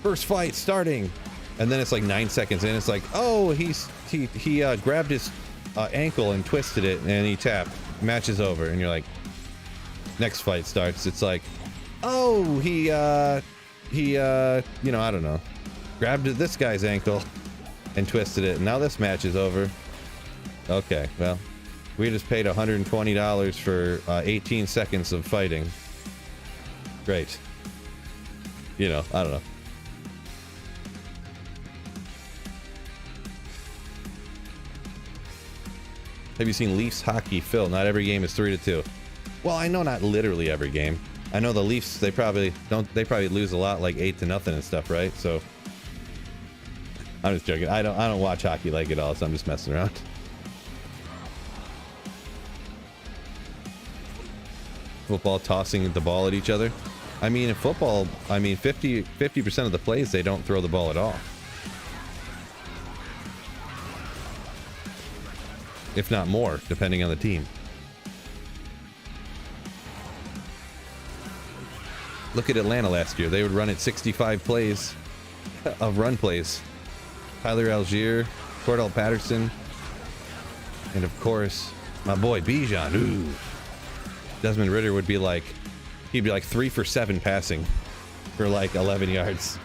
Speaker 1: first fight starting. And then it's like 9 seconds in. It's like, oh, he grabbed his ankle and twisted it and he tapped. Match is over. And you're like, next fight starts. It's like, oh, he you know, I don't know, grabbed this guy's ankle and twisted it, and now this match is over. Okay, well, we just paid $120 for 18 seconds of fighting. Great. You know, I don't know. Have you seen Leafs hockey? Phil, not every game is 3-2. Well, I know not literally every game. I know the Leafs, they probably lose a lot, like 8-0 and stuff, right? So I'm just joking. I don't watch hockey like it all, so I'm just messing around. Football, tossing the ball at each other. I mean, in football, I mean 50% of the plays they don't throw the ball at all. If not more, depending on the team. Look at Atlanta last year. They would run it 65 plays of run plays. Tyler Algier, Cordell Patterson, and of course, my boy Bijan. Ooh. Desmond Ridder would be like, he'd be like 3 for 7 passing for like 11 yards.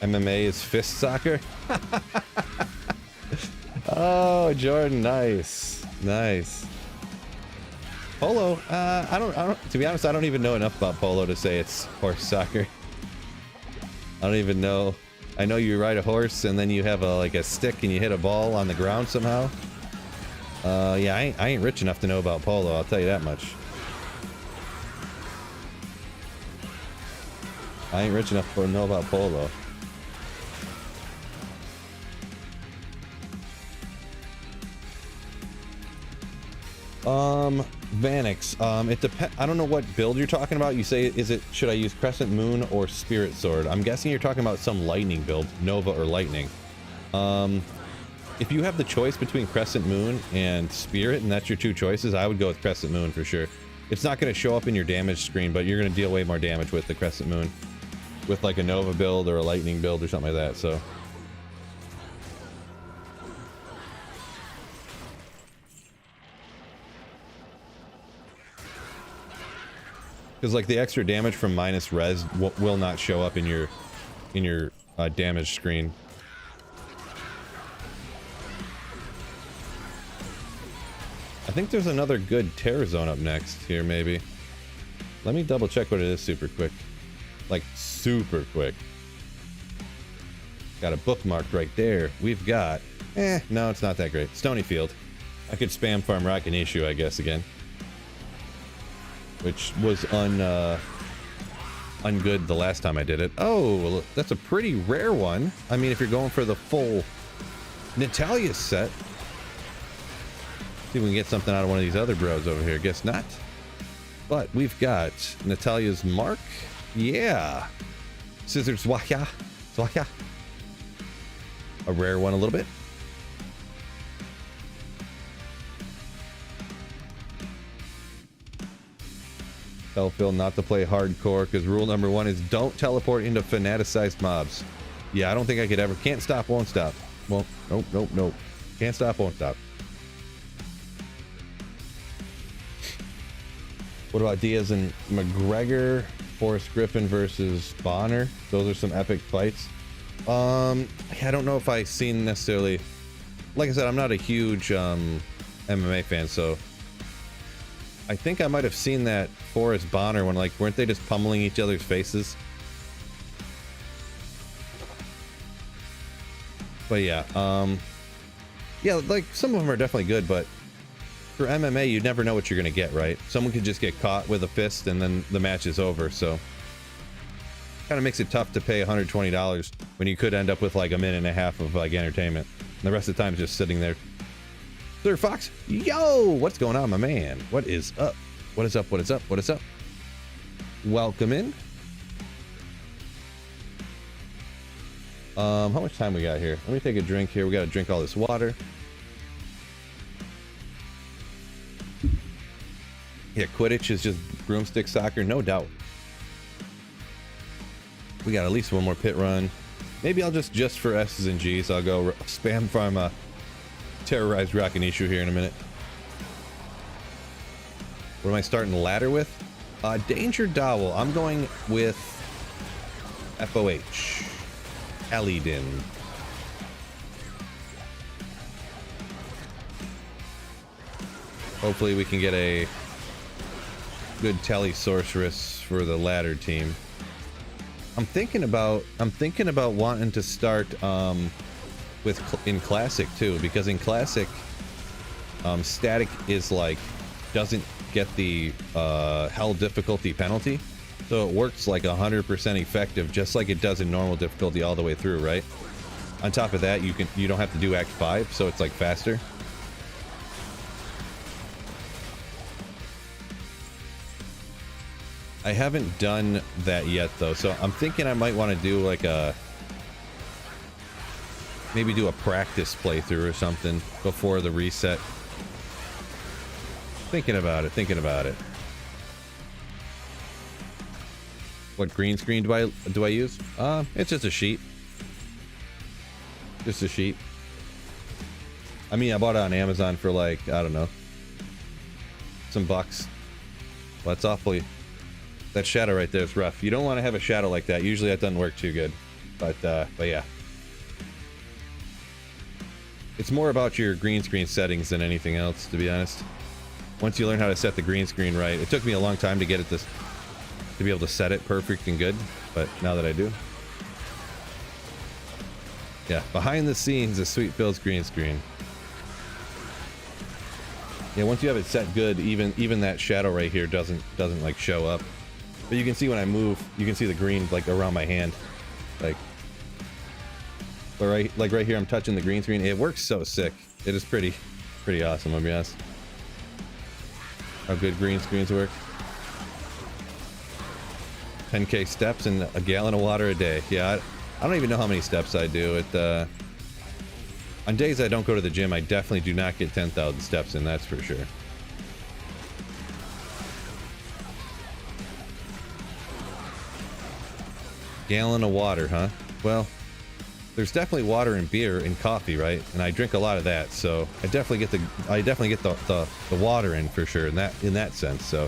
Speaker 1: MMA is fist soccer. Oh, Jordan, nice, nice. Polo. I don't. To be honest, I don't even know enough about polo to say it's horse soccer. I don't even know. I know you ride a horse and then you have like a stick and you hit a ball on the ground somehow. Yeah, I ain't rich enough to know about polo. I'll tell you that much. I ain't rich enough to know about polo. Vanix. It depends. I don't know what build you're talking about. You say, should I use Crescent Moon or Spirit Sword? I'm guessing you're talking about some lightning build, Nova or Lightning. If you have the choice between Crescent Moon and Spirit, and that's your two choices, I would go with Crescent Moon for sure. It's not going to show up in your damage screen, but you're going to deal way more damage with the Crescent Moon, with like a Nova build or a Lightning build or something like that. So. Because like the extra damage from minus res will not show up in your damage screen. I think there's another good Terror Zone up next here, maybe. Let me double check what it is super quick. Like super quick. Got a bookmarked right there. We've got, no, it's not that great. Stonyfield. I could spam farm Rock and Issue, I guess, again. which was ungood the last time I did it. Oh, that's a pretty rare one. I mean, if you're going for the full Natalia set. See if we can get something out of one of these other bros over here. Guess not. But we've got Natalia's mark. Yeah. Scissors Zwaka. Zwaka. A rare one a little bit. Tell Phil not to play hardcore because rule number 1 is don't teleport into fanaticized mobs. Yeah, I don't think I could ever. Can't stop, won't stop. Well, nope, nope, nope. Can't stop, won't stop. What about Diaz and McGregor? Forrest Griffin versus Bonner. Those are some epic fights. I don't know if I've seen necessarily. Like I said, I'm not a huge MMA fan, so I think I might have seen that Forrest Bonner one. Like, weren't they just pummeling each other's faces? But yeah, yeah, like some of them are definitely good, but for MMA, you never know what you're gonna get, right? Someone could just get caught with a fist and then the match is over, so kind of makes it tough to pay $120 when you could end up with like a minute and a half of like entertainment. And the rest of the time is just sitting there. Sir Fox, yo, what's going on, my man? What is up? What is up? What is up? What is up? Welcome in. How much time we got here? Let me take a drink here. We got to drink all this water. Yeah, Quidditch is just broomstick soccer, no doubt. We got at least one more pit run. Maybe I'll just for S's and G's, I'll go spam farm terrorize Rakanishu here in a minute. What am I starting the ladder with? Danger Dowel. I'm going with FOH. Elidin. Hopefully we can get a good Telly Sorceress for the ladder team. I'm thinking about wanting to start in Classic too, because in Classic static is like doesn't get the hell difficulty penalty, so it works like 100% effective, just like it does in normal difficulty all the way through, right? On top of that, you don't have to do Act 5, so it's like faster. I haven't done that yet though, so I'm thinking I might want to do like maybe do a practice playthrough or something before the reset. Thinking about it. What green screen do I use? It's just a sheet. Just a sheet. I mean, I bought it on Amazon for like, I don't know, some bucks. Well, that's awfully. That shadow right there is rough. You don't want to have a shadow like that. Usually that doesn't work too good. But yeah. It's more about your green screen settings than anything else, to be honest. Once you learn how to set the green screen right, it took me a long time to get it to be able to set it perfect and good, but now that I do. Yeah, behind the scenes is Sweet Phil's green screen. Yeah, once you have it set good, even that shadow right here doesn't like show up. But you can see when I move, you can see the green like around my hand, like. But right here, I'm touching the green screen. It works so sick. It is pretty awesome, I'll be honest. How good green screens work. 10k steps and a gallon of water a day. Yeah, I don't even know how many steps I do. On days I don't go to the gym, I definitely do not get 10,000 steps in, that's for sure. Gallon of water, huh? Well, there's definitely water in beer and coffee, right? And I drink a lot of that, so I definitely get the water in for sure in that sense. So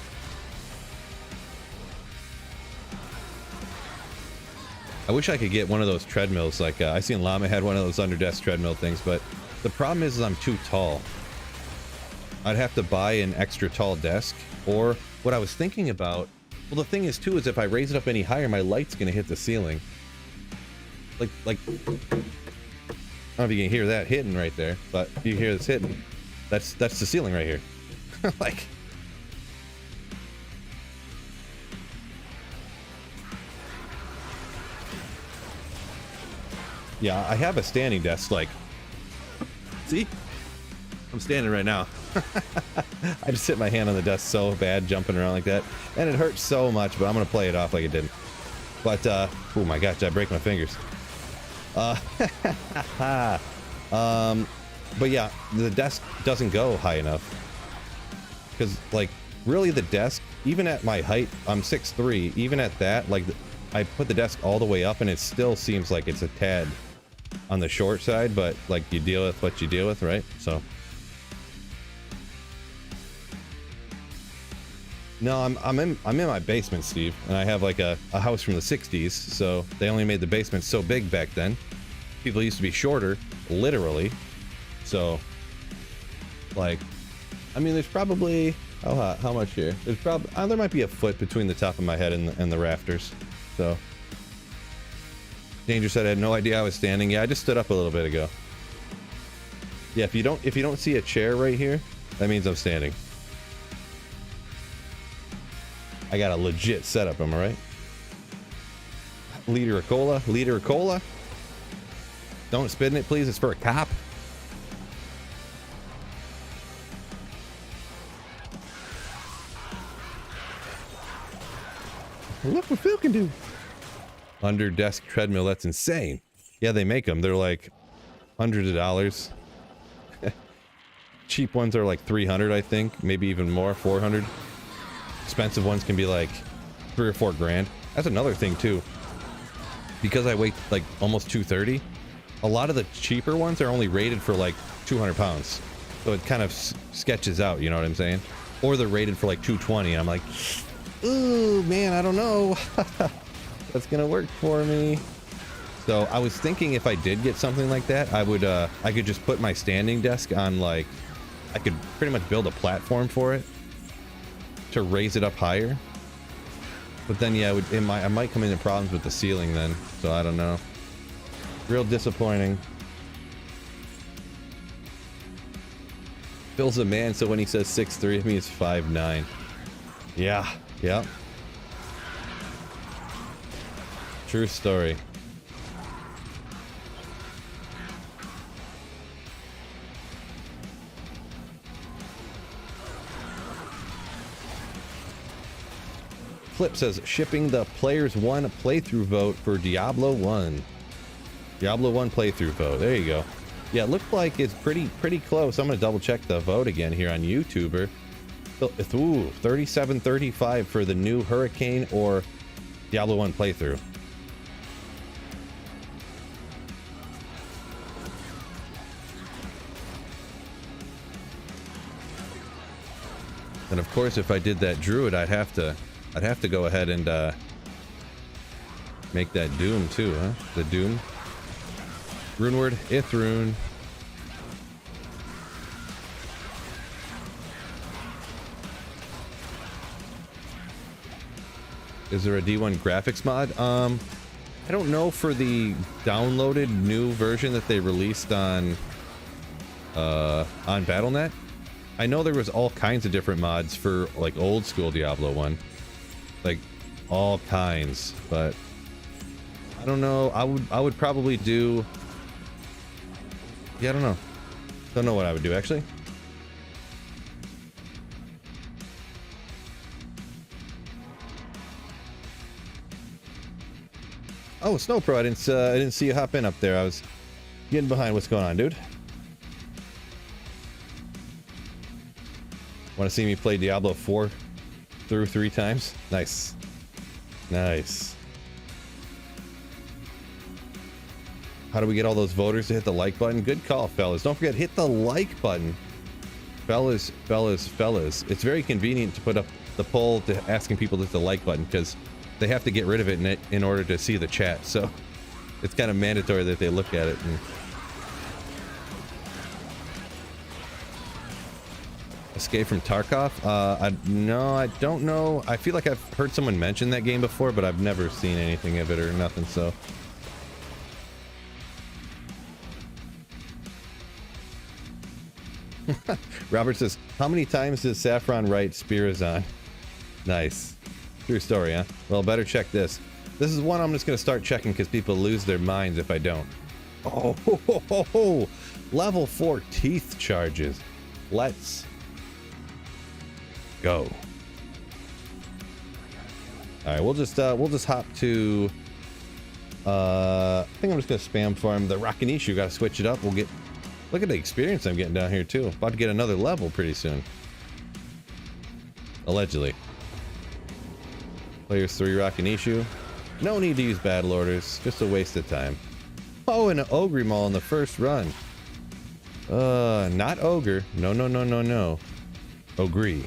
Speaker 1: I wish I could get one of those treadmills. Like I seen Llama had one of those under desk treadmill things, but the problem is I'm too tall. I'd have to buy an extra tall desk, or what I was thinking about. Well, the thing is too is if I raise it up any higher, my light's gonna hit the ceiling. Like I don't know if you can hear that hitting right there, but you hear this hitting. That's the ceiling right here. Like, Yeah, I have a standing desk, like, see? I'm standing right now. I just hit my hand on the desk so bad jumping around like that. And it hurts so much, but I'm going to play it off like it didn't. But, oh my gosh, did I break my fingers? But yeah, the desk doesn't go high enough. Because, like, really the desk, even at my height, I'm 6'3", even at that, like, I put the desk all the way up and it still seems like it's a tad on the short side, but, like, you deal with what you deal with, right? So... No, I'm in my basement, Steve, and I have like a house from the 60s, so they only made the basement so big back then. People used to be shorter, literally. So, like, I mean, there's probably how much here? There's probably there might be a foot between the top of my head and the rafters. So, Danger said I had no idea I was standing. Yeah, I just stood up a little bit ago. Yeah, if you don't see a chair right here, that means I'm standing. I got a legit setup, am I right? Liter of cola, liter of cola. Don't spit in it, please. It's for a cop. Look what Phil can do. Under desk treadmill, that's insane. Yeah, they make them. They're like hundreds of dollars. Cheap ones are like 300, I think, maybe even more, 400. Expensive ones can be like 3 or 4 grand. That's another thing too. Because I weigh like almost 230, a lot of the cheaper ones are only rated for like 200 pounds. So it kind of sketches out, you know what I'm saying? Or they're rated for like 220. And I'm like, ooh, man, I don't know. That's gonna work for me. So I was thinking if I did get something like that, I could just put my standing desk on, like, I could pretty much build a platform for it to raise it up higher. But then, yeah, I might come into problems with the ceiling then. So I don't know. Real disappointing. Phil's a man, so when he says 6'3", it means 5'9". Yeah, yeah. True story. Flip says, shipping the Players 1 playthrough vote for Diablo 1. Diablo 1 playthrough vote. There you go. Yeah, it looked like it's pretty close. I'm going to double check the vote again here on YouTuber. Ooh, 37-35 for the new Hurricane or Diablo 1 playthrough. And of course, if I did that Druid, I'd have to go ahead and make that Doom too, huh? The Doom. Rune word, Ithrune. Is there a D1 graphics mod? I don't know for the downloaded new version that they released on Battle.net. I know there was all kinds of different mods for like old school Diablo 1. Like all kinds, but I don't know. I would probably do, yeah, I don't know what I would do actually. Oh, Snow Pro, I didn't see you hop in up there. I was getting behind. What's going on, dude? Want to see me play Diablo 4 through 3 times? Nice. Nice. How do we get all those voters to hit the like button? Good call, fellas. Don't forget, hit the like button. Fellas. It's very convenient to put up the poll to asking people to hit the like button because they have to get rid of it in order to see the chat. So it's kind of mandatory that they look at it. And Escape from Tarkov? No, I don't know. I feel like I've heard someone mention that game before, but I've never seen anything of it or nothing, so. Robert says, how many times does Saffron write Spirazon? Nice. True story, huh? Well, better check this. This is one I'm just going to start checking because people lose their minds if I don't. Oh, level 4 teeth charges. Let's go. All right, we'll just hop to. I think I'm just gonna spam farm the Rakanishu. Got to switch it up. We'll get. Look at the experience I'm getting down here too. About to get another level pretty soon. Allegedly. Players 3 Rakanishu. No need to use battle orders. Just a waste of time. Oh, and an Ogre Maul in the first run. Not Ogre. No, no, no, no, no. Ogre.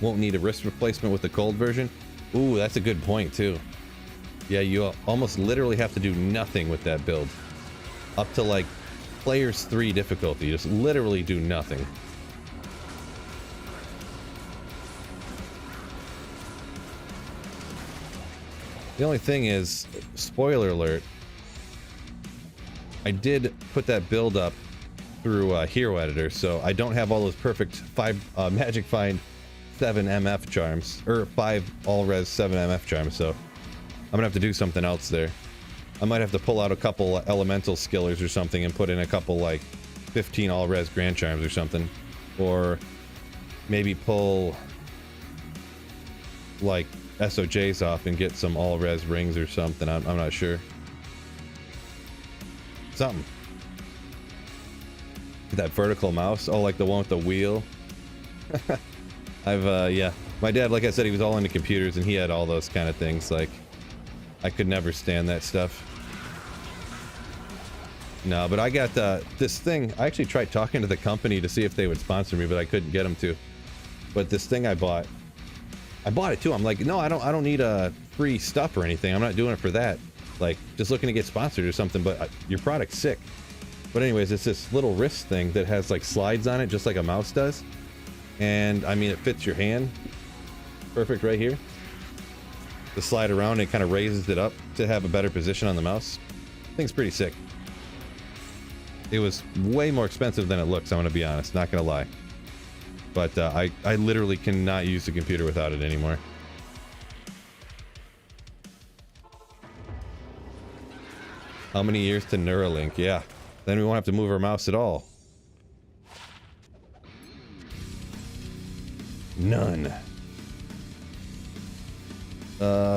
Speaker 1: Won't need a wrist replacement with the cold version. Ooh, that's a good point too. Yeah, you almost literally have to do nothing with that build. Up to like players 3 difficulty. Just literally do nothing. The only thing is, spoiler alert, I did put that build up through Hero Editor, so I don't have all those perfect 5 Magic Find 7 MF charms, or 5 all-res 7 MF charms, so I'm gonna have to do something else there. I might have to pull out a couple elemental skillers or something and put in a couple like 15 all-res grand charms or something, or maybe pull like SOJs off and get some all-res rings or something. I'm not sure. Something. That vertical mouse. Oh, like the one with the wheel. Yeah. My dad, like I said, he was all into computers and he had all those kind of things. Like, I could never stand that stuff. No, but I got this thing. I actually tried talking to the company to see if they would sponsor me, but I couldn't get them to. But this thing I bought it too. I'm like, no, I don't need free stuff or anything. I'm not doing it for that. Like, just looking to get sponsored or something. But your product's sick. But anyways, it's this little wrist thing that has like slides on it, just like a mouse does. And I mean, it fits your hand perfect right here. To slide around, it kind of raises it up to have a better position on the mouse. Thing's pretty sick. It was way more expensive than it looks. I'm gonna be honest, not gonna lie. But I literally cannot use the computer without it anymore. How many years to Neuralink? Yeah. Then we won't have to move our mouse at all. None.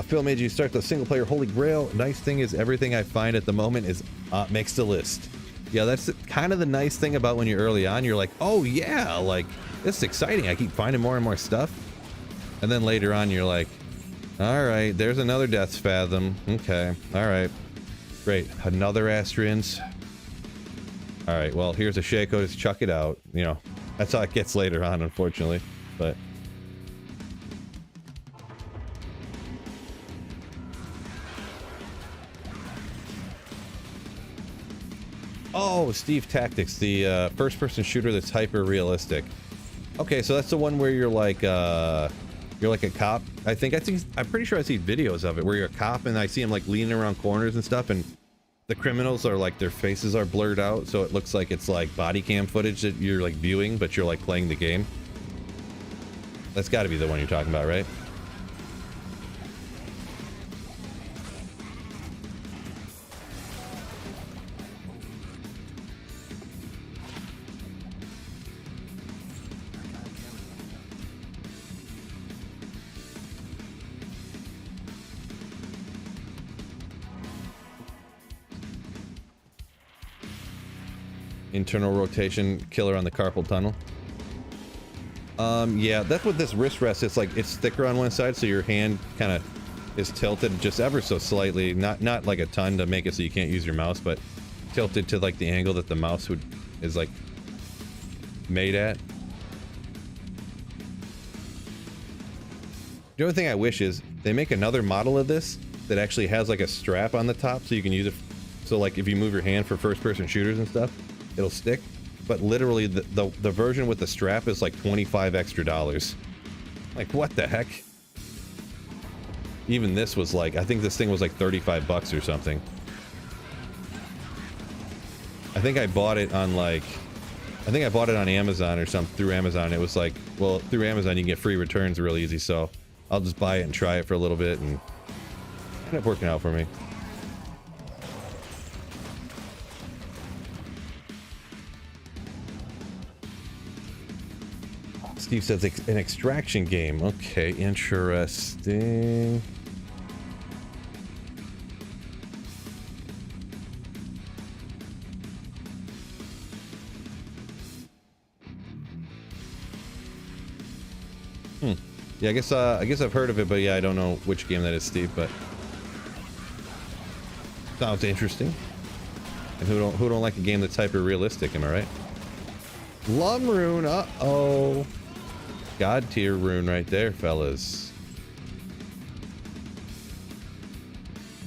Speaker 1: Phil made you start the single player Holy Grail. Nice thing is everything I find at the moment is makes the list. Yeah, that's kind of the nice thing about when you're early on. You're like, oh yeah, like, this is exciting. I keep finding more and more stuff. And then later on, you're like, all right, there's another Death's Fathom. Okay, all right. Great, another Astrians. All right, well, here's a Shaco. Just chuck it out. You know, that's how it gets later on, unfortunately. But... oh, Steve Tactics, the first-person shooter that's hyper-realistic. Okay, so that's the one where you're like a cop. I'm pretty sure I see videos of it where you're a cop and I see them like leaning around corners and stuff, and the criminals are like, their faces are blurred out, so it looks like it's like body cam footage that you're like viewing, but you're like playing the game. That's got to be the one you're talking about, right? Internal rotation killer on the carpal tunnel. Yeah, that's what this wrist rest is like. It's thicker on one side, so your hand kind of is tilted just ever so slightly. Not like a ton to make it so you can't use your mouse, but tilted to like the angle that the mouse is like made at. The only thing I wish is they make another model of this that actually has like a strap on the top so you can use it. So like if you move your hand for first-person shooters and stuff, it'll stick. But literally the version with the strap is like $25 extra. Like, what the heck? Even this was like, I think this thing was like 35 bucks or something. I think I bought it on like, I think I bought it on Amazon or something, through Amazon. It was like, well, through Amazon you can get free returns real easy, so I'll just buy it and try it for a little bit, and end up working out for me. Steve says an extraction game. Okay, interesting. Yeah, I guess I've heard of it, but yeah, I don't know which game that is, Steve. But sounds interesting. And who don't like a game that's hyper realistic? Am I right? Lum rune. Uh-oh. God tier rune right there, fellas.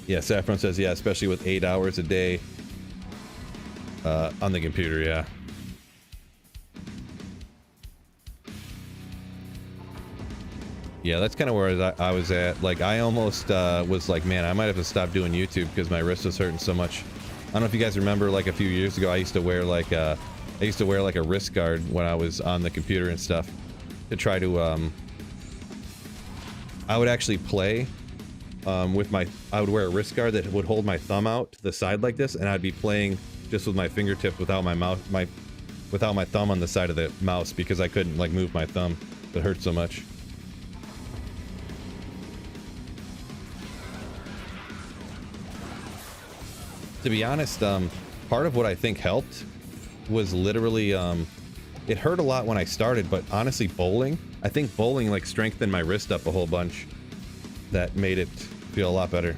Speaker 1: Yeah, Saffron says, yeah, especially with 8 hours a day on the computer, yeah. Yeah, that's kind of where I was at. Like, I almost was like, man, I might have to stop doing YouTube because my wrist was hurting so much. I don't know if you guys remember, like a few years ago, I used to wear like a wrist guard when I was on the computer and stuff to try to I would actually play with I would wear a wrist guard that would hold my thumb out to the side like this, and I'd be playing just with my fingertip without without my thumb on the side of the mouse because I couldn't like move my thumb. It hurt so much. To be honest, part of what I think helped was literally, it hurt a lot when I started, but honestly, bowling, I think bowling like strengthened my wrist up a whole bunch. That made it feel a lot better.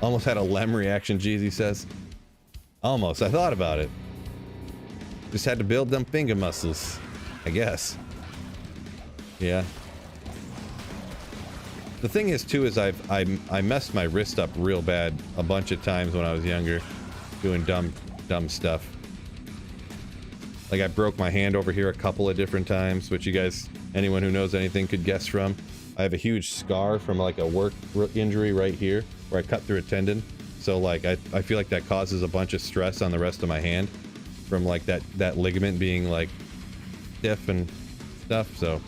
Speaker 1: Almost had a Lem reaction, Jeezy says. Almost, I thought about it. Just had to build them finger muscles, I guess. Yeah. The thing is too is I messed my wrist up real bad a bunch of times when I was younger, doing dumb stuff. Like I broke my hand over here a couple of different times, which you guys, anyone who knows anything could guess from. I have a huge scar from like a work injury right here where I cut through a tendon. So like I feel like that causes a bunch of stress on the rest of my hand from like that ligament being like stiff and stuff. So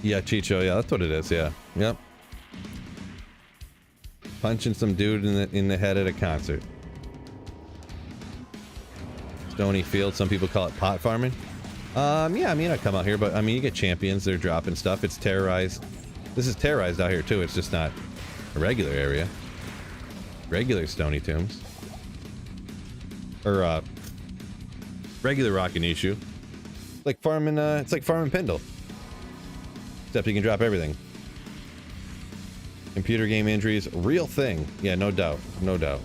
Speaker 1: yeah, Chicho, yeah, that's what it is, yeah. Yep. Punching some dude in the head at a concert. Stony Field, some people call it pot farming. Yeah, I mean, I come out here, but I mean, you get champions, they're dropping stuff. It's terrorized. This is terrorized out here too. It's just not a regular area. Regular Stony Tombs. Or, regular Rockin' Issue. It's like farming Pindle. Except you can drop everything. Computer game injuries, real thing. Yeah, no doubt. No doubt.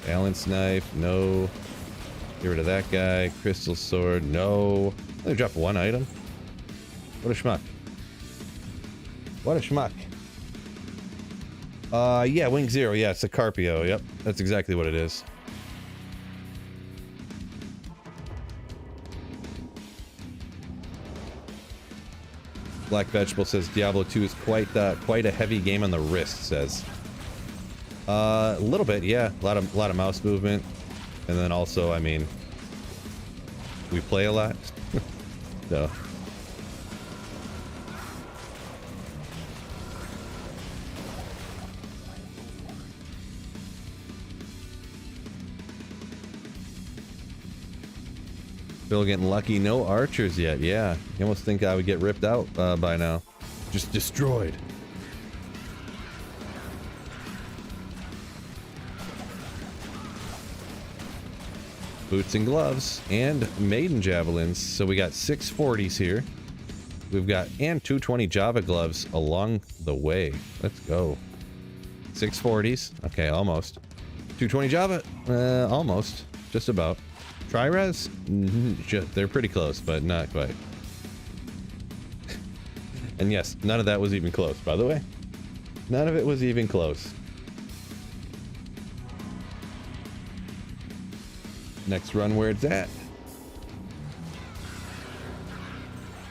Speaker 1: Balance knife, no. Get rid of that guy. Crystal sword, no. Let me drop one item. What a schmuck. What a schmuck. Yeah, Wing Zero. Yeah, it's a Carpio. Yep, that's exactly what it is. Black Vegetable says Diablo 2 is quite a heavy game on the wrist. Says a little bit, yeah, a lot of mouse movement, and then also, I mean, we play a lot, so. Still getting lucky. No archers yet. Yeah, you almost think I would get ripped out by now. Just destroyed. Boots and gloves and maiden javelins. So we got 640s here. We've got and 220 Java gloves along the way. Let's go. 640s. Okay, almost. 220 Java. Almost. Just about. Tri-res? They're pretty close, but not quite. And yes, none of that was even close, by the way. None of it was even close. Next run where it's at.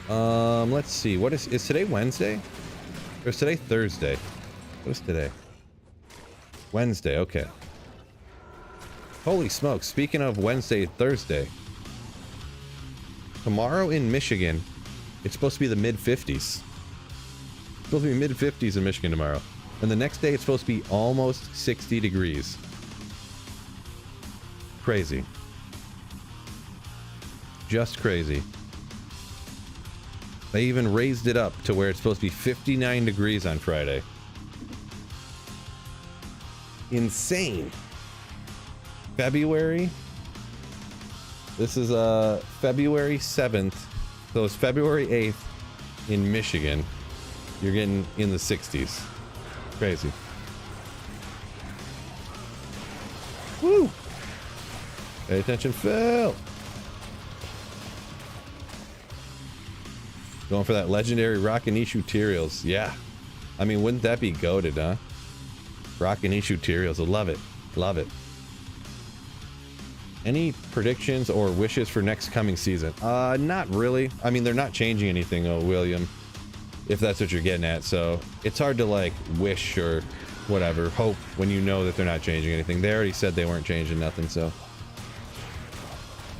Speaker 1: Let's see. What is today Wednesday? Or is today Thursday? What is today? Wednesday, okay. Holy smokes, speaking of Wednesday, Thursday. Tomorrow in Michigan, it's supposed to be the mid-50s. It's supposed to be mid-50s in Michigan tomorrow. And the next day, it's supposed to be almost 60 degrees. Crazy. Just crazy. They even raised it up to where it's supposed to be 59 degrees on Friday. Insane. February. This is February 7th. So it's February 8th in Michigan. You're getting in the 60s. Crazy. Woo! Pay attention, Phil. Going for that legendary Rockanishu Tyraels. Yeah. I mean, wouldn't that be goated, huh? Rockanishu Tyraels. I love it. Love it. Any predictions or wishes for next coming season? Not really. I mean, they're not changing anything, William. If that's what you're getting at. So it's hard to like wish or whatever, hope when you know that they're not changing anything. They already said they weren't changing nothing, so.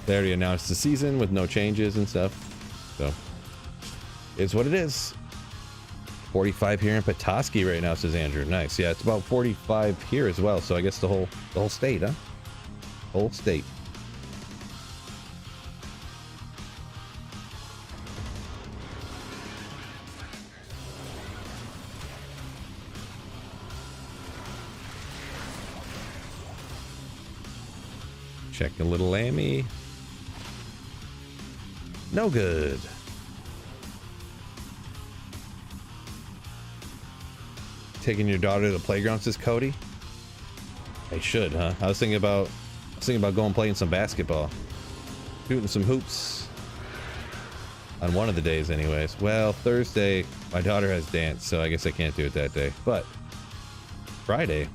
Speaker 1: They already announced the season with no changes and stuff. So. Is what it is. 45 here in Petoskey right now, says Andrew. Nice. Yeah, it's about 45 here as well. So I guess the whole state, huh? Whole state. Check a little Lammy. No good. Taking your daughter to the playground, says Cody. I should, huh? I was thinking about going playing some basketball, shooting some hoops on one of the days anyways. Well, Thursday my daughter has dance, so I guess I can't do it that day. But Friday,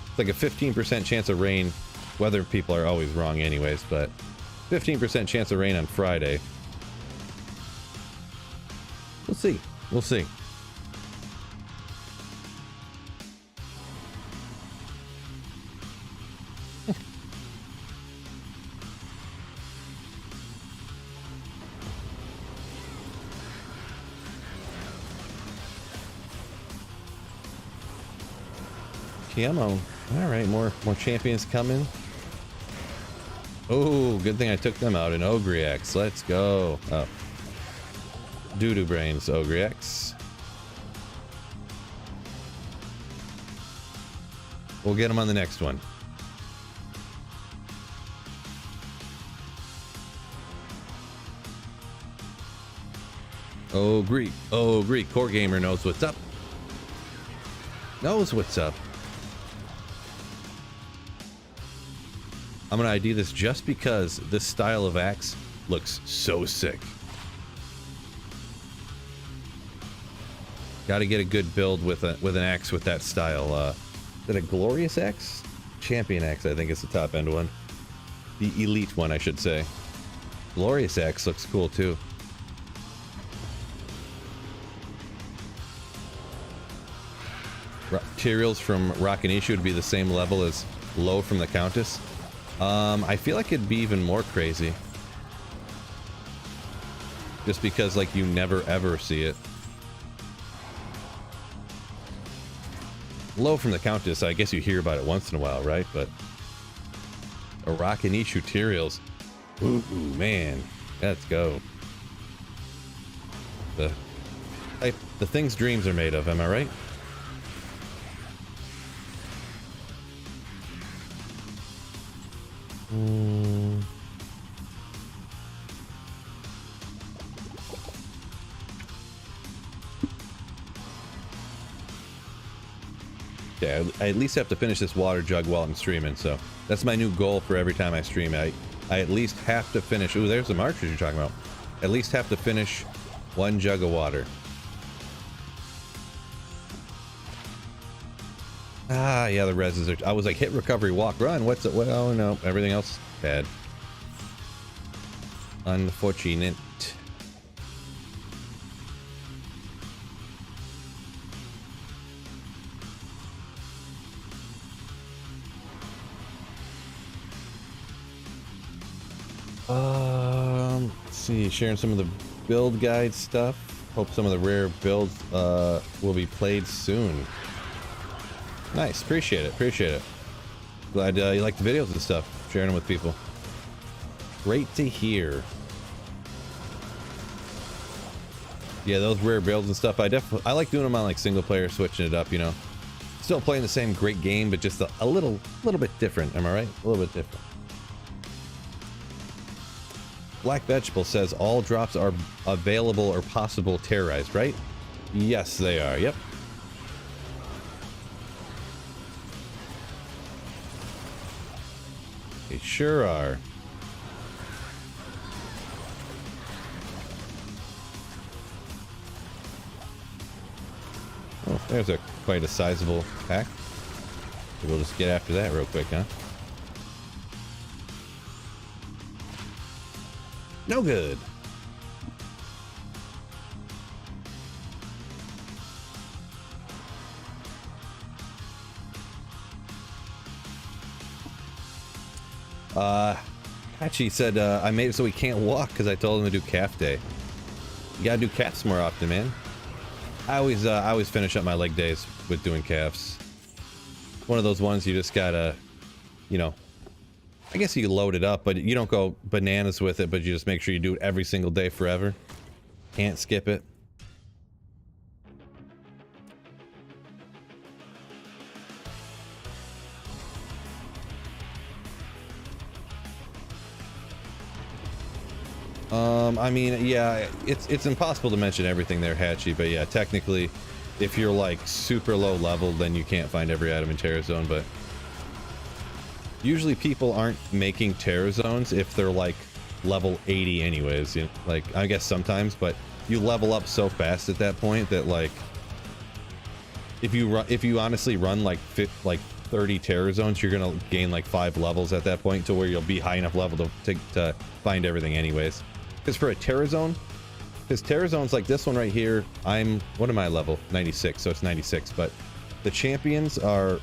Speaker 1: it's like a 15% chance of rain. Weather people are always wrong anyways, but 15% chance of rain on Friday. We'll see. We'll see. Camo. Alright, more champions coming. Oh, good thing I took them out in Ogrex. Let's go. Oh. Doodoo Brains, Ogrex. We'll get them on the next one. Oh, Greek. Oh, Greek. Core Gamer knows what's up. Knows what's up. I'm gonna ID this just because this style of axe looks so sick. Got to get a good build with an axe with that style. Is it a glorious axe? Champion axe, I think is the top end one. The elite one, I should say. Glorious axe looks cool too. Tyraels from Rockanishu would be the same level as Low from the Countess. I feel like it'd be even more crazy. Just because, like, you never ever see it. Low from the Countess, I guess you hear about it once in a while, right? But a Rockanishu Tyraels. Ooh, man. Let's go. The things dreams are made of, am I right? Yeah, I at least have to finish this water jug while I'm streaming, so that's my new goal for every time I stream. I at least have to finish. Ooh, there's the markers you're talking about. At least have to finish one jug of water. Ah, yeah, the reses are. I was like, hit recovery, walk, run. What's it? Well, no, everything else bad. Unfortunate. Let's see, sharing some of the build guide stuff. Hope some of the rare builds will be played soon. Nice, appreciate it, appreciate it. Glad you like the videos and stuff, sharing them with people. Great to hear. Yeah, those rare builds and stuff, I like doing them on like single player, switching it up, you know. Still playing the same great game, but just a little bit different, am I right? A little bit different. Black Vegetable says all drops are available or possible terrorized, right? Yes, they are, yep. They sure are. Oh, there's quite a sizable pack. We'll just get after that real quick, huh? No good. Hachi said I made it so he can't walk because I told him to do calf day. You gotta do calves more often, man. I always finish up my leg days with doing calves. One of those ones you just gotta, you know, I guess you load it up, but you don't go bananas with it, but you just make sure you do it every single day forever. Can't skip it. I mean, yeah, it's impossible to mention everything there, Hatchy, but yeah, technically, if you're like super low level, then you can't find every item in Terror Zone, but usually people aren't making Terror Zones if they're like level 80 anyways, you know, like, I guess sometimes, but you level up so fast at that point that like, if you honestly run like 30 Terror Zones, you're gonna gain like 5 levels at that point to where you'll be high enough level to find everything anyways. Because for a Terror Zone, because Terror Zones like this one right here, what am I level? 96, so it's 96, but the champions are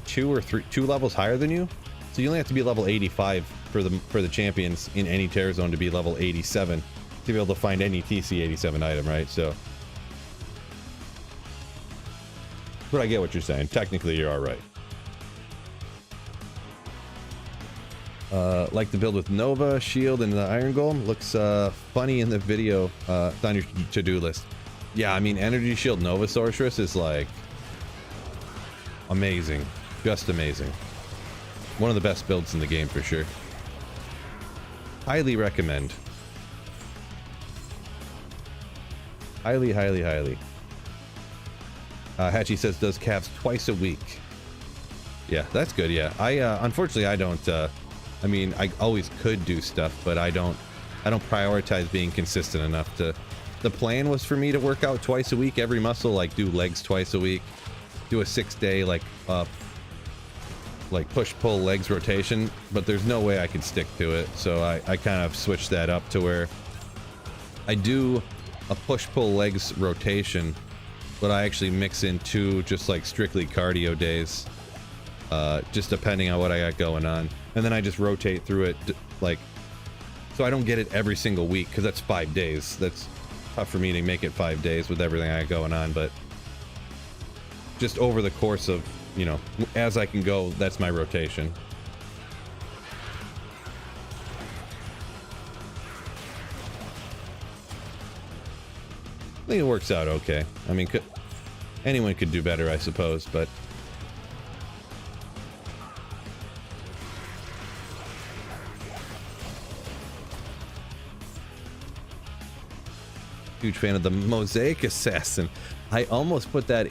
Speaker 1: 2 levels higher than you, so you only have to be level 85 for the champions in any Terror Zone to be level 87 to be able to find any TC 87 item, right? So, but I get what you're saying. Technically, you're all right. Like the build with Nova, Shield, and the Iron Golem. Looks funny in the video. It's on your to-do list. Yeah, I mean, Energy Shield Nova Sorceress is like amazing. Just amazing. One of the best builds in the game for sure. Highly recommend. Highly, highly, highly. Hatchy says does calves twice a week. Yeah, that's good. Yeah, unfortunately I don't. I mean, I always could do stuff, but I don't prioritize being consistent enough to. The plan was for me to work out twice a week, every muscle, like do legs twice a week, do a 6-day like push-pull legs rotation, but there's no way I could stick to it. So I kind of switched that up to where I do a push-pull legs rotation, but I actually mix in 2 just like strictly cardio days, just depending on what I got going on. And then I just rotate through it, like, so I don't get it every single week, because that's 5 days. That's tough for me to make it 5 days with everything I got going on, but just over the course of, you know, as I can go, that's my rotation. I think it works out okay. I mean, anyone could do better, I suppose, but huge fan of the Mosaic Assassin. I almost put that.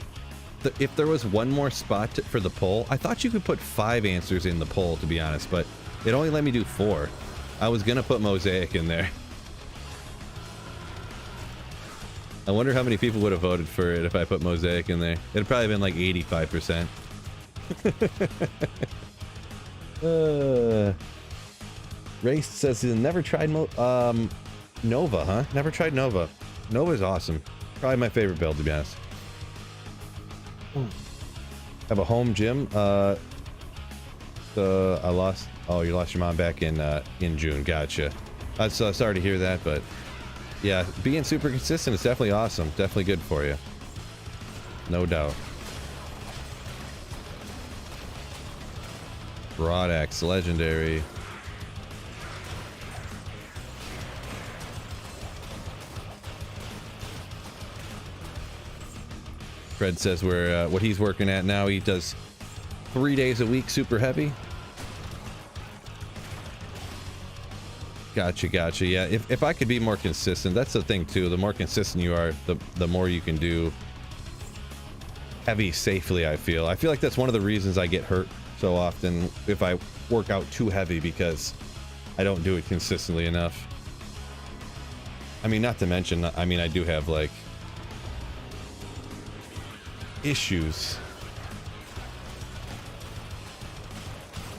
Speaker 1: If there was one more spot for the poll, I thought you could put 5 answers in the poll, to be honest, but it only let me do 4. I was gonna put Mosaic in there. I wonder how many people would have voted for it if I put Mosaic in there. It'd probably been like 85%. Race says he's never tried Nova, huh? Never tried Nova. Nova's awesome. Probably my favorite build, to be honest. Have a home gym. I lost. Oh, you lost your mom back in June. Gotcha. So sorry to hear that, but yeah, being super consistent is definitely awesome. Definitely good for you. No doubt. Broad Axe, legendary. Fred says where what he's working at now, he does 3 days a week, super heavy. Gotcha. Yeah, if I could be more consistent, that's the thing too. The more consistent you are, the more you can do heavy safely, I feel like that's one of the reasons I get hurt so often if I work out too heavy, because I don't do it consistently enough. I mean, not to mention, I mean, I do have like issues.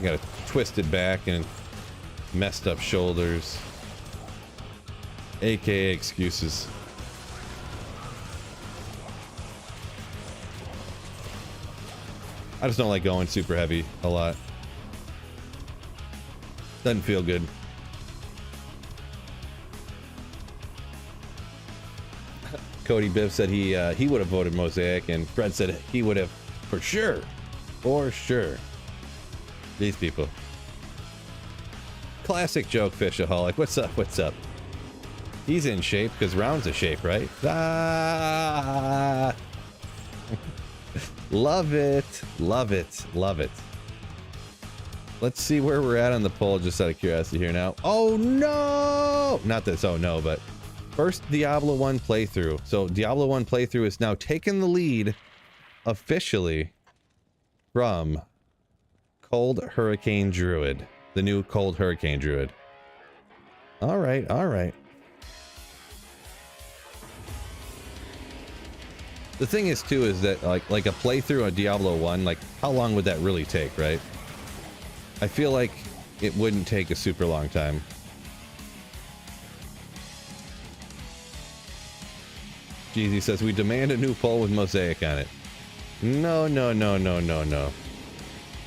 Speaker 1: I got a twisted back and messed up shoulders, aka excuses. I just don't like going super heavy a lot. Doesn't feel good. Cody Biff said he would have voted Mosaic, and Fred said he would have for sure. These people. Classic joke, Fishaholic. What's up? He's in shape because round's a shape, right? Ah! Love it. Let's see where we're at on the poll, just out of curiosity here now. Oh no! Not this, oh no, but first Diablo 1 playthrough. So Diablo 1 playthrough is now taking the lead officially from Cold Hurricane Druid. The new Cold Hurricane Druid. All right. The thing is too is that like a playthrough on Diablo 1, like how long would that really take, right? I feel like it wouldn't take a super long time. Jeezy says we demand a new poll with Mosaic on it. No.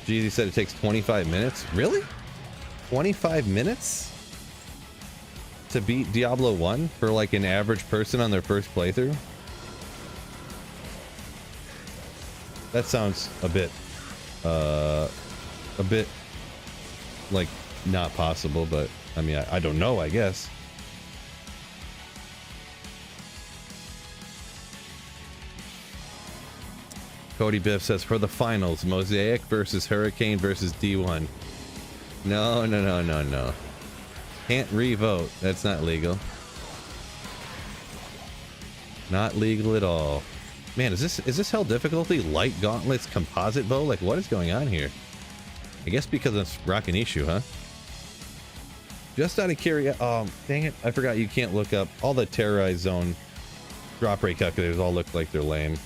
Speaker 1: Jeezy said it takes 25 minutes. Really? 25 minutes to beat Diablo 1 for like an average person on their first playthrough? That sounds a bit like not possible, but I mean, I don't know, I guess. Cody Biff says for the finals, Mosaic versus Hurricane versus D1. No. Can't re-vote. That's not legal. Not legal at all. Man, is this hell difficulty? Light gauntlets, composite bow? Like, what is going on here? I guess because it's rocking issue, huh? Just out of curiosity. Oh, dang it. I forgot you can't look up. All the terrorized zone drop rate calculators all look like they're lame.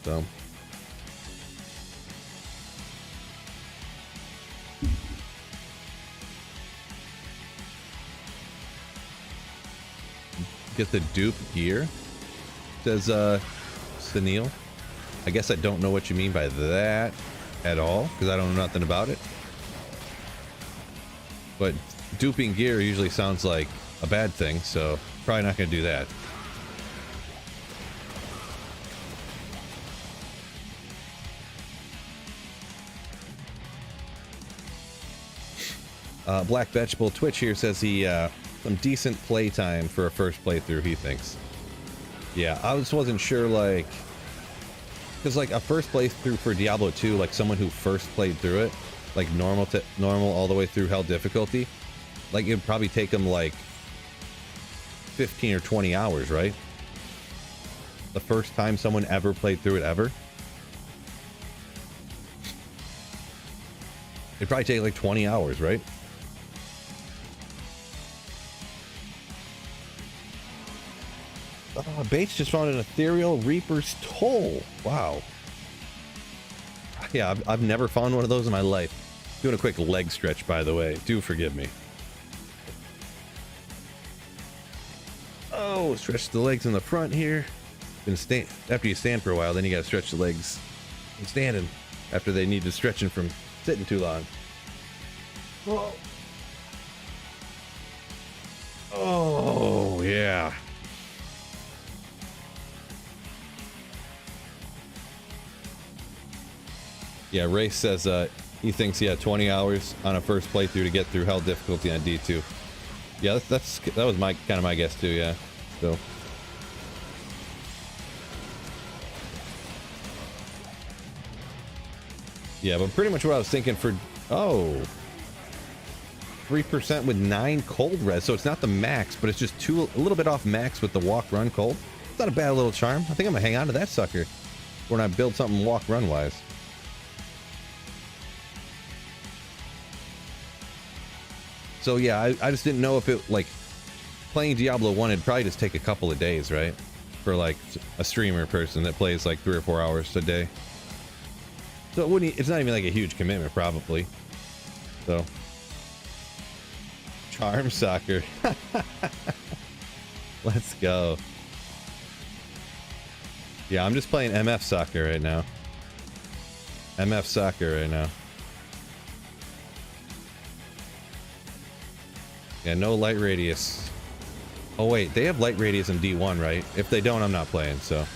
Speaker 1: So. Get the dupe gear, says Sunil. I guess I don't know what you mean by that at all, because I don't know nothing about it. But duping gear usually sounds like a bad thing, so probably not going to do that. Black Vegetable Twitch here says he some decent playtime for a first playthrough, he thinks. Yeah, I just wasn't sure, like, because like a first playthrough for Diablo 2, like someone who first played through it, like normal all the way through hell difficulty, like it'd probably take them like 15 or 20 hours, right? The first time someone ever played through it ever. It'd probably take like 20 hours, right? Bates just found an ethereal Reaper's Toll. Wow. Yeah, I've never found one of those in my life. Doing a quick leg stretch, by the way. Do forgive me. Oh, stretch the legs in the front here. After you stand for a while, then you gotta stretch the legs from standing after they need to stretching from sitting too long. Whoa. Oh, yeah. Yeah, Race says he thinks he had 20 hours on a first playthrough to get through hell difficulty on D2. Yeah, that was my kind of my guess too, yeah. So yeah, but pretty much what I was thinking for 3% with 9 cold res, so it's not the max, but it's just a little bit off max with the walk run cold. It's not a bad little charm. I think I'm gonna hang on to that sucker when I build something walk run wise. So yeah, I just didn't know if it, like, playing Diablo 1 it'd probably just take a couple of days, right? For like a streamer person that plays like 3 or 4 hours a day. So it wouldn't, it's not even like a huge commitment probably. So charm soccer. Let's go. Yeah, I'm just playing MF soccer right now. MF soccer right now. Yeah, no light radius. Oh wait, they have light radius in D1, right? If they don't, I'm not playing, so.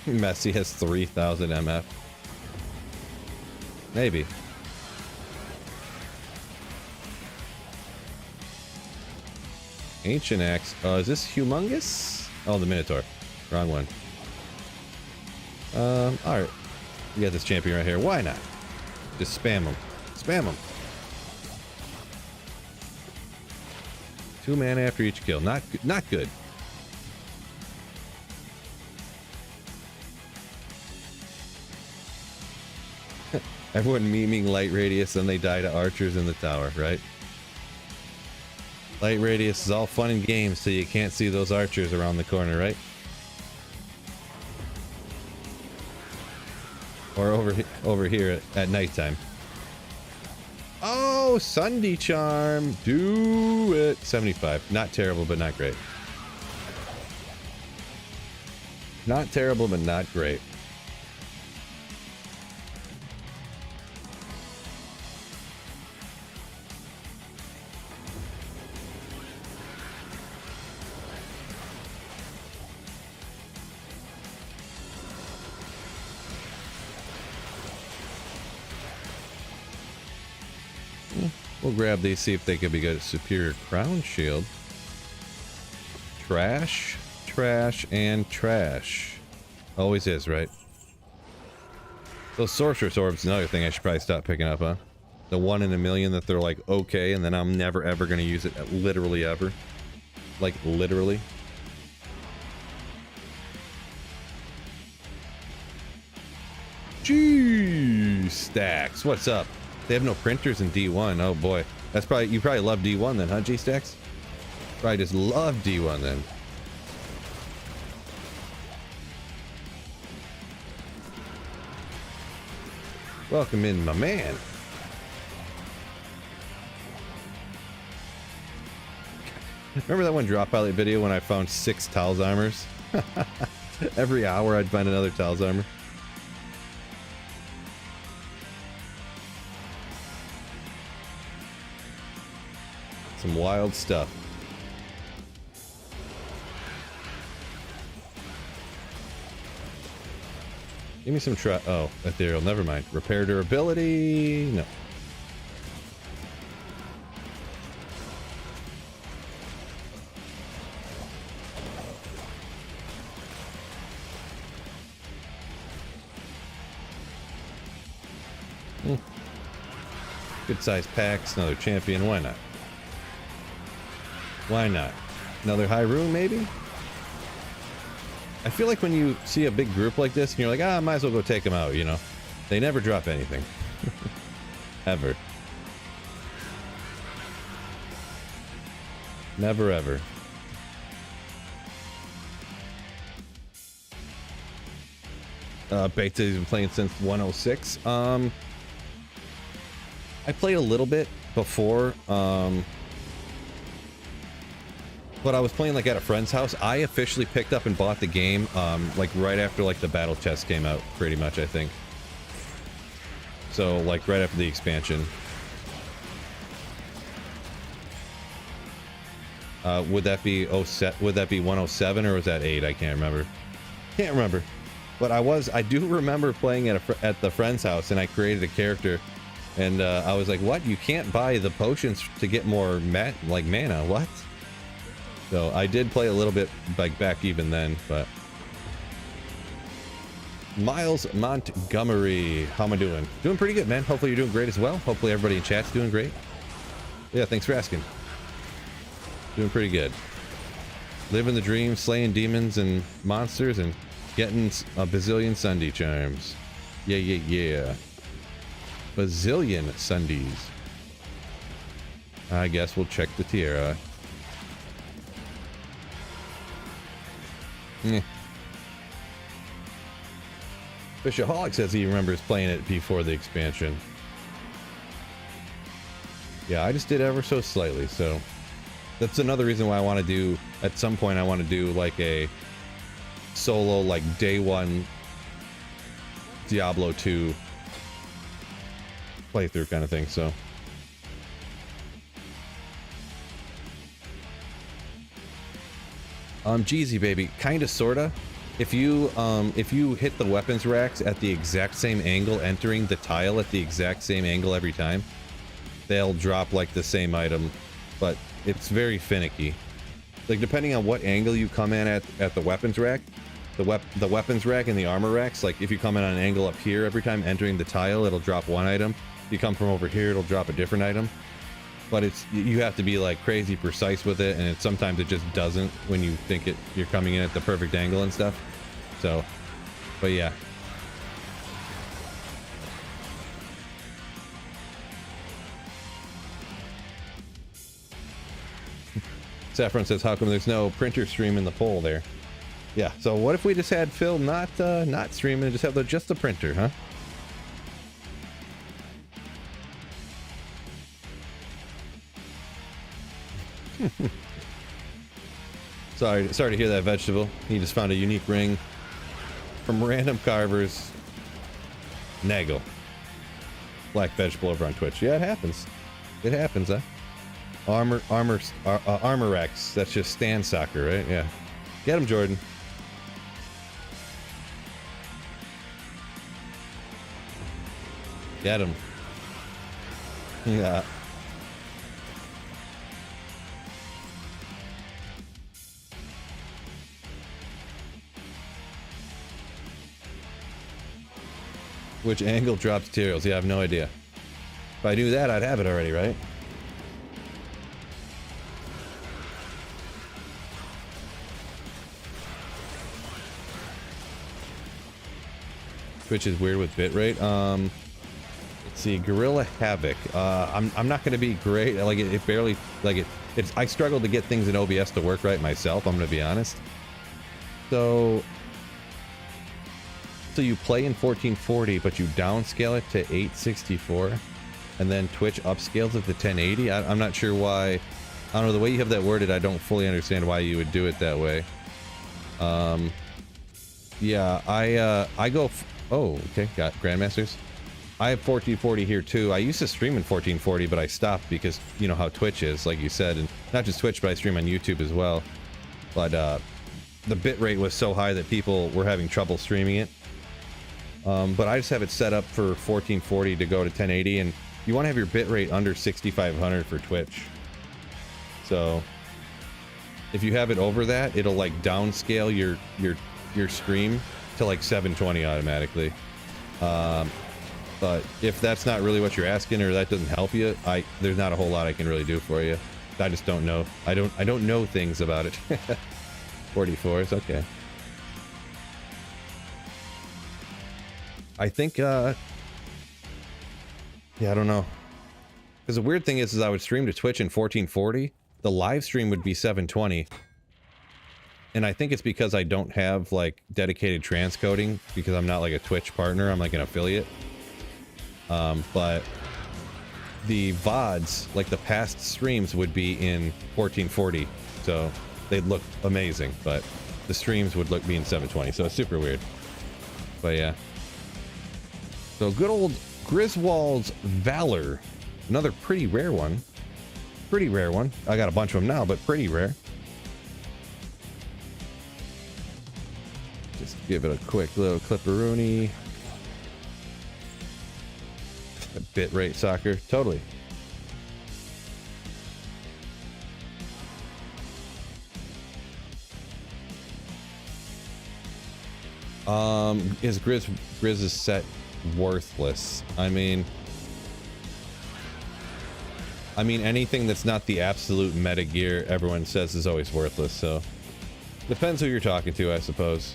Speaker 1: Messi has 3,000 MF. Maybe. Ancient Axe. Is this Humongous? Oh, the Minotaur. Wrong one. Alright. We got this champion right here. Why not? Just spam him. Spam him. 2 mana after each kill. Not good. Everyone memeing light radius and they die to archers in the tower, right? Light radius is all fun and games till you can't see those archers around the corner, right? Or over here at nighttime. Oh, Sunday charm. Do it. 75. Not terrible, but not great. Not terrible, but not great. We'll grab these, see if they could be good. Superior Crown Shield. Trash, trash, and trash. Always is, right? Those Sorceress Orbs, another thing I should probably stop picking up, huh? The 1 in a million that they're like, okay, and then I'm never ever gonna use it, literally ever. Like, literally. Jeez, Stacks, what's up? They have no printers in D1. Oh boy, that's probably, you probably love D1 then, huh, G-Stacks? Probably just love D1 then. Welcome in, my man. Remember that one drop pilot video when I found 6 Talzheimers? Every hour I'd find another Talzheimer. Some wild stuff. Give me some oh, ethereal, never mind. Repair durability, no. Good size packs, another champion, why not? Why not? Another high rune, maybe? I feel like when you see a big group like this, and you're like, ah, I might as well go take them out, you know? They never drop anything. Ever. Never, ever. Beta's been playing since 106. I played a little bit before, But I was playing like at a friend's house. I officially picked up and bought the game like right after like the battle chest came out, pretty much, I think. So like right after the expansion. Would that be 107 or was that 8? I can't remember. Can't remember. But I do remember playing at the friend's house, and I created a character, and I was like, "What? You can't buy the potions to get more mana? What?" So I did play a little bit like back even then, but Miles Montgomery, how am I doing? Doing pretty good, man. Hopefully you're doing great as well. Hopefully everybody in chat's doing great. Yeah, thanks for asking. Doing pretty good. Living the dream, slaying demons and monsters, and getting a bazillion Sunday charms. Yeah, yeah, yeah. Bazillion Sundays. I guess we'll check the tiara. Yeah. Fishaholic says he remembers playing it before the expansion. Yeah, I just did ever so slightly, so that's another reason why I want to do, at some point I want to do like a solo, like day one Diablo 2 playthrough kind of thing, so. Jeezy baby, kinda sorta. If you hit the weapons racks at the exact same angle, entering the tile at the exact same angle every time, they'll drop like the same item, but it's very finicky. Like depending on what angle you come in at the weapons rack, the weapons rack and the armor racks, like if you come in on an angle up here, every time entering the tile, it'll drop one item. If you come from over here, it'll drop a different item. But you have to be like crazy precise with it, and sometimes it just doesn't when you think you're coming in at the perfect angle and stuff. So, but yeah. Saffron says, how come there's no printer stream in the poll there? Yeah, so what if we just had Phil not streaming and just have just the printer, huh? Sorry to hear that, Vegetable. He just found a unique ring from Random Carvers. Nagel. Black Vegetable over on Twitch. Yeah, it happens. It happens, huh? Armor racks. That's just stand soccer, right? Yeah. Get him, Jordan. Get him. Yeah. Which angle drops materials? Yeah, I have no idea. If I knew that, I'd have it already, right? Twitch is weird with bitrate. Let's see, Gorilla Havoc. I'm not gonna be great. Like it barely, like I struggle to get things in OBS to work right myself. I'm gonna be honest. So you play in 1440, but you downscale it to 864, and then Twitch upscales it to 1080. I'm not sure why. I don't know, the way you have that worded, I don't fully understand why you would do it that way. Yeah, I go. Oh, okay, got Grandmasters. I have 1440 here too. I used to stream in 1440, but I stopped because you know how Twitch is, like you said, and not just Twitch, but I stream on YouTube as well. But the bitrate was so high that people were having trouble streaming it. But I just have it set up for 1440 to go to 1080, and you want to have your bitrate under 6500 for Twitch. So if you have it over that, it'll like downscale your stream to like 720 automatically. But if that's not really what you're asking, or that doesn't help you, there's not a whole lot I can really do for you. I just don't know. I don't know things about it. 44 is okay. I think, yeah, I don't know. Because the weird thing is I would stream to Twitch in 1440. The live stream would be 720. And I think it's because I don't have, like, dedicated transcoding, because I'm not, like, a Twitch partner. I'm, like, an affiliate. But the VODs, like, the past streams would be in 1440. So they'd look amazing, but the streams would look be in 720, so it's super weird. But yeah. So good old Griswold's Valor. Another pretty rare one. Pretty rare one. I got a bunch of them now, but pretty rare. Just give it a quick little clipperoonie. A bit rate soccer. Totally. Is Grizz's set worthless? I mean anything that's not the absolute meta gear everyone says is always worthless, so depends who you're talking to, I suppose.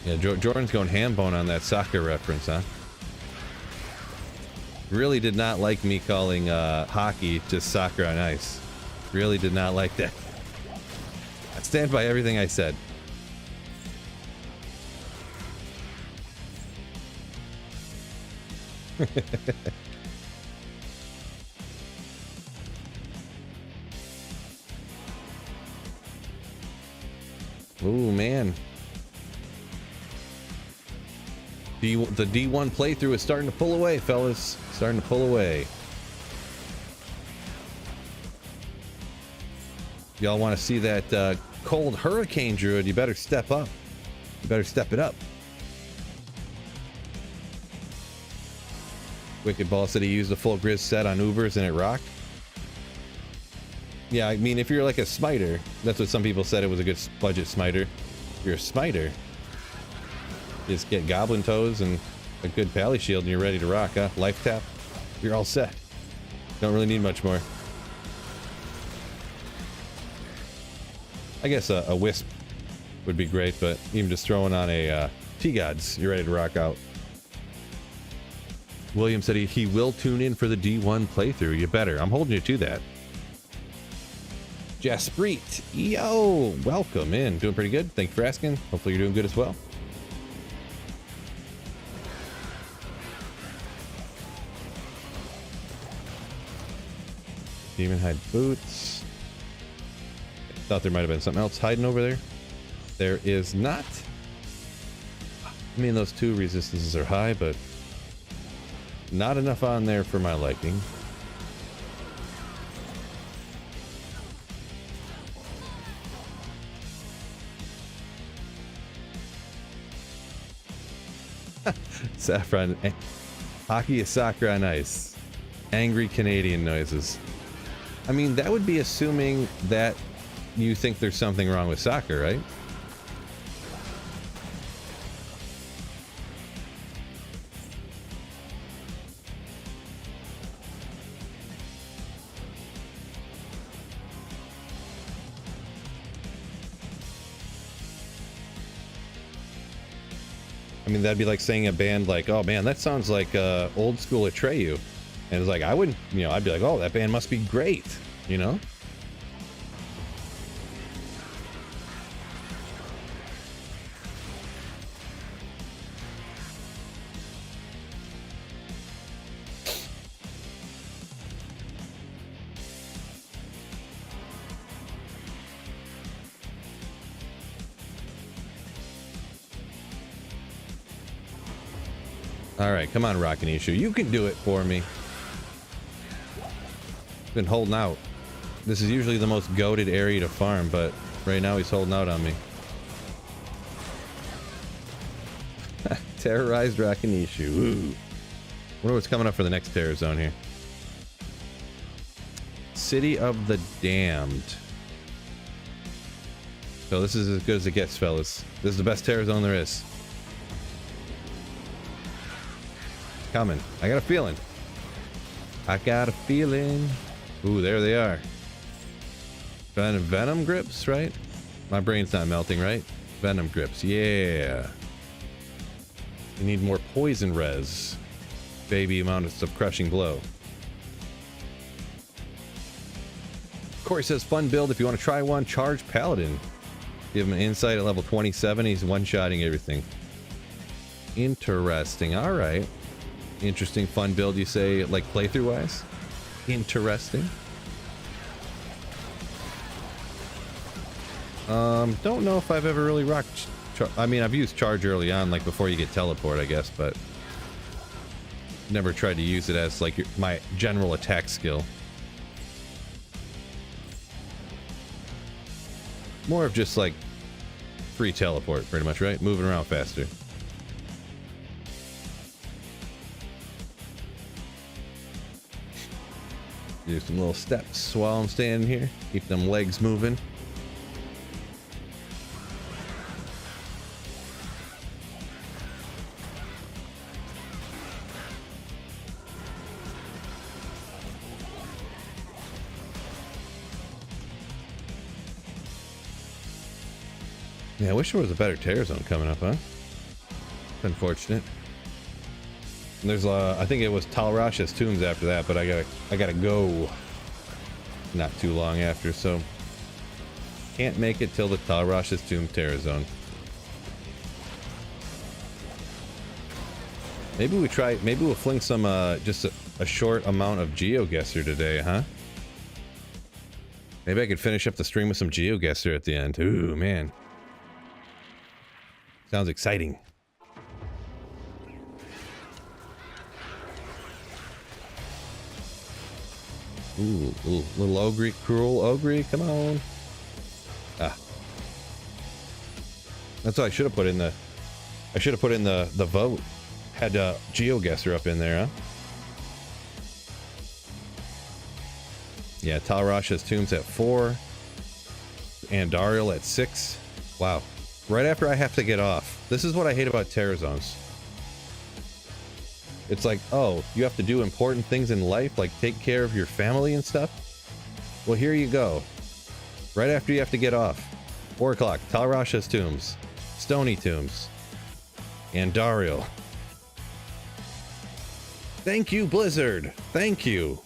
Speaker 1: Yeah, Jordan's going ham bone on that soccer reference, huh? Really did not like me calling hockey just soccer on ice. Really did not like that. I stand by everything I said. Ooh, man. The D1 playthrough is starting to pull away, fellas. Starting to pull away. Y'all want to see that cold hurricane druid? You better step up. You better step it up. Wicked Ball said he used a full Grizz set on Ubers and it rocked. Yeah, I mean, if you're like a smiter, that's what some people said, it was a good budget smiter. If you're a smiter, just get goblin toes and a good pally shield and you're ready to rock, huh? Life tap, you're all set. Don't really need much more. I guess a wisp would be great, but even just throwing on a T-Gods, you're ready to rock out. William said he will tune in for the D1 playthrough. You better. I'm holding you to that. Jaspreet, yo, welcome in. Doing pretty good. Thank you for asking. Hopefully you're doing good as well. Demon hide boots. Thought there might have been something else hiding over there. There is not. I mean, those two resistances are high, but not enough on there for my liking. Saffron. Hockey is soccer on ice. Angry Canadian noises. I mean, that would be assuming that you think there's something wrong with soccer, right? I mean, that'd be like saying a band like, oh man, that sounds like old school Atreyu. And it's like, I wouldn't, you know, I'd be like, oh, that band must be great, you know? All right, come on, Rockinishu. You can do it for me. Been holding out. This is usually the most goated area to farm, but right now he's holding out on me. Terrorized Rockinishu. Ooh. Wonder what's coming up for the next terror zone here. City of the Damned. So this is as good as it gets, fellas. This is the best terror zone there is. Coming. I got a feeling. I got a feeling. Ooh, there they are. Venom grips, right? My brain's not melting, right? Venom grips, yeah. You need more poison res. baby amount of crushing blow. Corey says, fun build. If you want to try one, charge Paladin. Give him an insight at level 27. He's one-shotting everything. Interesting. All right. Interesting, fun build, you say, like playthrough-wise? Interesting. Don't know if I've ever really rocked... I mean, I've used charge early on, like before you get teleport, I guess, but... never tried to use it as, like, my general attack skill. More of just, like, free teleport, pretty much, right? Moving around faster. Do some little steps while I'm standing here. Keep them legs moving. Yeah, I wish there was a better Terror Zone coming up, huh? It's unfortunate. And there's I think it was Talrash's Tombs after that, but I gotta go not too long after, so can't make it till the Talrash's Tomb Terror Zone. Maybe we'll fling some just a short amount of GeoGuessr today, huh? Maybe I could finish up the stream with some GeoGuessr at the end. Ooh, man. Sounds exciting. Ooh, little ogre, cruel ogre, come on. Ah. That's what I should have put in the... I should have put in the vote. Had GeoGuessr up in there, huh? Yeah, Talrash's Tombs at 4. And Dariel at 6. Wow. Right after I have to get off. This is what I hate about Terror Zones. It's like, oh, you have to do important things in life, like take care of your family and stuff? Well, here you go. Right after you have to get off. 4 o'clock, Talrash's Tombs. Stony Tombs. And Dariel. Thank you, Blizzard! Thank you!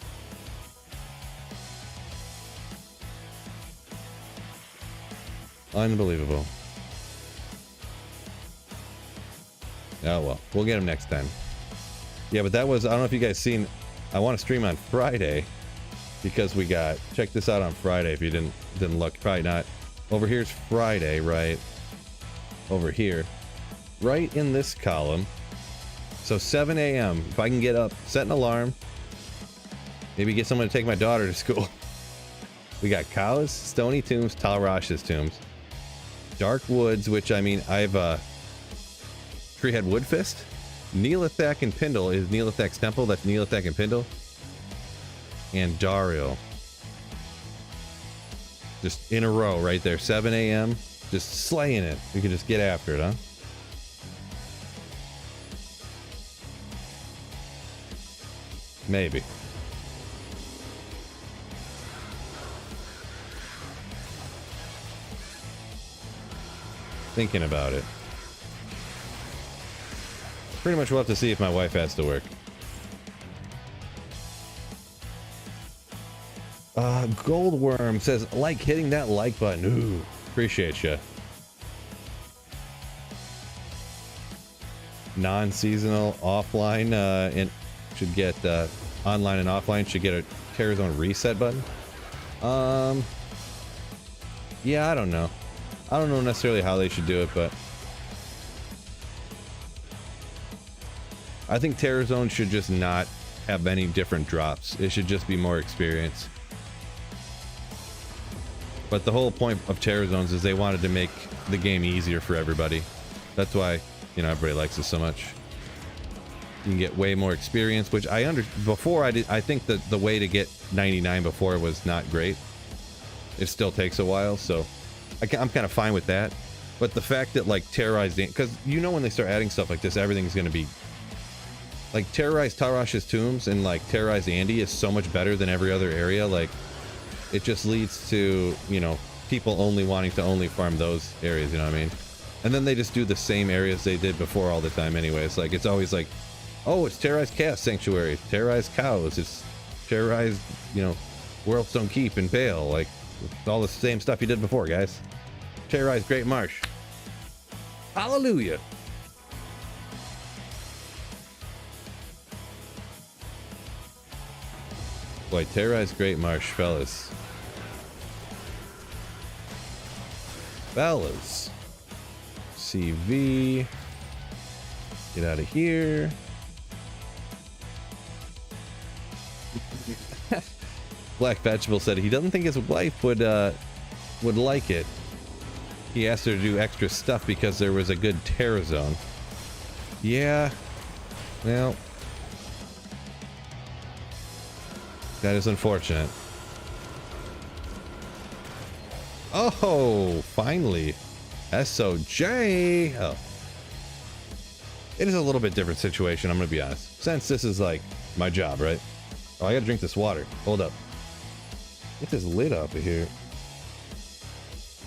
Speaker 1: Unbelievable. Oh well, we'll get him next time. Yeah, but that was, I don't know if you guys seen, I want to stream on Friday because we got, check this out on Friday if you didn't look, probably not. Over here's Friday, right? Over here. Right in this column. So 7 a.m. If I can get up, set an alarm, maybe get someone to take my daughter to school. We got Kalas, Stony Tombs, Talrash's Tombs. Dark Woods, which I mean, I've Treehead Woodfist. Neelithak and Pindle is Neelithak's temple. That's Neelithak and Pindle. And Dariel. Just in a row right there. 7 a.m. Just slaying it. We can just get after it, huh? Maybe. Thinking about it. Pretty much we'll have to see if my wife has to work. Goldworm says, like hitting that like button. Ooh, appreciate you. Non-seasonal offline and should get online and offline should get a Terror Zone reset button. Yeah, I don't know. I don't know necessarily how they should do it, but I think Terror Zone should just not have any different drops. It should just be more experience. But the whole point of Terror Zones is they wanted to make the game easier for everybody. That's why, you know, everybody likes it so much. You can get way more experience, which I think that the way to get 99 before was not great. It still takes a while, so I'm kind of fine with that. But the fact that, like, because you know when they start adding stuff like this, everything's going to be like, Terrorize Talrash's Tombs and like Terrorize Andy is so much better than every other area. Like, it just leads to, you know, people only wanting to only farm those areas, you know what I mean? And then they just do the same areas they did before all the time anyways. Like, it's always like, Oh, it's terrorized chaos sanctuary. It's terrorized cows. It's terrorized, you know, World's Stone Keep and Pale. Like, it's all the same stuff you did before, guys. Terrorized Great Marsh. Hallelujah. Boy, terrorized Great Marsh, fellas. Fellas. CV. Get out of here. Black Vegetable said he doesn't think his wife would like it. He asked her to do extra stuff because there was a good terror zone. Yeah. Well, that is unfortunate. Oh, finally. SOJ. Oh. It is a little bit different situation, I'm gonna be honest. Since this is like my job, right? Oh, I gotta drink this water. Hold up. Get this lid off of here.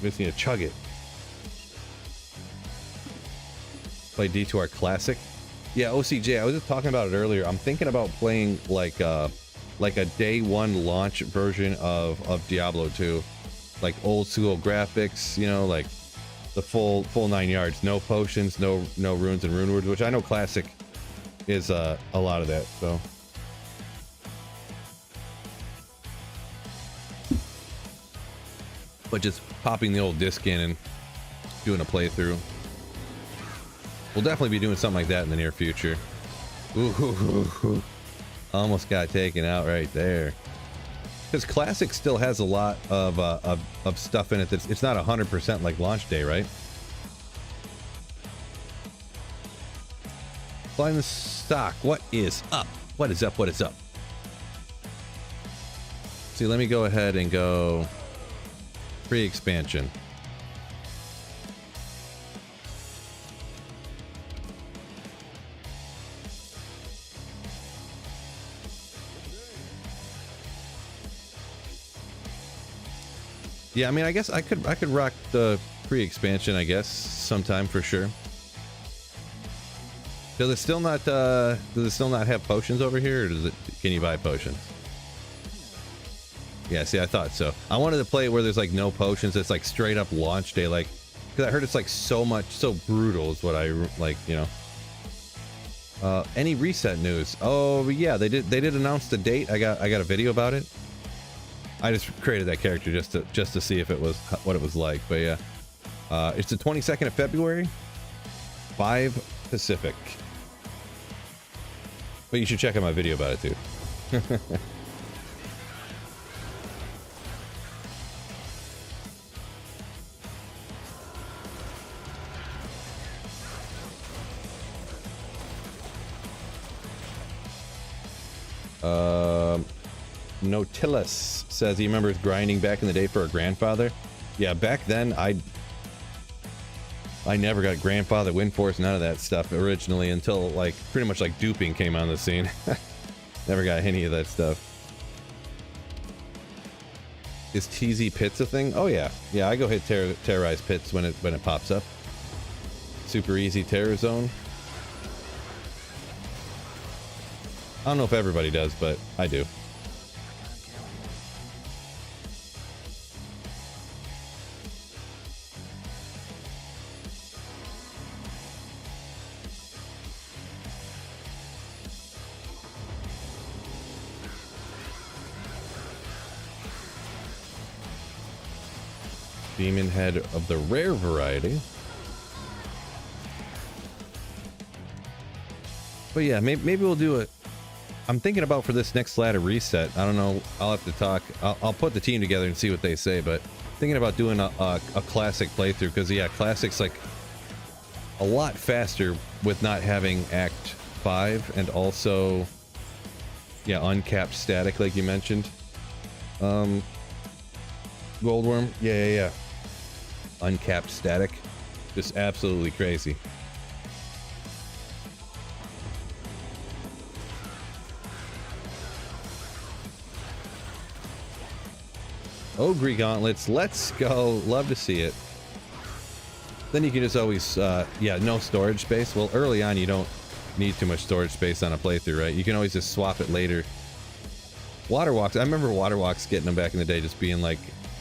Speaker 1: I just need to chug it. Play D2R Classic. Yeah, OCJ, I was just talking about it earlier. I'm thinking about playing like a day one launch version of Diablo 2. Like old school graphics, you know, like the full 9 yards. No potions, no runes and rune words, which I know Classic is a lot of that, so. But just popping the old disc in and doing a playthrough. We'll definitely be doing something like that in the near future. Ooh, almost got taken out right there. Because Classic still has a lot of stuff in it that's it's not 100% like launch day, right? Flying the stock. What is up? What is up? What is up? See, let me go ahead and go pre-expansion. Yeah, I mean, I guess I could rock the pre-expansion, I guess, sometime for sure. Does it still not have potions over here, or can you buy potions? Yeah, see, I thought so. I wanted to play where there's like no potions. It's like straight up launch day, like, because I heard it's like so brutal is what I like, you know. Any reset news? Oh yeah, they did announce the date. I got a video about it. I just created that character just to see if it was what it was like. But yeah, it's the 22nd of February, 5 Pacific. But you should check out my video about it too. Nautilus says he remembers grinding back in the day for a grandfather. Yeah, back then I never got grandfather, wind force, none of that stuff originally until like pretty much like duping came on the scene. Never got any of that stuff. Is TZ Pits a thing? Oh yeah, yeah. I go hit terrorize pits when it pops up. Super easy terror zone. I don't know if everybody does, but I do. Demon head of the rare variety. But yeah, maybe we'll do it. I'm thinking about for this next ladder reset. I don't know. I'll have to talk. I'll put the team together and see what they say. But thinking about doing a classic playthrough, because yeah, classic's like a lot faster with not having Act 5 and also yeah, uncapped static like you mentioned. Goldworm, yeah. Uncapped static, just absolutely crazy. Ogre gauntlets, let's go. Love to see it. Then you can just always, yeah, no storage space. Well, early on you don't need too much storage space on a playthrough, right? You can always just swap it later. Water walks, I remember water walks getting them back in the day, just being like,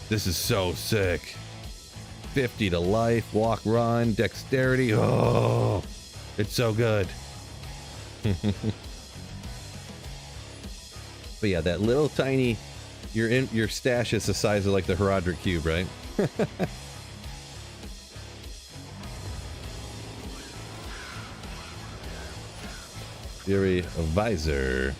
Speaker 1: this is so sick. 50 to life, walk, run, dexterity. Oh, it's so good. But yeah, that little tiny, your stash is the size of like the Herodric cube, right? Fury of Visor.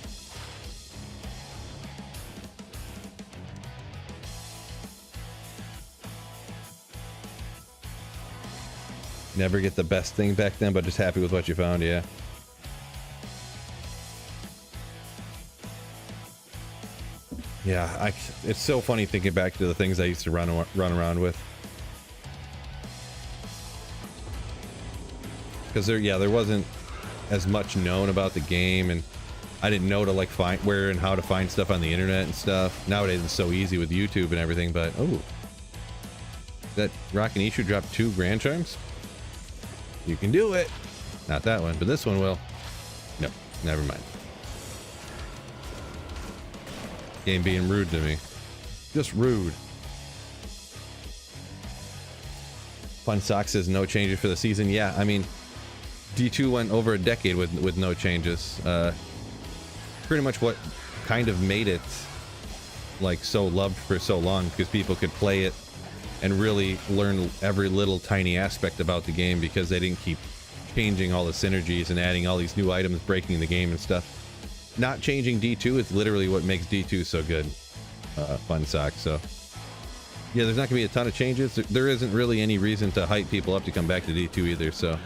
Speaker 1: Never get the best thing back then, but just happy with what you found, yeah. Yeah, it's so funny thinking back to the things I used to run around with. Because there wasn't as much known about the game, and I didn't know to like find where and how to find stuff on the internet and stuff. Nowadays it's so easy with YouTube and everything, but oh. That Rockin' Ishu dropped 2 Grand Charms? You can do it! Not that one, but this one will. No, never mind. Game being rude to me. Just rude. Fun Sock says no changes for the season. Yeah, I mean, D2 went over a decade with no changes. Pretty much what kind of made it like so loved for so long, because people could play it and really learn every little tiny aspect about the game, because they didn't keep changing all the synergies and adding all these new items, breaking the game and stuff. Not changing D2 is literally what makes D2 so good. Fun Sock, so yeah, there's not gonna be a ton of changes. There isn't really any reason to hype people up to come back to D2 either, so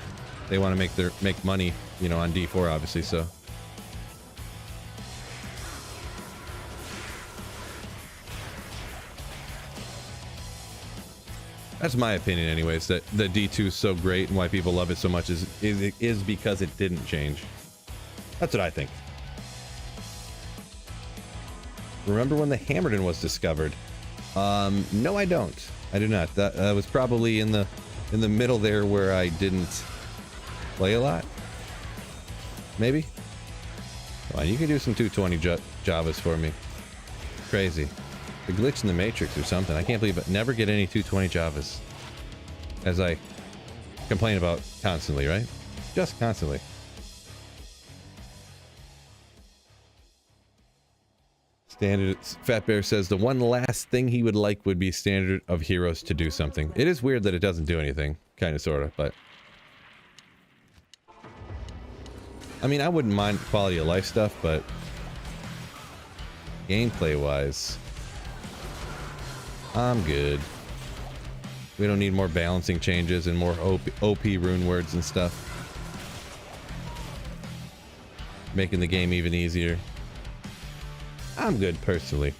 Speaker 1: they want to make money, you know, on D4 obviously, so. That's my opinion anyways, that the D2 is so great and why people love it so much is because it didn't change. That's what I think. Remember when the Hammerton was discovered? No, I don't. I do not. That was probably in the middle there where I didn't play a lot. Maybe. Come on, you can do some 220 Javas for me. Crazy. The glitch in the Matrix or something. I can't believe it. Never get any 220 Javas. As I complain about constantly, right? Just constantly. Standard. Fat Bear says the one last thing he would like would be standard of heroes to do something. It is weird that it doesn't do anything, kind of, sort of, but I mean, I wouldn't mind quality of life stuff, but gameplay wise, I'm good. We don't need more balancing changes and more OP rune words and stuff, making the game even easier. I'm good personally.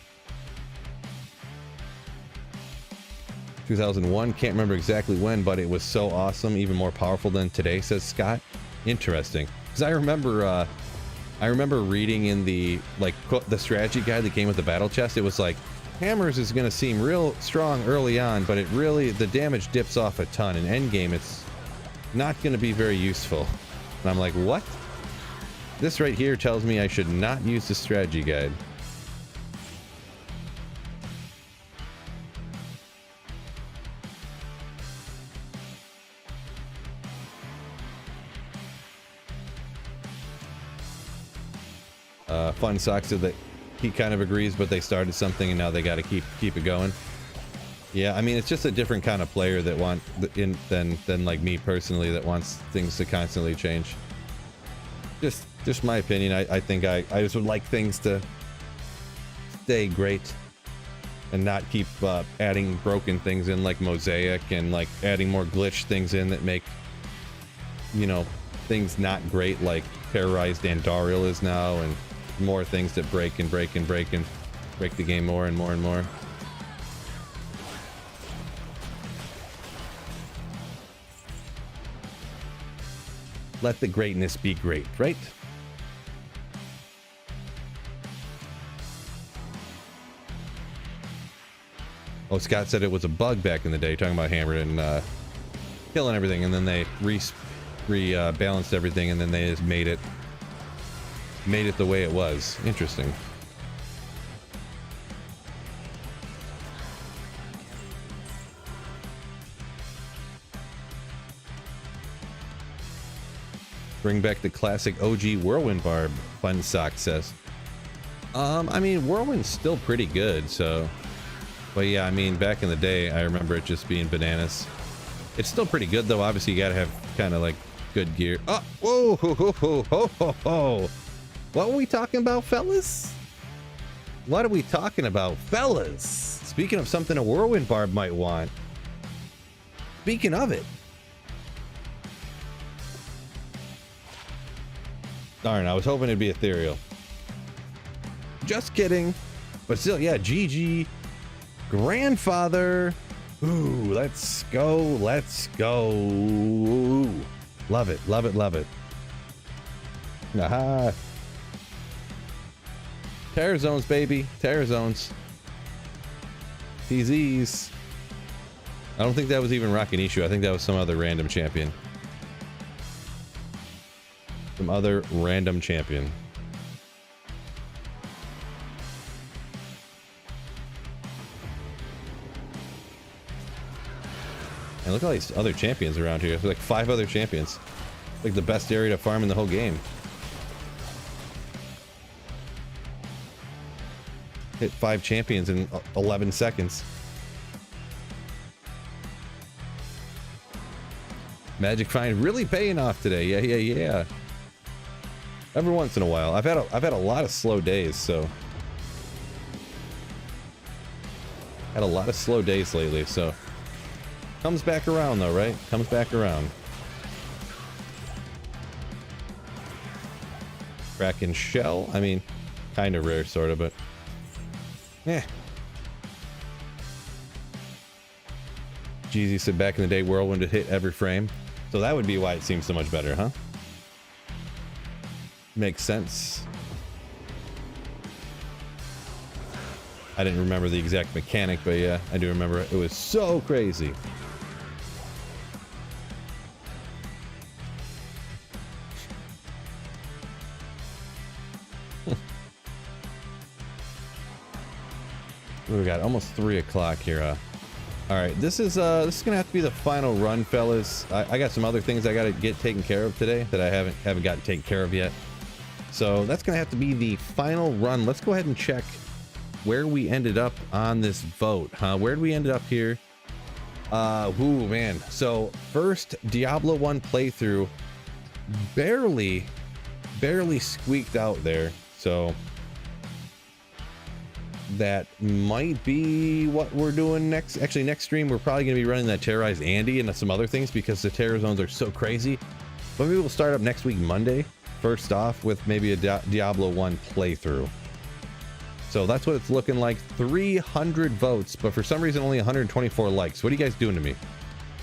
Speaker 1: 2001, can't remember exactly when, but it was so awesome, even more powerful than today, says Scott. Interesting, because I remember reading in the the strategy guide that came with the battle chest. It was like, hammers is going to seem real strong early on, but the damage dips off a ton. In endgame, it's not going to be very useful. And I'm like, what? This right here tells me I should not use the strategy guide. Fun Sock said that he kind of agrees, but they started something and now they got to keep it going. Yeah, I mean, it's just a different kind of player that than like me personally, that wants things to constantly change. Just my opinion. I think I just would like things to stay great and not keep adding broken things in, like Mosaic, and like adding more glitch things in that make, you know, things not great, like terrorized Andariel is now, and more things that break the game more and more and more. Let the greatness be great, right? Oh, Scott said it was a bug back in the day, talking about Hammer and killing everything, and then they balanced everything, and then they just made it the way it was. Interesting. Bring back the classic OG Whirlwind Barb, Fun Sock says. I mean, Whirlwind's still pretty good, so... But yeah, I mean, back in the day, I remember it just being bananas. It's still pretty good, though. Obviously, you gotta have kind of, like, good gear. Oh, whoa, ho, ho, ho, ho, ho, ho. What were we talking about, fellas? What are we talking about, fellas? Speaking of something a Whirlwind Barb might want. Speaking of it. Darn, I was hoping it'd be ethereal. Just kidding. But still, yeah, GG. Grandfather. Ooh, let's go. Let's go. Ooh. Love it. Love it. Love it. Aha. Terror zones, baby. Terror zones. TZs. I don't think that was even Rockinishu. I think that was some other random champion. Some other random champion. And look at all these other champions around here. There's like 5 other champions. Like the best area to farm in the whole game. Hit 5 champions in 11 seconds. Magic Find really paying off today. Yeah. Every once in a while. I've had a lot of slow days, so had a lot of slow days lately, so comes back around though, right? Comes back around. Kraken shell. I mean, kind of rare, sort of, but yeah. Jeezy said back in the day, Whirlwind would hit every frame, so that would be why it seems so much better, huh? Makes sense. I didn't remember the exact mechanic, but yeah, I do remember it. It was so crazy. We got almost 3 o'clock here. All right, this is gonna have to be the final run, fellas. I got some other things I gotta get taken care of today that I haven't gotten taken care of yet. So that's gonna have to be the final run. Let's go ahead and check where we ended up on this vote, huh? Where did we end up here? Ooh, man. So first Diablo 1 playthrough, barely squeaked out there. So that might be what we're doing next. Actually, next stream we're probably gonna be running that Terrorized Andy and some other things because the terror zones are so crazy. But maybe we'll start up next week, Monday. First off, with maybe a Diablo 1 playthrough. So that's what it's looking like. 300 votes, but for some reason only 124 likes. What are you guys doing to me?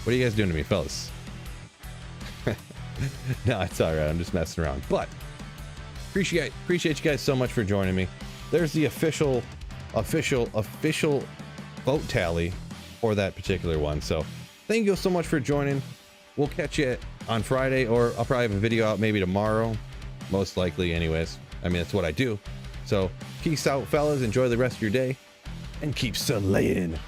Speaker 1: What are you guys doing to me, fellas? No, it's all right. I'm just messing around. But appreciate you guys so much for joining me. There's the official vote tally for that particular one. So thank you so much for joining. We'll catch you on Friday, or I'll probably have a video out maybe tomorrow, most likely anyways. I mean, that's what I do. So peace out, fellas. Enjoy the rest of your day and keep slaying.